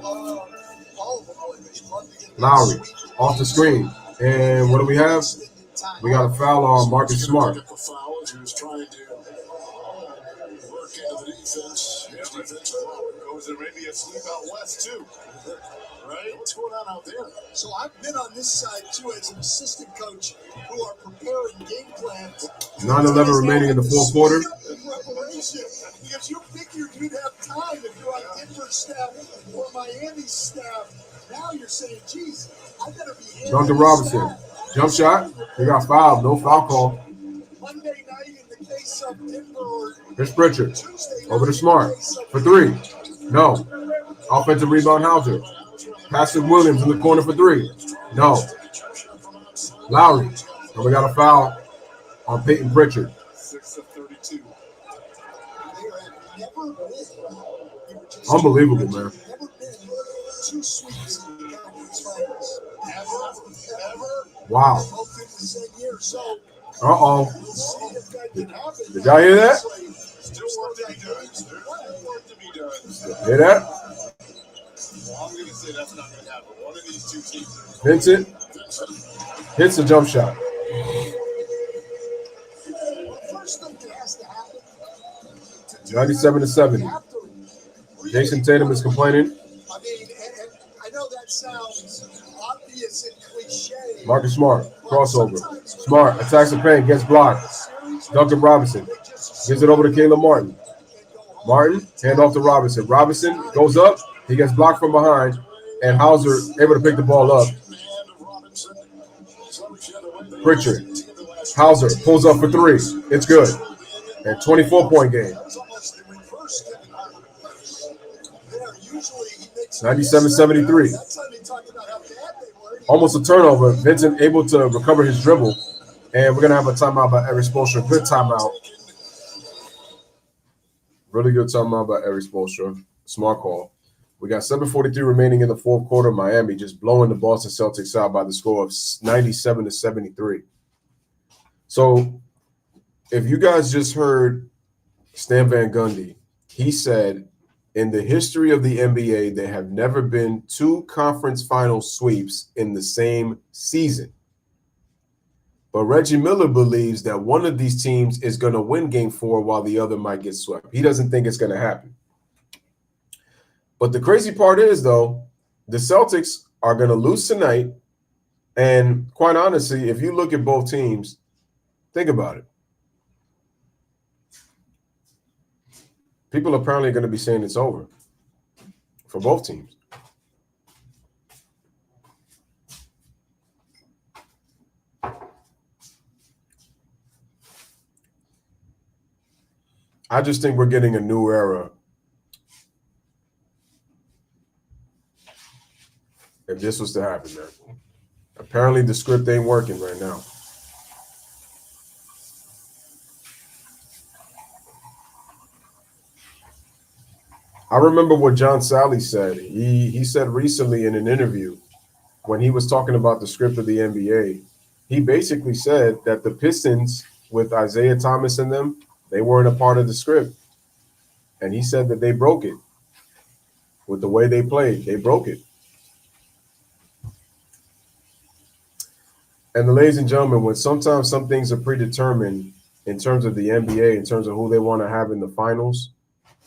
Lowry off the screen. And what do we have? We got a foul on Marcus Smart. into the defense. His defense goes there, maybe a sleep out west, too. Right? What's going on out there? So I've been on this side, too, as an assistant coach who are preparing game plans. 9:11 remaining in the fourth quarter. Because you figured you'd have time if you're on Denver's staff or Miami's staff. Now you're saying, geez, I better be Duncan Robinson. Jump shot. He got fouled. No foul call. Monday night in the case of Denver or Here's Pritchard. Over to Smart. For three. No. Offensive rebound, Hauser. Pass to Williams in the corner for three. No. Lowry. And we got a foul on Peyton Pritchard. 6 of 32. Unbelievable, man. two sweeps in the conference finals. Ever. Wow. Both in the same year. So Uh-oh. we'll see if that can happen. Did y'all hear that? Still work to be done. Still work to be done. Hear that? Well, I'm going to say that's not going to happen. One of these two teams. Vincent hits the jump shot. First thing that has to happen. 97 to 70. Jason Tatum is complaining. I mean, and I know that sounds obvious and cliche. Marcus Smart, crossover. Smart attacks the paint, gets blocked. Duncan Robinson gives it over to Caleb Martin. Martin, hand off to Robinson. Robinson goes up. He gets blocked from behind. And Hauser able to pick the ball up. Pritchard. Hauser pulls up for three. It's good. And 24-point game. 97-73. Almost a turnover. Vincent able to recover his dribble. And we're going to have a timeout by Eric Spoelstra. Good timeout. Really good timeout by Eric Spoelstra. Smart call. We got 7:43 remaining in the fourth quarter. Miami just blowing the Boston Celtics out by the score of 97-73. So if you guys just heard Stan Van Gundy, he said, in the history of the NBA, there have never been two conference final sweeps in the same season. But Reggie Miller believes that one of these teams is going to win game 4 while the other might get swept. He doesn't think it's going to happen. But the crazy part is, though, the Celtics are going to lose tonight. And quite honestly, if you look at both teams, think about it. People are apparently going to be saying it's over for both teams. I just think we're getting a new era. If this was to happen, man. Apparently the script ain't working right now. I remember what John Sally said. He said recently in an interview when he was talking about the script of the NBA, he basically said that the Pistons with Isaiah Thomas in them, they weren't a part of the script. And he said that they broke it. With the way they played, they broke it. And ladies and gentlemen, when sometimes some things are predetermined in terms of the NBA, in terms of who they want to have in the finals,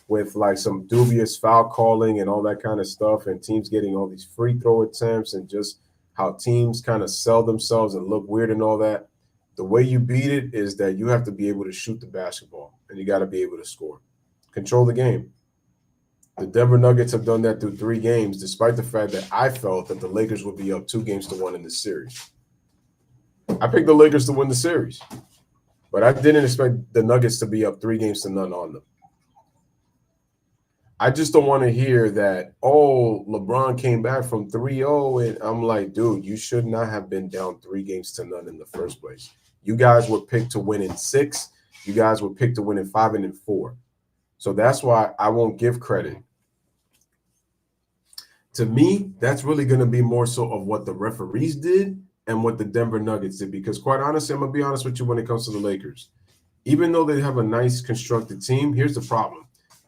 with like some dubious foul calling and all that kind of stuff, and teams getting all these free throw attempts and just how teams kind of sell themselves and look weird and all that, the way you beat it is that you have to be able to shoot the basketball and you got to be able to score. Control the game. The Denver Nuggets have done that through 3 games, despite the fact that I felt that the Lakers would be up 2-1 in this series. I picked the Lakers to win the series, but I didn't expect the Nuggets to be up 3-0 on them. I just don't want to hear that, oh, LeBron came back from 3-0, and I'm like, dude, you should not have been down 3-0 in the first place. You guys were picked to win in 6. You guys were picked to win in 5 and in 4. So that's why I won't give credit. To me, that's really going to be more so of what the referees did and what the Denver Nuggets did. Because quite honestly, I'm going to be honest with you when it comes to the Lakers. Even though they have a nice constructed team, here's the problem.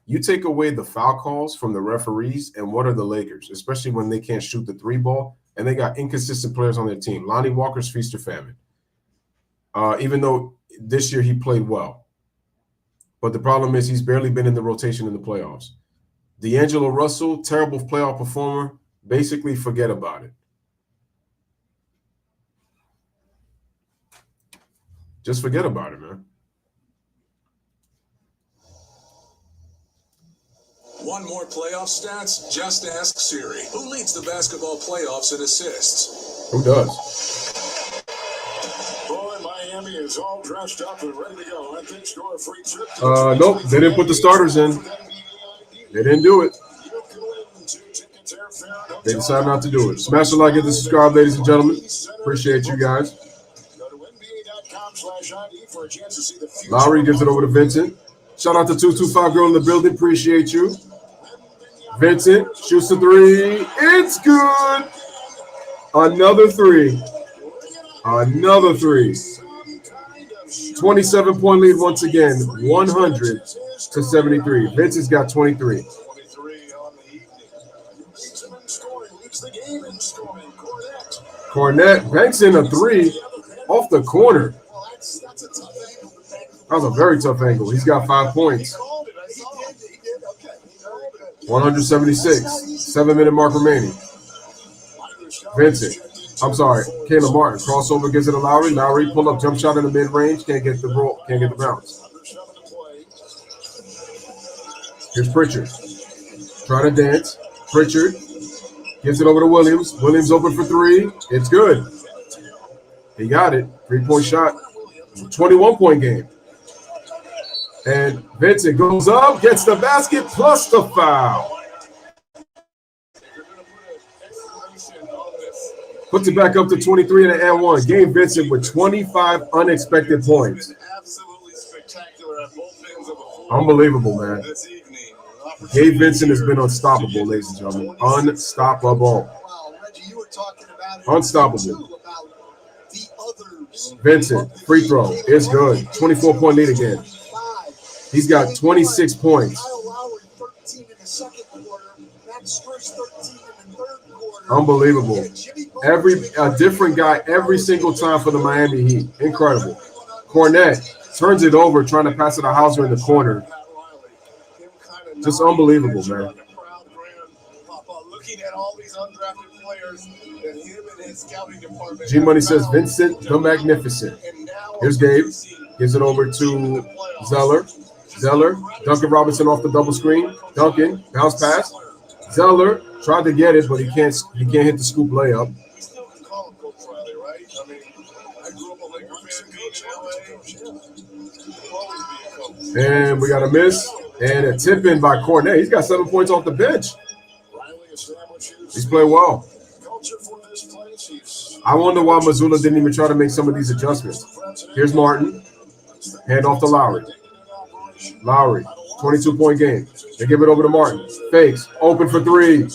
You take away the foul calls from the referees, and what are the Lakers? Especially when they can't shoot the 3 ball, and they got inconsistent players on their team. Lonnie Walker's feast or famine. Even though this year he played well. But the problem is he's barely been in the rotation in the playoffs. D'Angelo Russell, terrible playoff performer. Basically, forget about it. Just forget about it, man. Want more playoff stats? Just ask Siri. Who leads the basketball playoffs in assists? Who does? Boy, Miami is all dressed up and ready to go. I think score a free trip. Nope, they didn't put the starters in. They didn't do it. They decided not to do it. Smash the like and subscribe, ladies and gentlemen. Appreciate you guys. Lowry gives it over to Vincent. Shout out to 225 Girl in the building. Appreciate you. Vincent shoots the three. It's good. Another three. Another three. 27-point lead once again. 100-73. Vincent's got 23. Cornette banks in a three off the corner. That was a very tough angle. He's got 5 points. 176. 7-minute mark remaining. Vincent. I'm sorry. Caleb Martin. Crossover gives it to Lowry. Lowry pull up jump shot in the mid-range. Can't get the roll. Can't get the bounce. Here's Pritchard. Trying to dance. Pritchard gives it over to Williams. Williams open for three. It's good. He got it. 3-point shot. 21-point game. And Vincent goes up, gets the basket, plus the foul. Puts it back up to 23 and 1. Game Vincent with 25 unexpected points. Unbelievable, man. Gabe Vincent has been unstoppable, ladies and gentlemen. Unstoppable. Unstoppable. Vincent, free throw. It's good. 24-point lead again. He's got 26 points. Unbelievable. A different guy every single time for the Miami Heat. Incredible. Cornette turns it over, trying to pass it to Hauser in the corner. Just unbelievable, man. G Money says Vincent the Magnificent. Here's Gabe. Gives it over to Zeller. Zeller, Duncan Robinson off the double screen. Duncan, bounce pass. Zeller tried to get it, but he can't hit the scoop layup. And we got a miss. And a tip in by Cornet. He's got 7 points off the bench. He's playing well. I wonder why Missoula didn't even try to make some of these adjustments. Here's Martin. Hand off to Lowry. Lowry, 22-point game. They give it over to Martin. Fakes. Open for three.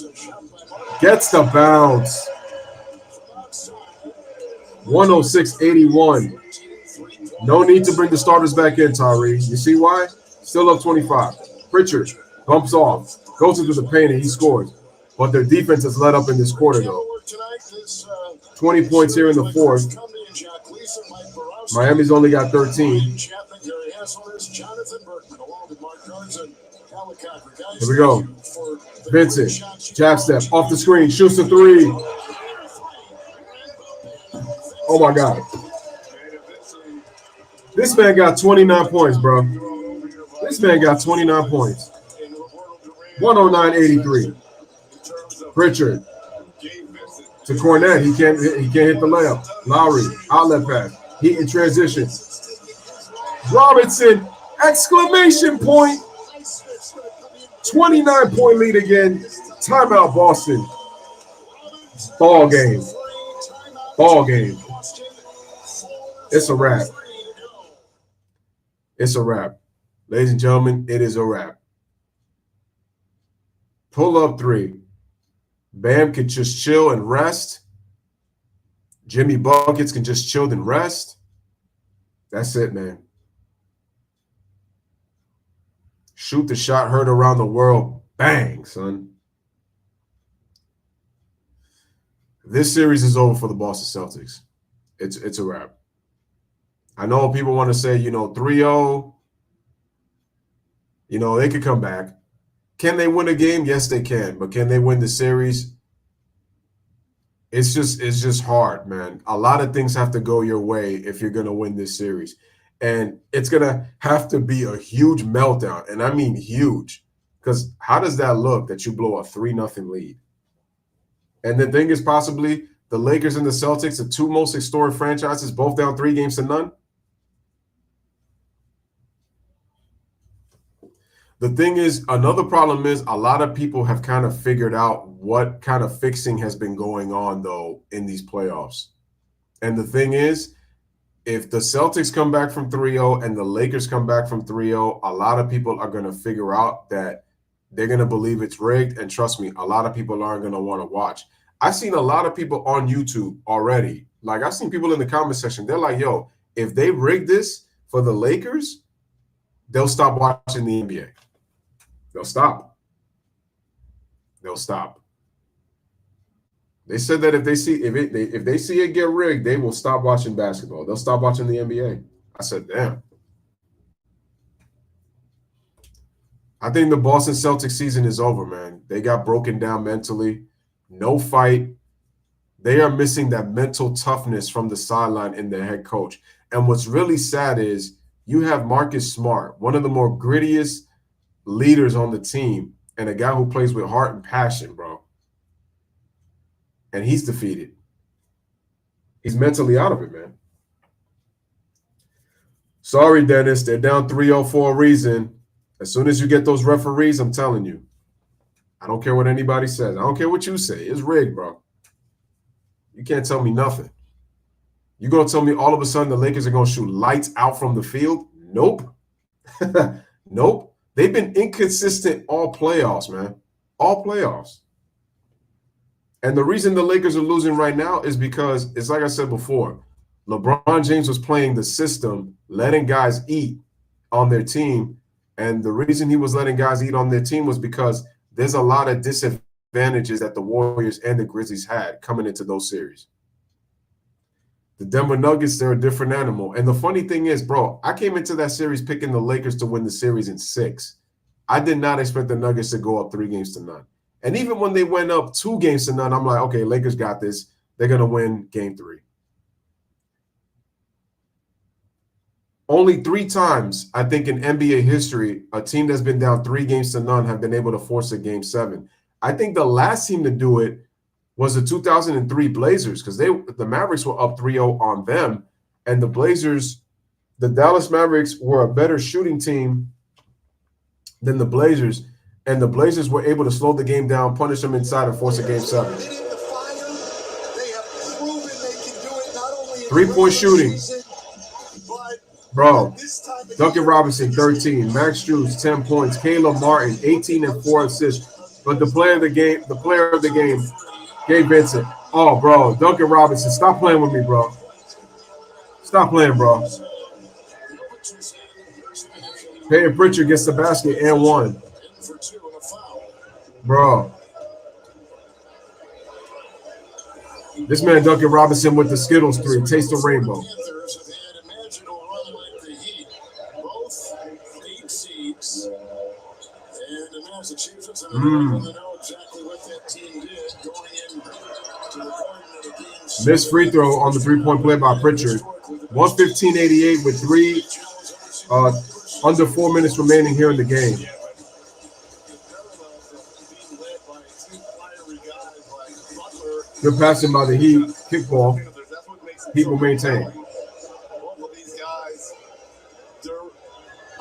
Gets the bounce. 106-81. No need to bring the starters back in, Tyree. You see why? Still up 25. Pritchard bumps off. Goes into the paint and he scores. But their defense has let up in this quarter, though. 20 points here in the fourth. Miami's only got 13. Here we go. Vincent, jab step, off the screen, shoots the three. Oh, my God. This man got 29 points, bro. This man got 29 points. 109-83. Pritchard to Cornette. He can't hit the layup. Lowry, outlet pass. Heat in transition. Robinson, exclamation point. 29-point lead again. Timeout, Boston. Ball game. Ball game. It's a wrap. It's a wrap. Ladies and gentlemen, it is a wrap. Pull up three. Bam can just chill and rest. Jimmy Buckets can just chill and rest. That's it, man. Shoot the shot heard around the world. Bang, son. This series is over for the Boston Celtics. It's a wrap. I know people want to say, 3-0. You know, they could come back. Can they win a game? Yes, they can. But can they win the series? It's just hard, man. A lot of things have to go your way if you're going to win this series. And it's going to have to be a huge meltdown. And I mean huge. Because how does that look that you blow a 3-0 lead? And the thing is, possibly the Lakers and the Celtics, the two most historic franchises, both down 3-0. The thing is, another problem is a lot of people have kind of figured out what kind of fixing has been going on, though, in these playoffs. And the thing is, if the Celtics come back from 3-0 and the Lakers come back from 3-0, a lot of people are going to figure out that they're going to believe it's rigged. And trust me, a lot of people aren't going to want to watch. I've seen a lot of people on YouTube already. Like, I've seen people in the comment section. They're like, yo, if they rig this for the Lakers, they'll stop watching the NBA. They'll stop. They'll stop. They said that if they see it get rigged, they will stop watching basketball. They'll stop watching the NBA. I said, damn. I think the Boston Celtics season is over, man. They got broken down mentally. No fight. They are missing that mental toughness from the sideline in their head coach. And what's really sad is you have Marcus Smart, one of the more grittiest leaders on the team, and a guy who plays with heart and passion, bro. And he's defeated. He's mentally out of it, man. Sorry, Dennis. They're down 3-0 for a reason. As soon as you get those referees, I'm telling you, I don't care what anybody says. I don't care what you say. It's rigged, bro. You can't tell me nothing. You going to tell me all of a sudden the Lakers are going to shoot lights out from the field? Nope. Nope. They've been inconsistent all playoffs, man. All playoffs. And the reason the Lakers are losing right now is because, it's like I said before, LeBron James was playing the system, letting guys eat on their team. And the reason he was letting guys eat on their team was because there's a lot of disadvantages that the Warriors and the Grizzlies had coming into those series. The Denver Nuggets, they're a different animal. And the funny thing is, bro, I came into that series picking the Lakers to win the series in 6. I did not expect the Nuggets to go up 3-0. And even when they went up 2-0, I'm like, okay, Lakers got this. They're going to win game 3. Only 3 times, I think, in NBA history, a team that's been down 3-0 have been able to force a game 7. I think the last team to do it was the 2003 Blazers, because the Mavericks were up 3-0 on them, and the Blazers, the Dallas Mavericks, were a better shooting team than the Blazers, and the Blazers were able to slow the game down, punish them inside, and force a game 7. 3-point shooting. Bro, Duncan Robinson, 13. Max Strus, 10 points. Caleb Martin, 18 and 4 assists. But the player of the game, Gabe Vincent. Oh, bro, Duncan Robinson, stop playing with me, bro. Stop playing, bro. Peyton Pritchard gets the basket and 1. Bro. This man, Duncan Robinson, with the Skittles 3. Taste the rainbow. Missed free throw on the 3-point play by Pritchard. 115-88 with 3 under 4 minutes remaining here in the game. Good passing by the Heat. Kickball. Heat will maintain. Both of these guys, they're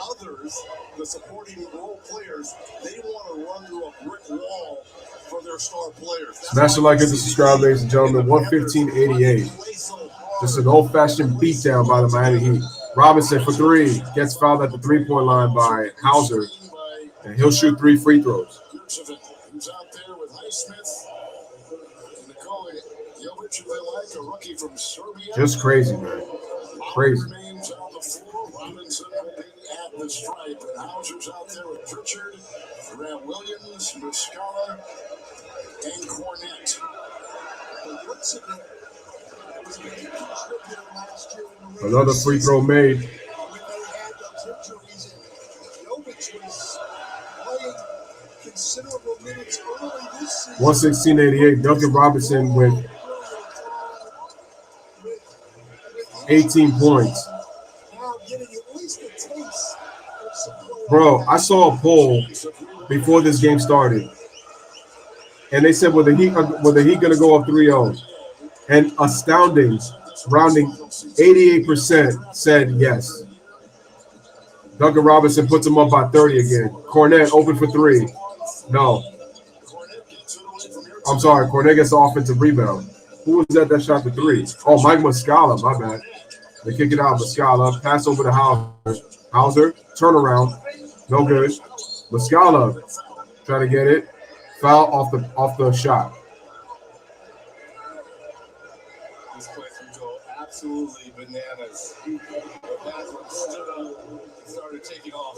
others, the supporting role players, they want to run through a brick wall for their star players. Smash the like and subscribe, ladies and gentlemen. 115-88. Just an old-fashioned beatdown by the Miami Heat. Robinson for 3. Gets fouled at the 3-point line by Hauser. And he'll shoot 3 free throws. Who's out there with Highsmith and Nikola Jovic, who they like, a rookie from Serbia. Just crazy, man. Crazy. Names on the floor. Robinson will be at the stripe. And Hauser's out there with Pritchard, Grant Williams, Muscala, and Cornette. Another free throw made. Jovic was considerable minutes early this season. 116.88. Duncan Robinson with 18 points. Now getting at least a taste of some Bro, I saw a poll before this game started, and they said, were the Heat going to go up 3-0? And astounding, rounding 88% said yes. Duncan Robinson puts him up by 30 again. Cornette open for three. No. I'm sorry. Cornette gets the offensive rebound. Who was that shot the three? Oh, Mike Muscala. My bad. They kick it out. Muscala. Pass over to Hauser. Hauser. Turnaround. No good. Muscala trying to get it. Foul off the shot. This place would go absolutely bananas. That's what stood up and started taking off.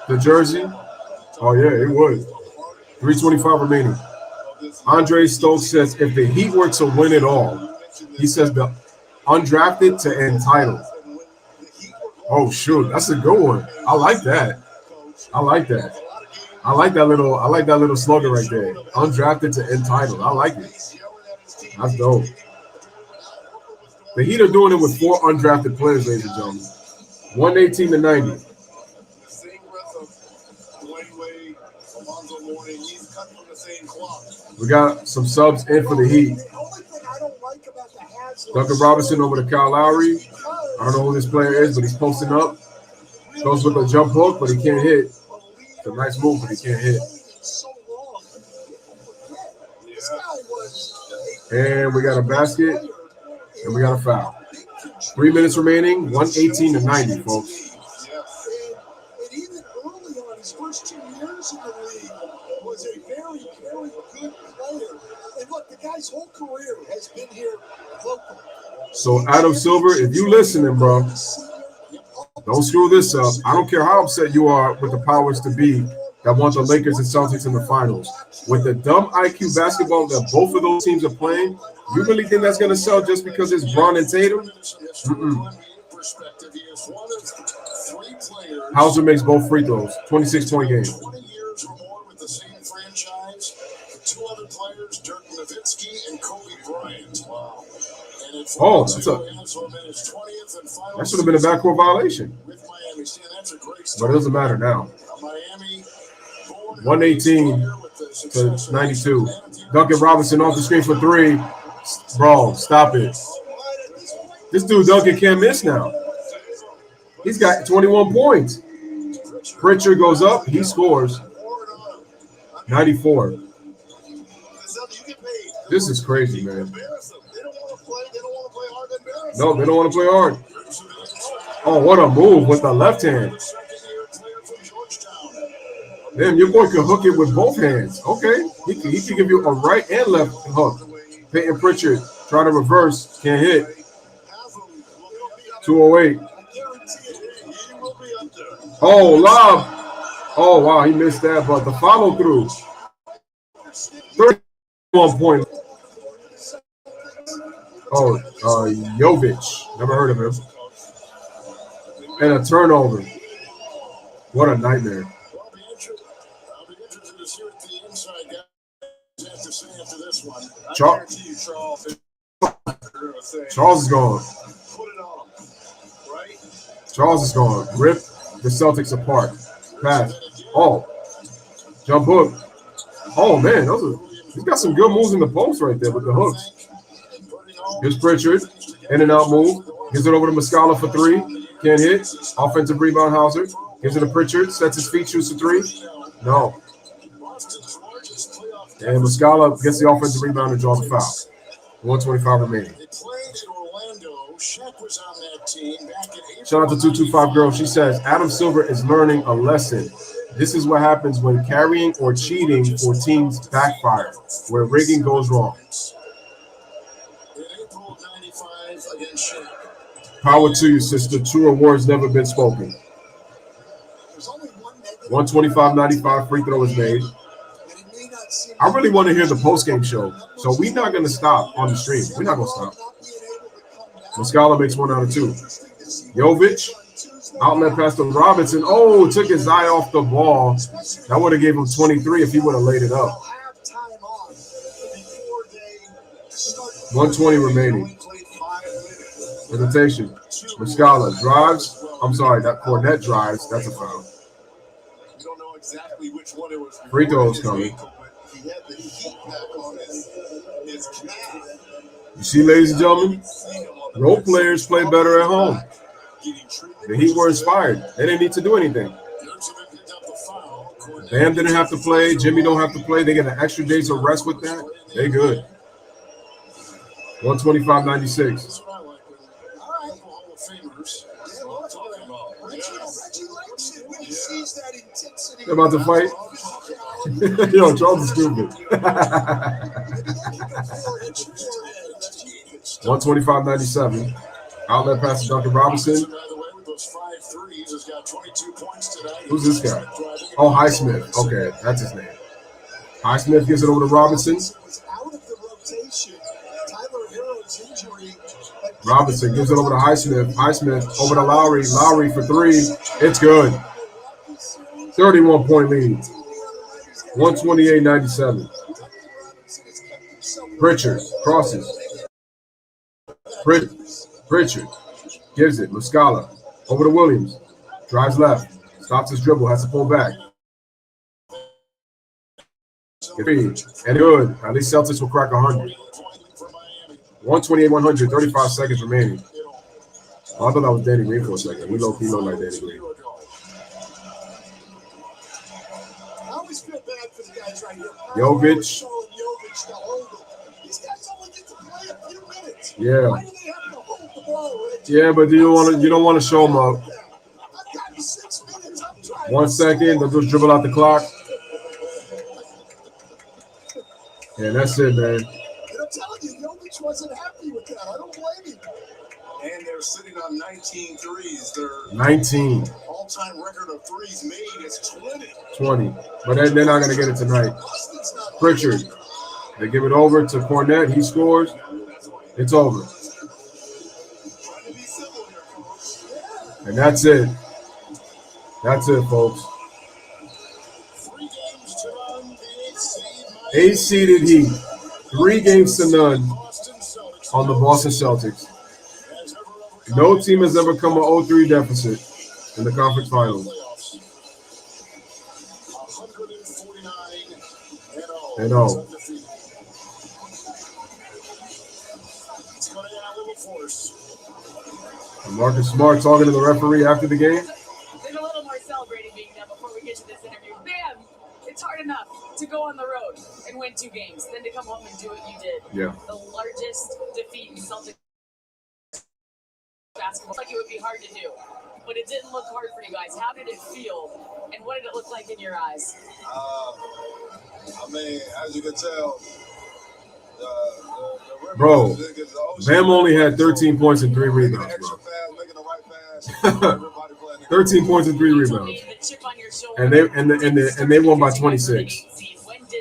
The jersey? Oh, yeah, it would. 3:25 remaining. Andre Stokes says if the Heat were to win it all, he says the undrafted to entitled. Oh, shoot. That's a good one. I like that. I like that. I like that little slogan right there. Undrafted to entitled. I like it. That's dope. The Heat are doing it with 4 undrafted players, ladies and gentlemen. 118 to 90. We got some subs in for the Heat. Duncan Robinson over to Kyle Lowry. I don't know who this player is, but he's posting up. Goes with a jump hook, but he can't hit. It's a nice move, but he can't hit. And we got a basket, and we got a foul. 3 minutes remaining, 118 to 90, folks. And even early on, his first 2 years in the league, was a very, very good player. And look, the guy's whole career has been here locally. So, Adam Silver, if you listening, bro, don't screw this up. I don't care how upset you are with the powers to be that want the Lakers and Celtics in the finals. With the dumb IQ basketball that both of those teams are playing, you really think that's going to sell just because it's Bron and Tatum? Hauser makes both free throws. 26-point game. 20 years or more with the same franchise. The 2 other players, Dirk Nowitzki and Kobe Bryant. Wow. Oh, that should have been a backcourt violation. But it doesn't matter now. 118 to 92. Duncan Robinson off the screen for 3. Bro, stop it. This dude Duncan can't miss now. He's got 21 points. Pritchard goes up. He scores. 94. This is crazy, man. No, they don't want to play hard. Oh, what a move with the left hand. Damn, your boy can hook it with both hands. Okay. He can give you a right and left hook. Peyton Pritchard trying to reverse. Can't hit. 208. Oh, lob. Oh, wow. He missed that, but the follow through. 31 point. Oh, Jovic. Never heard of him. And a turnover. What a nightmare. I'll be interested to see what the inside guys have to say after this one. I guarantee you, Charles is gone. Put it on, right? Charles is gone. Rip the Celtics apart. Pass. Oh. Jump hook. Oh, man. He's got some good moves in the post right there with the hooks. Here's Pritchard. In and out move. Gives it over to Muscala for 3. Can't hit. Offensive rebound, Hauser. Gives it to Pritchard. Sets his feet, shoots a 3. No. And Muscala gets the offensive rebound and draws a foul. 125 remaining. Shout out to 225 Girl. She says, Adam Silver is learning a lesson. This is what happens when carrying or cheating for teams backfire, where rigging goes wrong. Power to you, sister. Truer words never been spoken. 125-95 free throw is made. I really want to hear the postgame show, so we're not going to stop on the stream. We're not going to stop. Muscala makes 1 out of 2. Jovic Outlet pass to Robinson. Oh, took his eye off the ball. That would have gave him 23 if he would have laid it up. 120 remaining. Hesitation. Muscala drives. I'm sorry, that Cornette drives. That's a foul. We don't know exactly which one it was. Free throws coming. He had the heat back on his calf. You see, ladies and gentlemen, role players play better at home. The Heat were inspired. They didn't need to do anything. Bam didn't have to play. Jimmy don't have to play. They get an extra days of rest with that. They good. 125-96. They're about to fight. Yo, Charles is stupid. 125-97. Outlet pass to Duncan Robinson. Who's this guy? Oh, Highsmith. Okay, that's his name. Highsmith gives it over to Robinson. Robinson gives it over to Highsmith. Highsmith over to Lowry. Lowry for three. It's good. 31-point lead. 128-97. Pritchard crosses. Pritchard gives it. Muscala over to Williams. Drives left. Stops his dribble. Has to pull back. And good. At least Celtics will crack 100. 128-100. 35 seconds remaining. Oh, I thought that was Danny Green for a second. We low-key look like Danny Green. I always feel bad for the guys right here. Jovic. These guys only get to play a few minutes. Yeah. Why do they have to hold the ball, Reggie? Yeah, but you don't want to show them up. I've got you 6 minutes. I'm trying. 1 second, they'll just dribble out the clock. And that's it, man. And I'm telling you, Jovic wasn't happy with that. I don't blame him. And they're sitting on 19 threes. Their 19. all-time record of threes made is 20. 20. But they're not going to get it tonight. Pritchard. They give it over to Cornette. He scores. It's over. And that's it. That's it, folks. 8-seeded Heat. 3 games to none on the Boston Celtics. No team has ever come an 0-3 deficit in the conference finals. And oh. And Marcus Smart talking to the referee after the game. There's a little more celebrating being done before we get to this interview. Bam! It's hard enough to go on the road and win 2 games, then to come home and do what you did. Yeah. The largest defeat in Celtics basketball. Like it would be hard to do, but it didn't look hard for you guys. How did it feel, and what did it look like in your eyes? I mean, as you can tell, Bro, Bam only had 13 points and 3 rebounds, bro. 13 points and 3 rebounds. And they won by 26.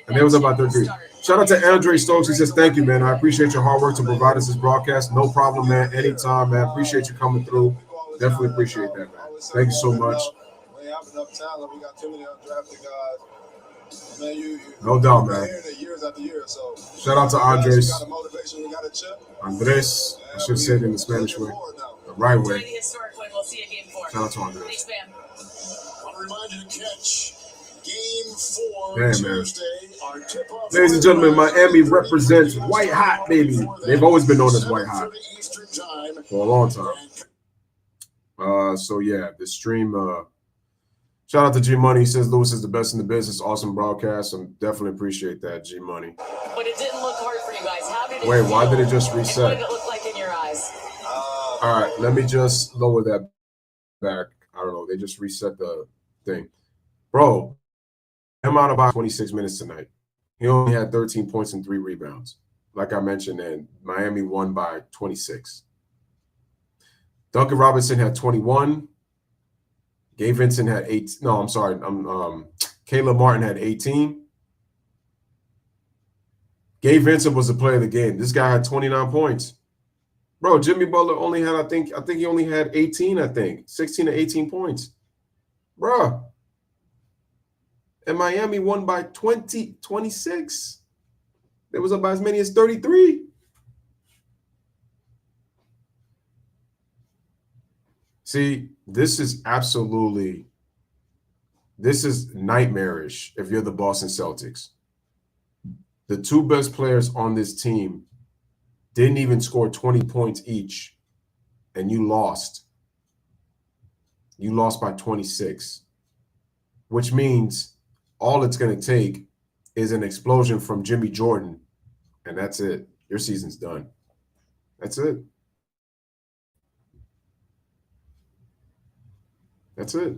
And they was up by 13. Shout out to Andre Stokes. He says, thank you, man. I appreciate your hard work to provide us this broadcast. No problem, man. Anytime, man. Appreciate you coming through. Definitely appreciate that, man. Thank you so much. We have enough talent. We got too many undrafted guys. Man, No doubt, man. Years after year, so. Shout out to Andres. We got a motivation, we got a chip. Andres. I should say it in the Spanish way. The right way. Shout out to Andres. Thanks, Bam. I'll remind you to catch Game 4 Man. Tuesday. Our tip-off. Ladies and gentlemen, Miami represents white hot, baby. They've always been known as white hot for a long time. So yeah, the stream. Shout out to G Money. He says Louis is the best in the business. Awesome broadcast. I definitely appreciate that, G Money. But it didn't look hard for you guys. How did it Wait, feel? why did it just And reset? what did it look like in your eyes? All right, let me just lower that back. I don't know. They just reset the thing. Bro, I'm out about 26 minutes tonight. He only had 13 points and 3 rebounds. Like I mentioned, and Miami won by 26. Duncan Robinson had 21. Gabe Vincent had 8. No, I'm sorry. Caleb Martin had 18. Gabe Vincent was the player of the game. This guy had 29 points. Bro, Jimmy Butler only had, I think he only had 16 to 18 points. Bro. And Miami won by 26. It was up by as many as 33. See, this is nightmarish if you're the Boston Celtics. The two best players on this team didn't even score 20 points each, and you lost. You lost by 26, which means all it's going to take is an explosion from Jimmy Jordan, and that's it. Your season's done. That's it. That's it.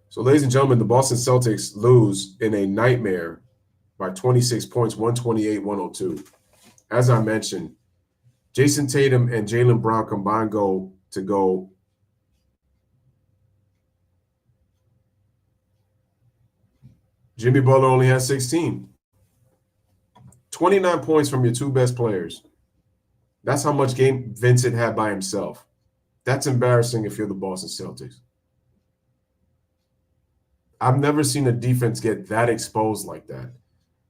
So, ladies and gentlemen, the Boston Celtics lose in a nightmare by 26 points, 128-102. As I mentioned, Jason Tatum and Jaylen Brown combined go. Jimmy Butler only has 16. 29 points from your two best players. That's how much game Vincent had by himself. That's embarrassing if you're the Boston Celtics. I've never seen a defense get that exposed like that.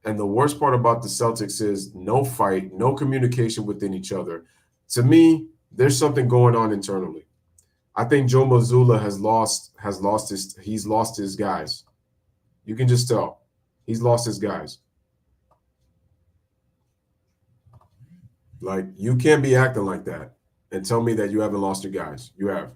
And the worst part about the Celtics is no fight, no communication within each other. To me, there's something going on internally. I think Joe Mazzulla has lost his guys. You can just tell. He's lost his guys. Like, you can't be acting like that and tell me that you haven't lost your guys. You have.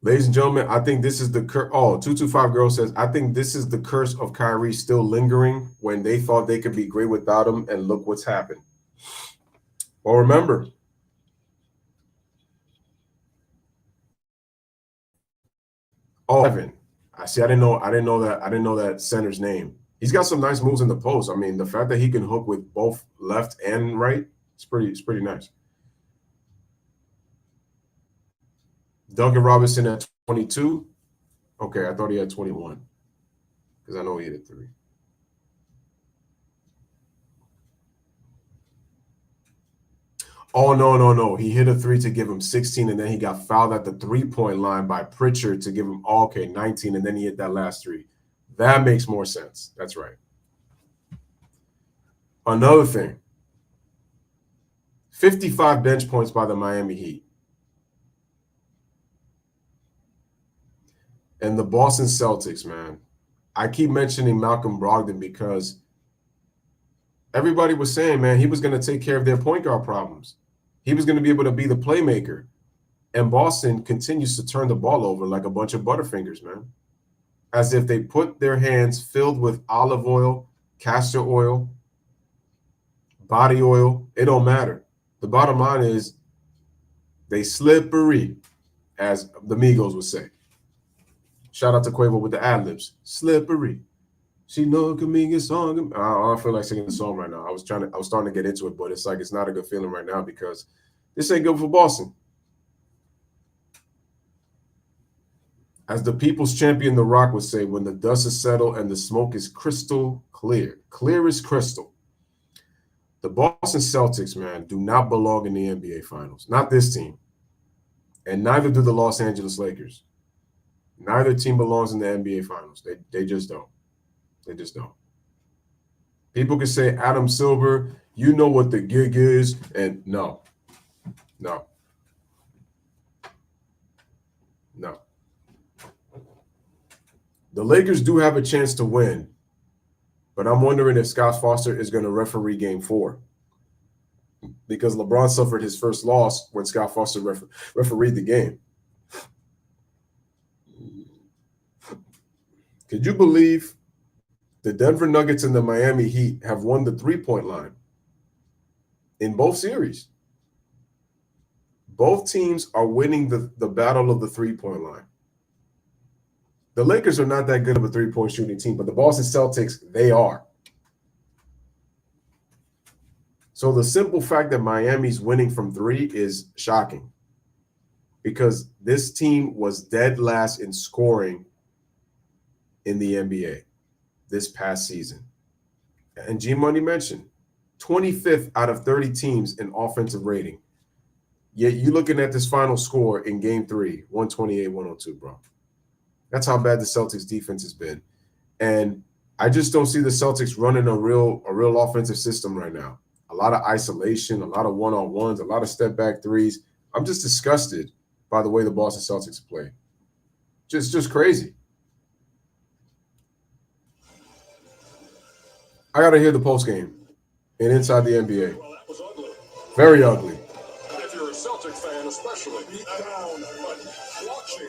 Ladies and gentlemen, I think this is the curse. Oh, 225 Girl says, I think this is the curse of Kyrie still lingering when they thought they could be great without him, and look what's happened. Well, remember, Evan. I didn't know that center's name. He's got some nice moves in the post. I mean, the fact that he can hook with both left and right, it's pretty nice. Duncan Robinson at 22. Okay, I thought he had 21 because I know he hit a 3. Oh, no. He hit a 3 to give him 16, and then he got fouled at the three-point line by Pritchard to give him, 19, and then he hit that last 3. That makes more sense. That's right. Another thing, 55 bench points by the Miami Heat. And the Boston Celtics, man, I keep mentioning Malcolm Brogdon because everybody was saying, man, he was going to take care of their point guard problems. He was going to be able to be the playmaker. And Boston continues to turn the ball over like a bunch of Butterfingers, man. As if they put their hands filled with olive oil, castor oil, body oil. It don't matter. The bottom line is they slippery, as the Migos would say. Shout out to Quavo with the ad-libs. Slippery. She know Kaminga song. I don't feel like singing the song right now. I was starting to get into it, but it's like it's not a good feeling right now because this ain't good for Boston. As the people's champion, The Rock would say, when the dust is settled and the smoke is crystal clear as crystal. The Boston Celtics, man, do not belong in the NBA Finals. Not this team. And neither do the Los Angeles Lakers. Neither team belongs in the NBA Finals. They just don't. They just don't. People can say, Adam Silver, you know what the gig is, and no. The Lakers do have a chance to win, but I'm wondering if Scott Foster is going to referee Game 4 because LeBron suffered his first loss when Scott Foster refereed the game. Could you believe the Denver Nuggets and the Miami Heat have won the three-point line in both series? Both teams are winning the battle of the three-point line. The Lakers are not that good of a three-point shooting team, but the Boston Celtics, they are. So the simple fact that Miami's winning from 3 is shocking because this team was dead last in scoring in the NBA this past season. And G-Money mentioned 25th out of 30 teams in offensive rating. Yet you're looking at this final score in game 3, 128-102, bro. That's how bad the Celtics defense has been. And I just don't see the Celtics running a real offensive system right now. A lot of isolation, a lot of one-on-ones, a lot of step-back threes. I'm just disgusted by the way the Boston Celtics play. Just crazy. I got to hear the postgame and inside the NBA. Well, that was ugly. Very ugly. If you're a Celtic fan, especially. Beat down, but watching.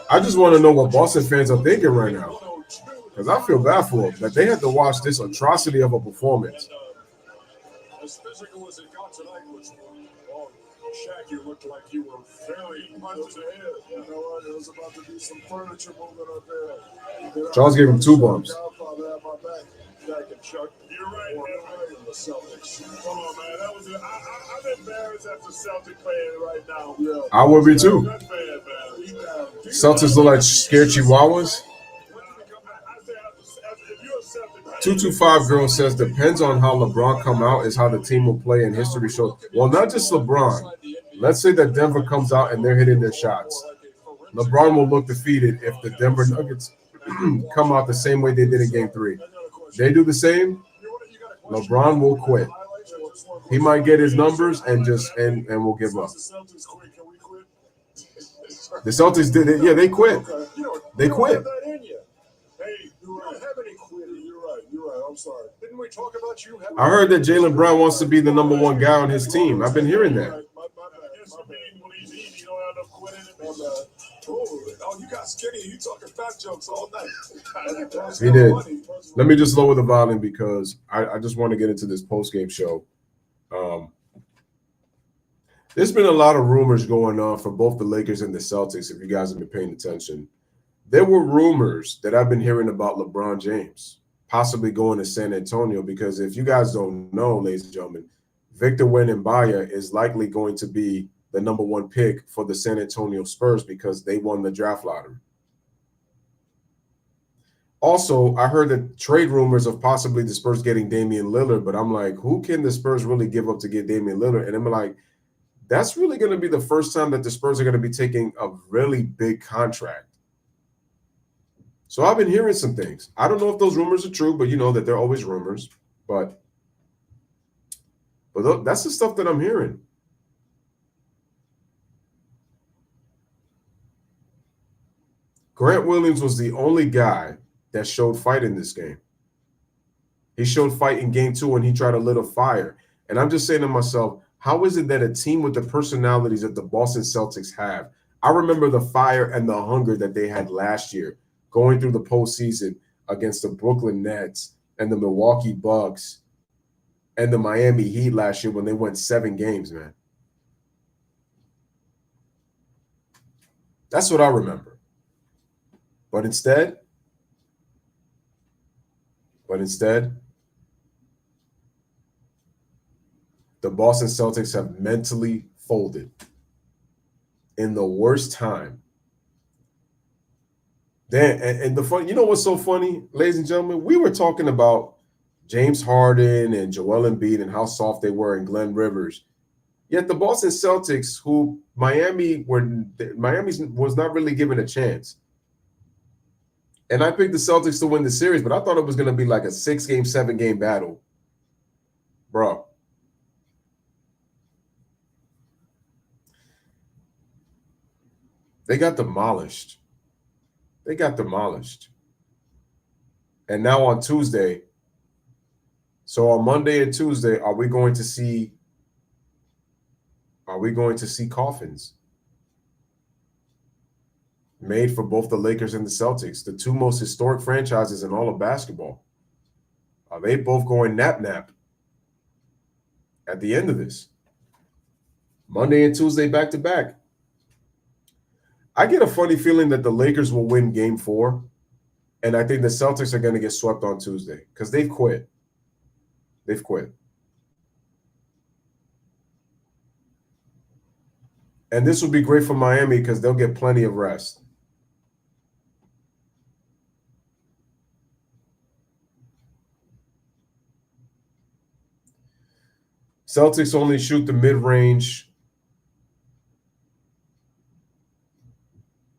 I just want to know what Boston fans are thinking right now, because I feel bad for them that they had to watch this atrocity of a performance. As physical as it got tonight was, oh, Shaq, you looked like you were very much ahead. You know what? It was about to be some furniture movement up there. Charles gave him 2 bumps. Shaq and Chuck. You're right, man. The Celtics. Come on, man. That was I'm embarrassed as a Celtic fan right now. Yeah. I would be too. Good fan, man. Celtics look like scared chihuahuas. 225 girl says depends on how LeBron come out is how the team will play, and history shows. Well, not just LeBron. Let's say that Denver comes out and they're hitting their shots. LeBron will look defeated if the Denver Nuggets come out the same way they did in game 3. They do the same, LeBron will quit. He might get his numbers and will give up. The Celtics did it. Yeah, they quit. They quit. Hey, you don't have any quitting. You're right. I'm sorry. Didn't we talk about you? I heard that Jaylen Brown wants to be the number 1 guy on his team. I've been hearing that. Oh, you got skinny. You talking fat jokes all night. He did. Let me just lower the volume because I just want to get into this post-game show. There's been a lot of rumors going on for both the Lakers and the Celtics, if you guys have been paying attention. There were rumors that I've been hearing about LeBron James possibly going to San Antonio because if you guys don't know, ladies and gentlemen, Victor Wembanyama is likely going to be the number 1 pick for the San Antonio Spurs because they won the draft lottery. Also, I heard the trade rumors of possibly the Spurs getting Damian Lillard, but I'm like, who can the Spurs really give up to get Damian Lillard? And I'm like, that's really going to be the first time that the Spurs are going to be taking a really big contract. So I've been hearing some things. I don't know if those rumors are true, but you know that they're always rumors. But that's the stuff that I'm hearing. Grant Williams was the only guy that showed fight in this game. He showed fight in game 2 when he tried to lit a fire. And I'm just saying to myself, how is it that a team with the personalities that the Boston Celtics have, I remember the fire and the hunger that they had last year going through the postseason against the Brooklyn Nets and the Milwaukee Bucks and the Miami Heat last year when they went 7 games, man. That's what I remember. But instead, the Boston Celtics have mentally folded in the worst time. Then, and the fun, you know what's so funny, ladies and gentlemen? We were talking about James Harden and Joel Embiid and how soft they were in Glenn Rivers. Yet the Boston Celtics, who Miami was not really given a chance. And I picked the Celtics to win the series, but I thought it was going to be like a 6-game, 7-game battle. Bro. They got demolished. And now on Tuesday, so on Monday and Tuesday, are we going to see coffins made for both the Lakers and the Celtics, the 2 most historic franchises in all of basketball? Are they both going nap-nap at the end of this? Monday and Tuesday back-to-back. I get a funny feeling that the Lakers will win game 4, and I think the Celtics are going to get swept on Tuesday because they've quit. And this will be great for Miami because they'll get plenty of rest. Celtics only shoot the mid-range.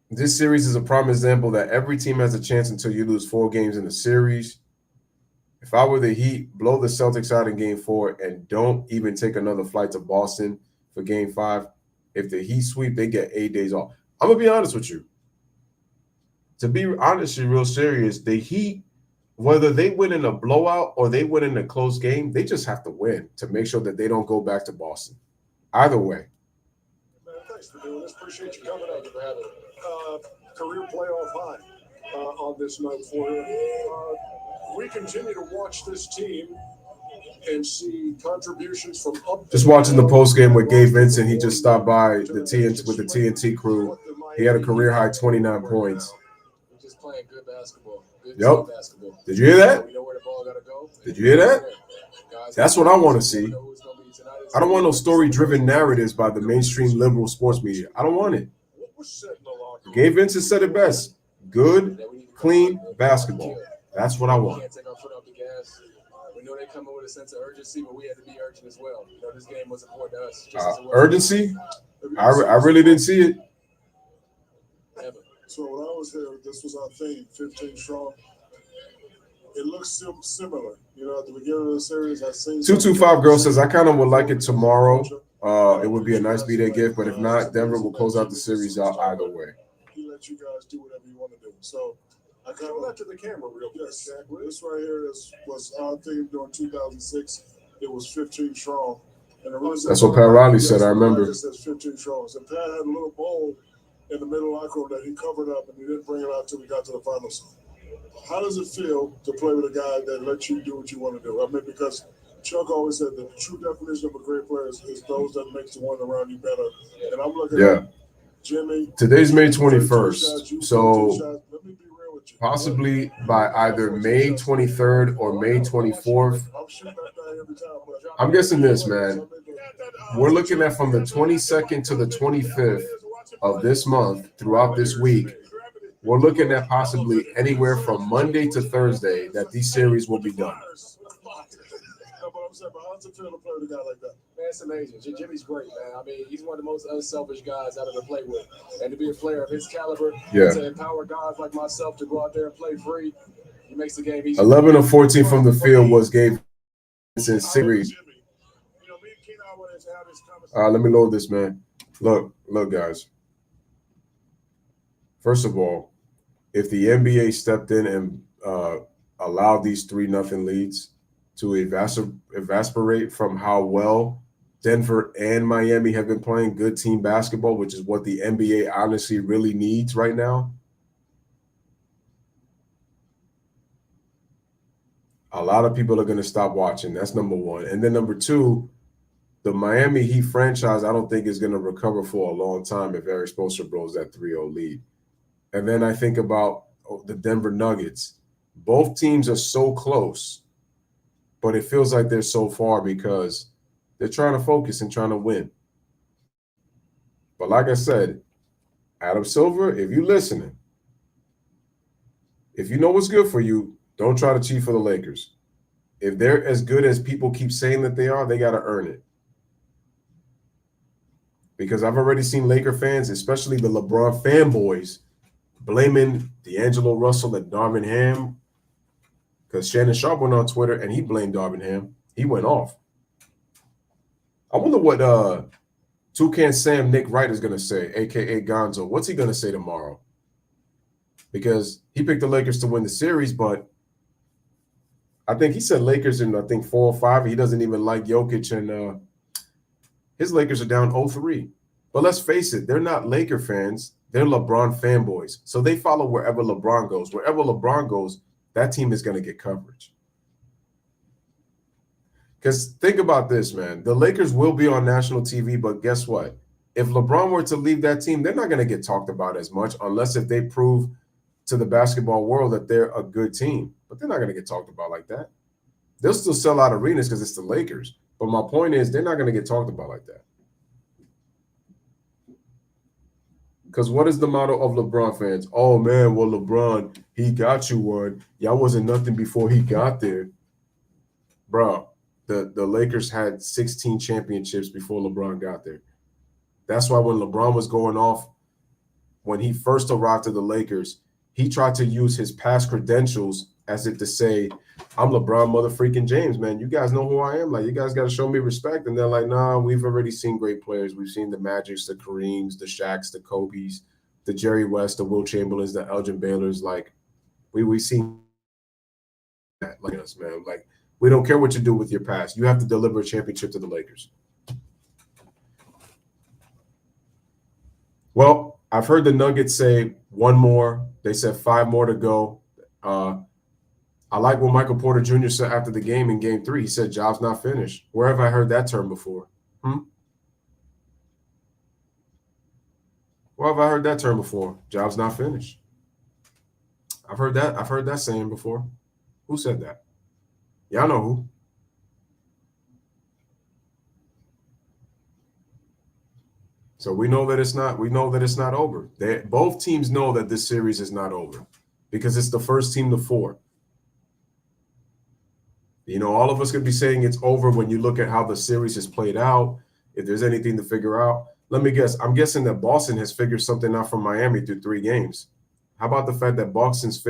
This series is a prime example that every team has a chance until you lose 4 games in the series. If I were the Heat, blow the Celtics out in Game 4 and don't even take another flight to Boston for Game 5. If the Heat sweep, they get 8 days off. I'm going to be honest with you. To be honestly real serious, the Heat, whether they win in a blowout or they win in a close game, they just have to win to make sure that they don't go back to Boston. Either way. Man, thanks for doing this. Appreciate you coming out for having career playoff high on this night for you. We continue to watch this team and see contributions from up. Just watching the post game with Gabe Vincent, he just stopped by the TNT with the TNT crew. He had a career high 29 points. We're just playing good basketball. Good Yep. Basketball. Did you hear that? We know where the ball gotta go. Did you hear that? That's what I want to see. I don't want no story-driven narratives by the mainstream liberal sports media. I don't want it. Gabe Vincent said it best. Good, clean basketball. That's what I want. We can't take our foot off the gas. We know they come in with a sense of urgency, but we had to be urgent as well. You know, this game was important to us. Just as it was. Urgency? I really didn't see it. Never. So when I was here, this was our theme, 15 strong. It looks similar. You know, at the beginning of the series, I seen 225 Girl says, I kind of would like it tomorrow. It would be a nice B-Day gift, but if not, Denver will close out the series out either way. He let you guys do whatever you want to do. So I kind of left to the camera real quick. Yes, this right here was our theme during 2006. It was 15 strong. And that's what Pat Riley said, I remember. It says 15 strong. So Pat had a little bowl in the middle locker room that he covered up, and he didn't bring it out until we got to the finals. How does it feel to play with a guy that lets you do what you want to do? I mean, because Chuck always said the true definition of a great player is those that makes the one around you better. And I'm looking at Jimmy. Today's May 21st, so possibly by either May 23rd or May 24th. I'm guessing this, man. We're looking at from the 22nd to the 25th of this month throughout this week. We're looking at possibly anywhere from Monday to Thursday that these series will be done. Man, it's amazing. Jimmy's great, man. I mean, he's one of the most unselfish guys out of the play with. And to be a player of his caliber, to empower guys like myself to go out there and play free, he makes the game easy. 11 of 14 from the field was Gabe Vincent's series. Let me load this, man. Look, guys. First of all, if the NBA stepped in and allowed these 3-0 leads to evaporate from how well Denver and Miami have been playing good team basketball, which is what the NBA honestly really needs right now, a lot of people are going to stop watching. That's number one. And then number two, the Miami Heat franchise, I don't think is going to recover for a long time if Eric Spoelstra blows that 3-0 lead. And then I think about the Denver Nuggets. Both teams are so close, but it feels like they're so far because they're trying to focus and trying to win. But like I said, Adam Silver, if you're listening, if you know what's good for you, don't try to cheat for the Lakers. If they're as good as people keep saying that they are, they got to earn it. Because I've already seen Laker fans, especially the LeBron fanboys, blaming D'Angelo Russell and Darvin Ham, because Shannon Sharp went on Twitter and he blamed Darvin Ham. He went off. I wonder what Toucan Sam Nick Wright is going to say, a.k.a. Gonzo. What's he going to say tomorrow? Because he picked the Lakers to win the series, but I think he said Lakers in, 4 or 5. He doesn't even like Jokic, and his Lakers are down 0-3. But let's face it, they're not Laker fans. They're LeBron fanboys. So they follow wherever LeBron goes. Wherever LeBron goes, that team is going to get coverage. Because think about this, man. The Lakers will be on national TV, but guess what? If LeBron were to leave that team, they're not going to get talked about as much unless if they prove to the basketball world that they're a good team. But they're not going to get talked about like that. They'll still sell out arenas because it's the Lakers. But my point is they're not going to get talked about like that. Because what is the motto of LeBron fans? Oh, man, well, LeBron, he got you one. Y'all wasn't nothing before he got there. Bro, the Lakers had 16 championships before LeBron got there. That's why when LeBron was going off, when he first arrived to the Lakers, he tried to use his past credentials as if to say, I'm LeBron motherfucking James, man. You guys know who I am. Like, you guys got to show me respect. And they're like, nah, we've already seen great players. We've seen the Magics, the Kareems, the Shaqs, the Kobes, the Jerry West, the Will Chamberlains, the Elgin Baylors. Like, we've seen that, like us, man. Like, we don't care what you do with your past. You have to deliver a championship to the Lakers. Well, I've heard the Nuggets say one more. They said 5 more to go. I like what Michael Porter Jr. said after the game in Game 3. He said, job's not finished. Where have I heard that term before? Where have I heard that term before? Job's not finished. I've heard that saying before. Who said that? Y'all know who. So we know that it's not over. Both teams know that this series is not over because it's the first team to 4. You know, all of us could be saying it's over when you look at how the series has played out. If there's anything to figure out, let me guess. I'm guessing that Boston has figured something out from Miami through 3 games. How about the fact that Boston has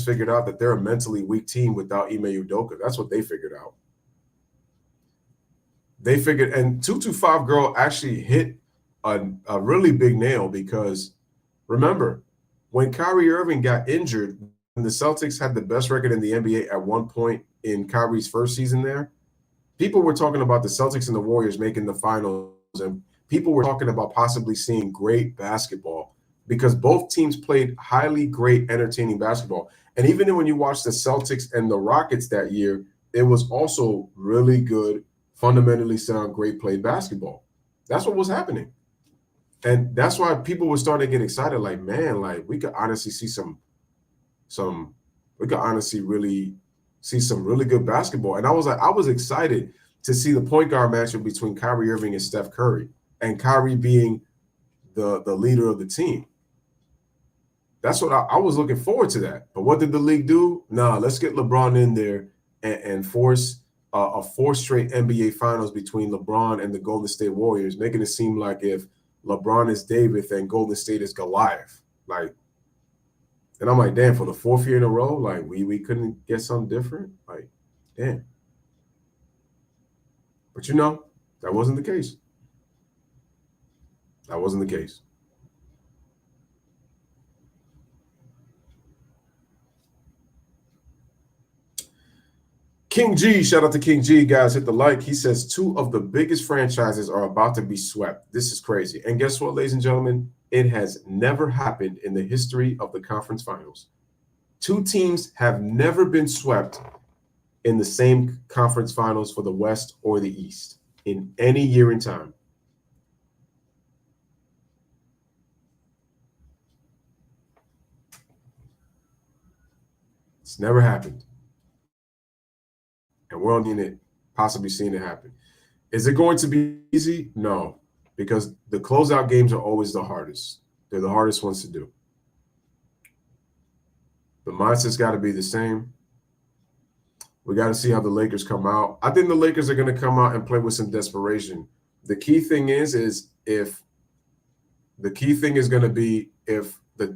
figured out that they're a mentally weak team without Ime Udoka. That's what they figured out. They figured, and 225 girl actually hit a really big nail because remember, when Kyrie Irving got injured, when the Celtics had the best record in the NBA at one point in Kyrie's first season there, people were talking about the Celtics and the Warriors making the finals, and people were talking about possibly seeing great basketball because both teams played highly great, entertaining basketball. And even when you watch the Celtics and the Rockets that year, it was also really good, fundamentally sound, great played basketball. That's what was happening. And that's why people were starting to get excited, like, man, like we could honestly see really good basketball. And I was excited to see the point guard matchup between Kyrie Irving and Steph Curry, and Kyrie being the leader of the team. That's what I was looking forward to that. But what did the league do? Nah, let's get LeBron in there and force a 4 straight NBA finals between LeBron and the Golden State Warriors, making it seem like if LeBron is David and Golden State is Goliath. Like, and I'm like, damn, for the 4th year in a row, like we couldn't get something different? Like, damn. But you know, that wasn't the case. That wasn't the case. King G, shout out to King G, guys. Hit the like. He says 2 of the biggest franchises are about to be swept. This is crazy. And guess what, ladies and gentlemen? It has never happened in the history of the conference finals. 2 teams have never been swept in the same conference finals for the West or the East in any year in time. It's never happened. And we're only in it, possibly seeing it happen. Is it going to be easy? No, because the closeout games are always the hardest. They're the hardest ones to do. The mindset's got to be the same. We got to see how the Lakers come out. I think the Lakers are going to come out and play with some desperation. The key thing is if the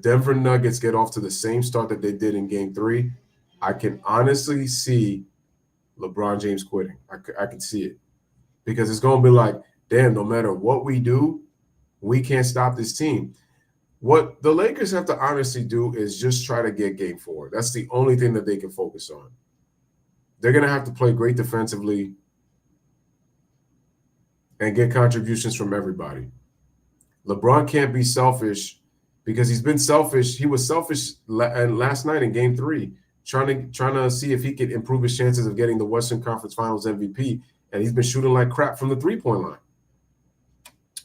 Denver Nuggets get off to the same start that they did in Game 3, I can honestly see LeBron James quitting. I can see it because it's going to be like, damn, no matter what we do, we can't stop this team. What the Lakers have to honestly do is just try to get Game 4. That's the only thing that they can focus on. They're going to have to play great defensively and get contributions from everybody. LeBron can't be selfish because he's been selfish. He was selfish last night in Game 3. Trying to see if he could improve his chances of getting the Western Conference Finals MVP, and he's been shooting like crap from the 3-point line.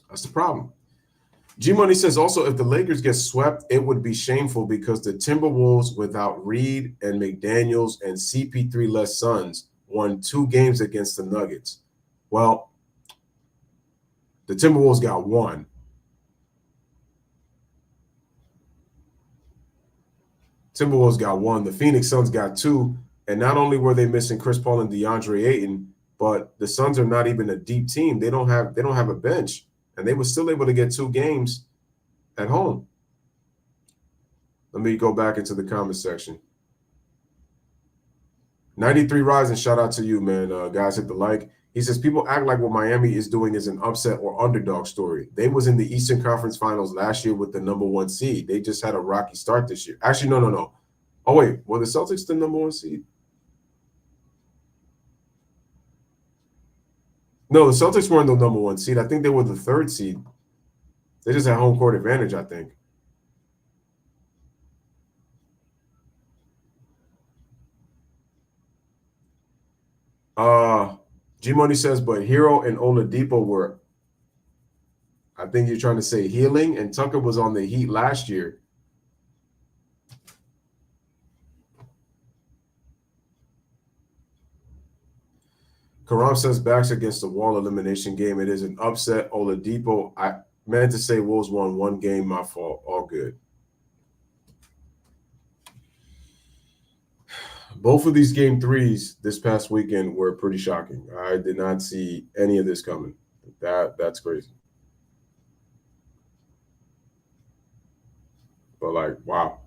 That's the problem. G-Money says also if the Lakers get swept, it would be shameful because the Timberwolves without Reed and McDaniels and CP3-less Suns won 2 games against the Nuggets. Well, the Timberwolves got 1. Timberwolves got 1. The Phoenix Suns got 2, And not only were they missing Chris Paul and DeAndre Ayton, but the Suns are not even a deep team. They don't have a bench, and they were still able to get 2 games at home. Let me go back into the comment section. 93 Rising, shout out to you, man. Guys, hit the like. He says, people act like what Miami is doing is an upset or underdog story. They was in the Eastern Conference Finals last year with the #1 seed. They just had a rocky start this year. Actually, no. Oh, wait. Were the Celtics the #1 seed? No, the Celtics weren't the #1 seed. I think they were the 3rd seed. They just had home court advantage, I think. G Money says, but Hero and Oladipo were, I think you're trying to say healing, and Tucker was on the Heat last year. Karam says backs against the wall elimination game. It is an upset. Oladipo, I meant to say Wolves won 1 game. My fault. All good. Both of these game 3s this past weekend were pretty shocking. I did not see any of this coming. That's crazy. But like, wow.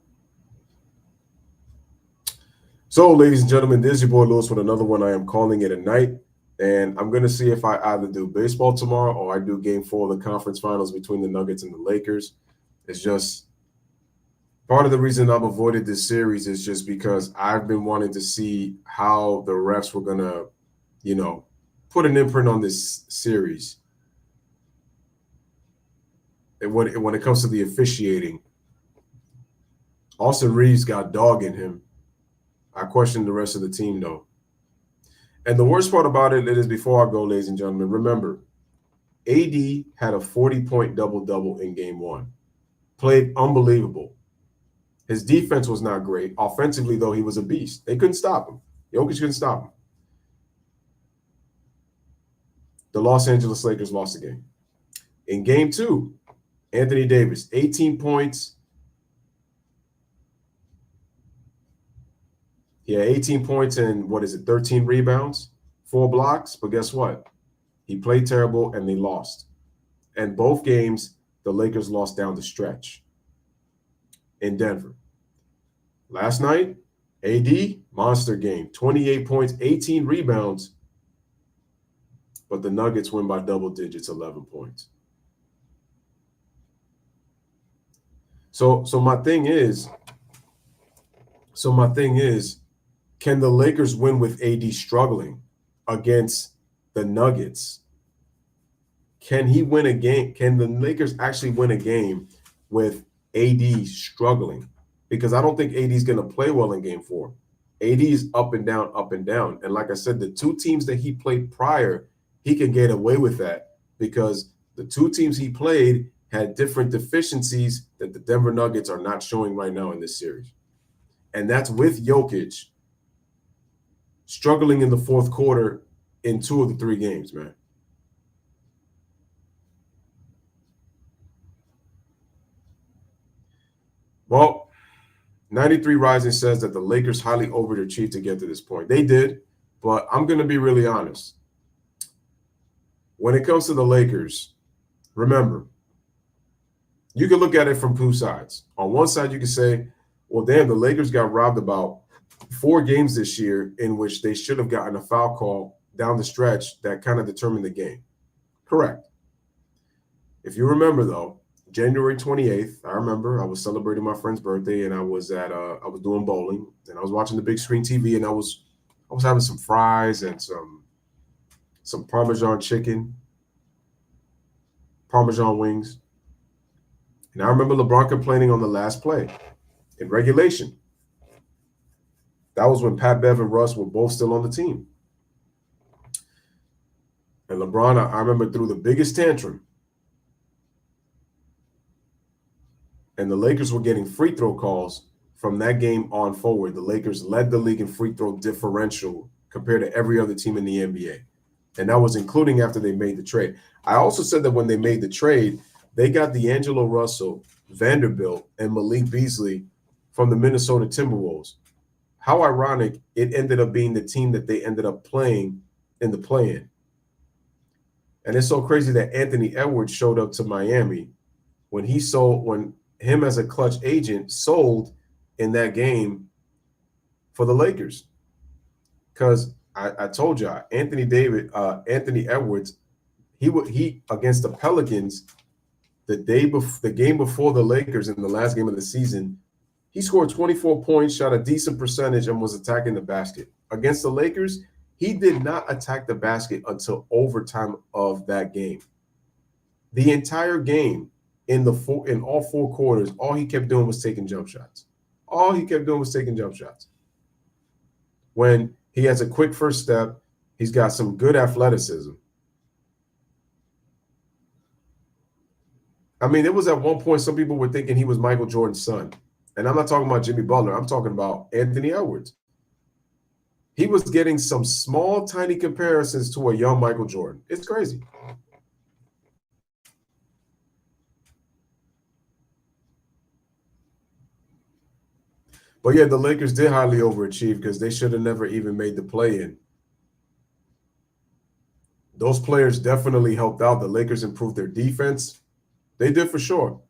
So, ladies and gentlemen, this is your boy Louis with another one. I am calling it a night. And I'm going to see if I either do baseball tomorrow or I do game 4 of the conference finals between the Nuggets and the Lakers. It's just part of the reason I've avoided this series is just because I've been wanting to see how the refs were going to, put an imprint on this series. And when it comes to the officiating, Austin Reeves got dog in him. I question the rest of the team, though. And the worst part about it is, before I go, ladies and gentlemen, remember, AD had a 40-point double-double in game 1. Played unbelievable. His defense was not great. Offensively, though, he was a beast. They couldn't stop him. Jokic couldn't stop him. The Los Angeles Lakers lost the game. In game 2, Anthony Davis, 18 points. He had 18 points and 13 rebounds, 4 blocks. But guess what? He played terrible and they lost. And both games, the Lakers lost down the stretch in Denver. Last night, AD, monster game, 28 points, 18 rebounds. But the Nuggets win by double digits, 11 points. So my thing is, can the Lakers win with AD struggling against the Nuggets? Can he win a game? Can the Lakers actually win a game with AD struggling? Because I don't think AD is going to play well in game 4. AD is up and down, up and down. And like I said, the 2 teams that he played prior, he can get away with that because the 2 teams he played had different deficiencies that the Denver Nuggets are not showing right now in this series. And that's with Jokic struggling in the 4th quarter in 2 of the 3 games, man. Well, 93 Rising says that the Lakers highly overachieved to get to this point. They did, but I'm going to be really honest. When it comes to the Lakers, remember, you can look at it from 2 sides. On one side, you can say, well, damn, the Lakers got robbed about 4 games this year in which they should have gotten a foul call down the stretch that kind of determined the game. Correct. If you remember, though, January 28th, I remember I was celebrating my friend's birthday and I was doing bowling and I was watching the big screen TV and I was having some fries and some Parmesan chicken, Parmesan wings. And I remember LeBron complaining on the last play in regulation. That was when Pat Bev and Russ were both still on the team. And LeBron, I remember, threw the biggest tantrum. And the Lakers were getting free throw calls from that game on forward. The Lakers led the league in free throw differential compared to every other team in the NBA. And that was including after they made the trade. I also said that when they made the trade, they got D'Angelo Russell, Vanderbilt, and Malik Beasley from the Minnesota Timberwolves. how ironic it ended up being the team that they ended up playing in the play-in. And it's so crazy that Anthony Edwards showed up to Miami when him as a clutch agent sold in that game for the Lakers. Because I told you, Anthony Edwards, he against the Pelicans the game before the Lakers in the last game of the season, he scored 24 points, shot a decent percentage, and was attacking the basket. Against the Lakers, he did not attack the basket until overtime of that game. The entire game, in all 4 quarters, all he kept doing was taking jump shots. All he kept doing was taking jump shots. When he has a quick first step, he's got some good athleticism. I mean, it was at one point some people were thinking he was Michael Jordan's son. And I'm not talking about Jimmy Butler. I'm talking about Anthony Edwards. He was getting some small, tiny comparisons to a young Michael Jordan. It's crazy. But yeah, the Lakers did highly overachieve because they should have never even made the play-in. Those players definitely helped out. The Lakers improved their defense. They did for sure.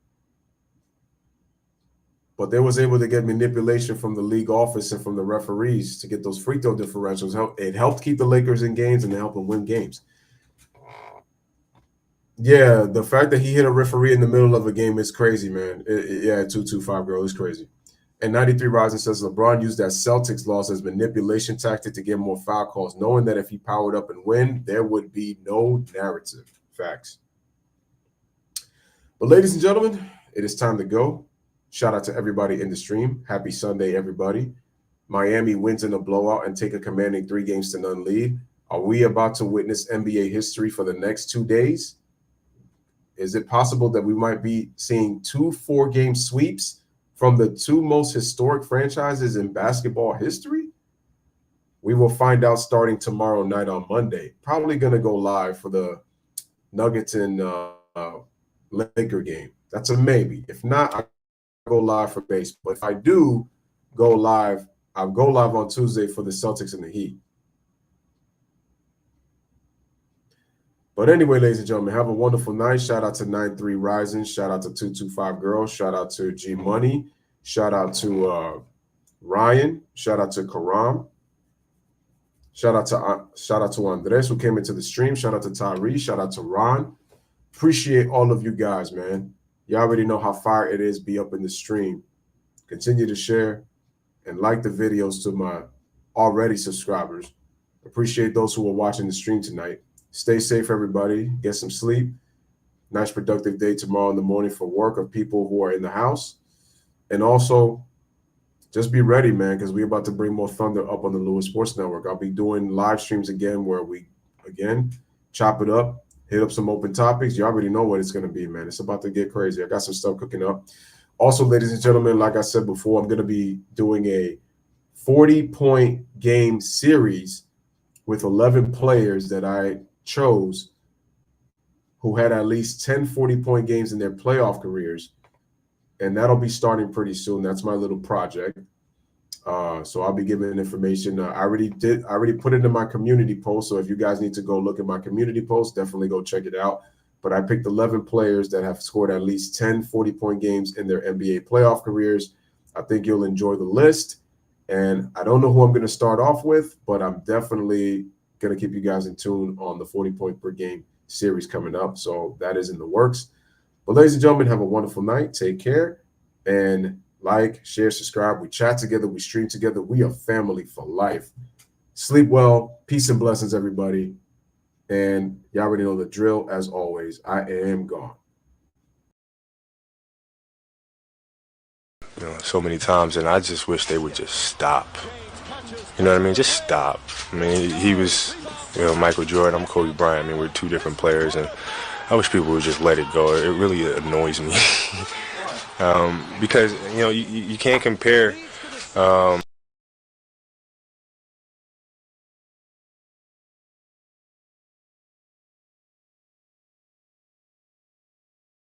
But they was able to get manipulation from the league office and from the referees to get those free throw differentials. It helped keep the Lakers in games and it helped them win games. Yeah, the fact that he hit a referee in the middle of a game is crazy, man. 225 girl is crazy. And 93 Rising says LeBron used that Celtics loss as manipulation tactic to get more foul calls, knowing that if he powered up and win, there would be no narrative. Facts. But ladies and gentlemen, it is time to go. Shout out to everybody in the stream. Happy Sunday, everybody. Miami wins in a blowout and take a commanding 3-0 lead. Are we about to witness NBA history for the next 2 days? Is it possible that we might be seeing 2 4-game sweeps from the 2 most historic franchises in basketball history? We will find out starting tomorrow night on Monday. Probably going to go live for the Nuggets and Laker game. That's a maybe. If not, I'll go live for base. But if I do go live, I'll go live on Tuesday for the Celtics and the Heat. But anyway, ladies and gentlemen, have a wonderful night. Shout out to 93 Rising. Shout out to 225 Girls. Shout out to G Money. Shout out to Ryan. Shout out to Karam. Shout out to Andres who came into the stream. Shout out to Tyree. Shout out to Ron. Appreciate all of you guys, man. You already know how fire it is. Be up in the stream. Continue to share and like the videos to my already subscribers. Appreciate those who are watching the stream tonight. Stay safe, everybody. Get some sleep. Nice productive day tomorrow in the morning for work of people who are in the house. And also, just be ready, man, because we're about to bring more thunder up on the Louis Sports Network. I'll be doing live streams again where we, again, chop it up, hit up some open topics. You already know what it's going to be, man. It's about to get crazy. I got some stuff cooking up. Also, ladies and gentlemen, like I said before, I'm going to be doing a 40-point game series with 11 players that I chose who had at least 10 40-point games in their playoff careers, and that'll be starting pretty soon. That's my little project. So I'll be giving information. I already put it in my community post, so if you guys need to go look at my community post, definitely go check it out. But I picked 11 players that have scored at least 10 40-point games in their NBA playoff careers. I think you'll enjoy the list, and I don't know who I'm going to start off with, but I'm definitely going to keep you guys in tune on the 40-point per game series coming up. So that is in the works. But ladies and gentlemen, have a wonderful night. Take care and like, share, subscribe. We chat together. We stream together. We are family for life. Sleep well. Peace and blessings, everybody. And y'all already know the drill. As always, I am gone. You know, so many times, and I just wish they would just stop. You know what I mean? Just stop. I mean, he was, Michael Jordan. I'm Kobe Bryant. I mean, we're 2 different players, and I wish people would just let it go. It really annoys me because you can't compare.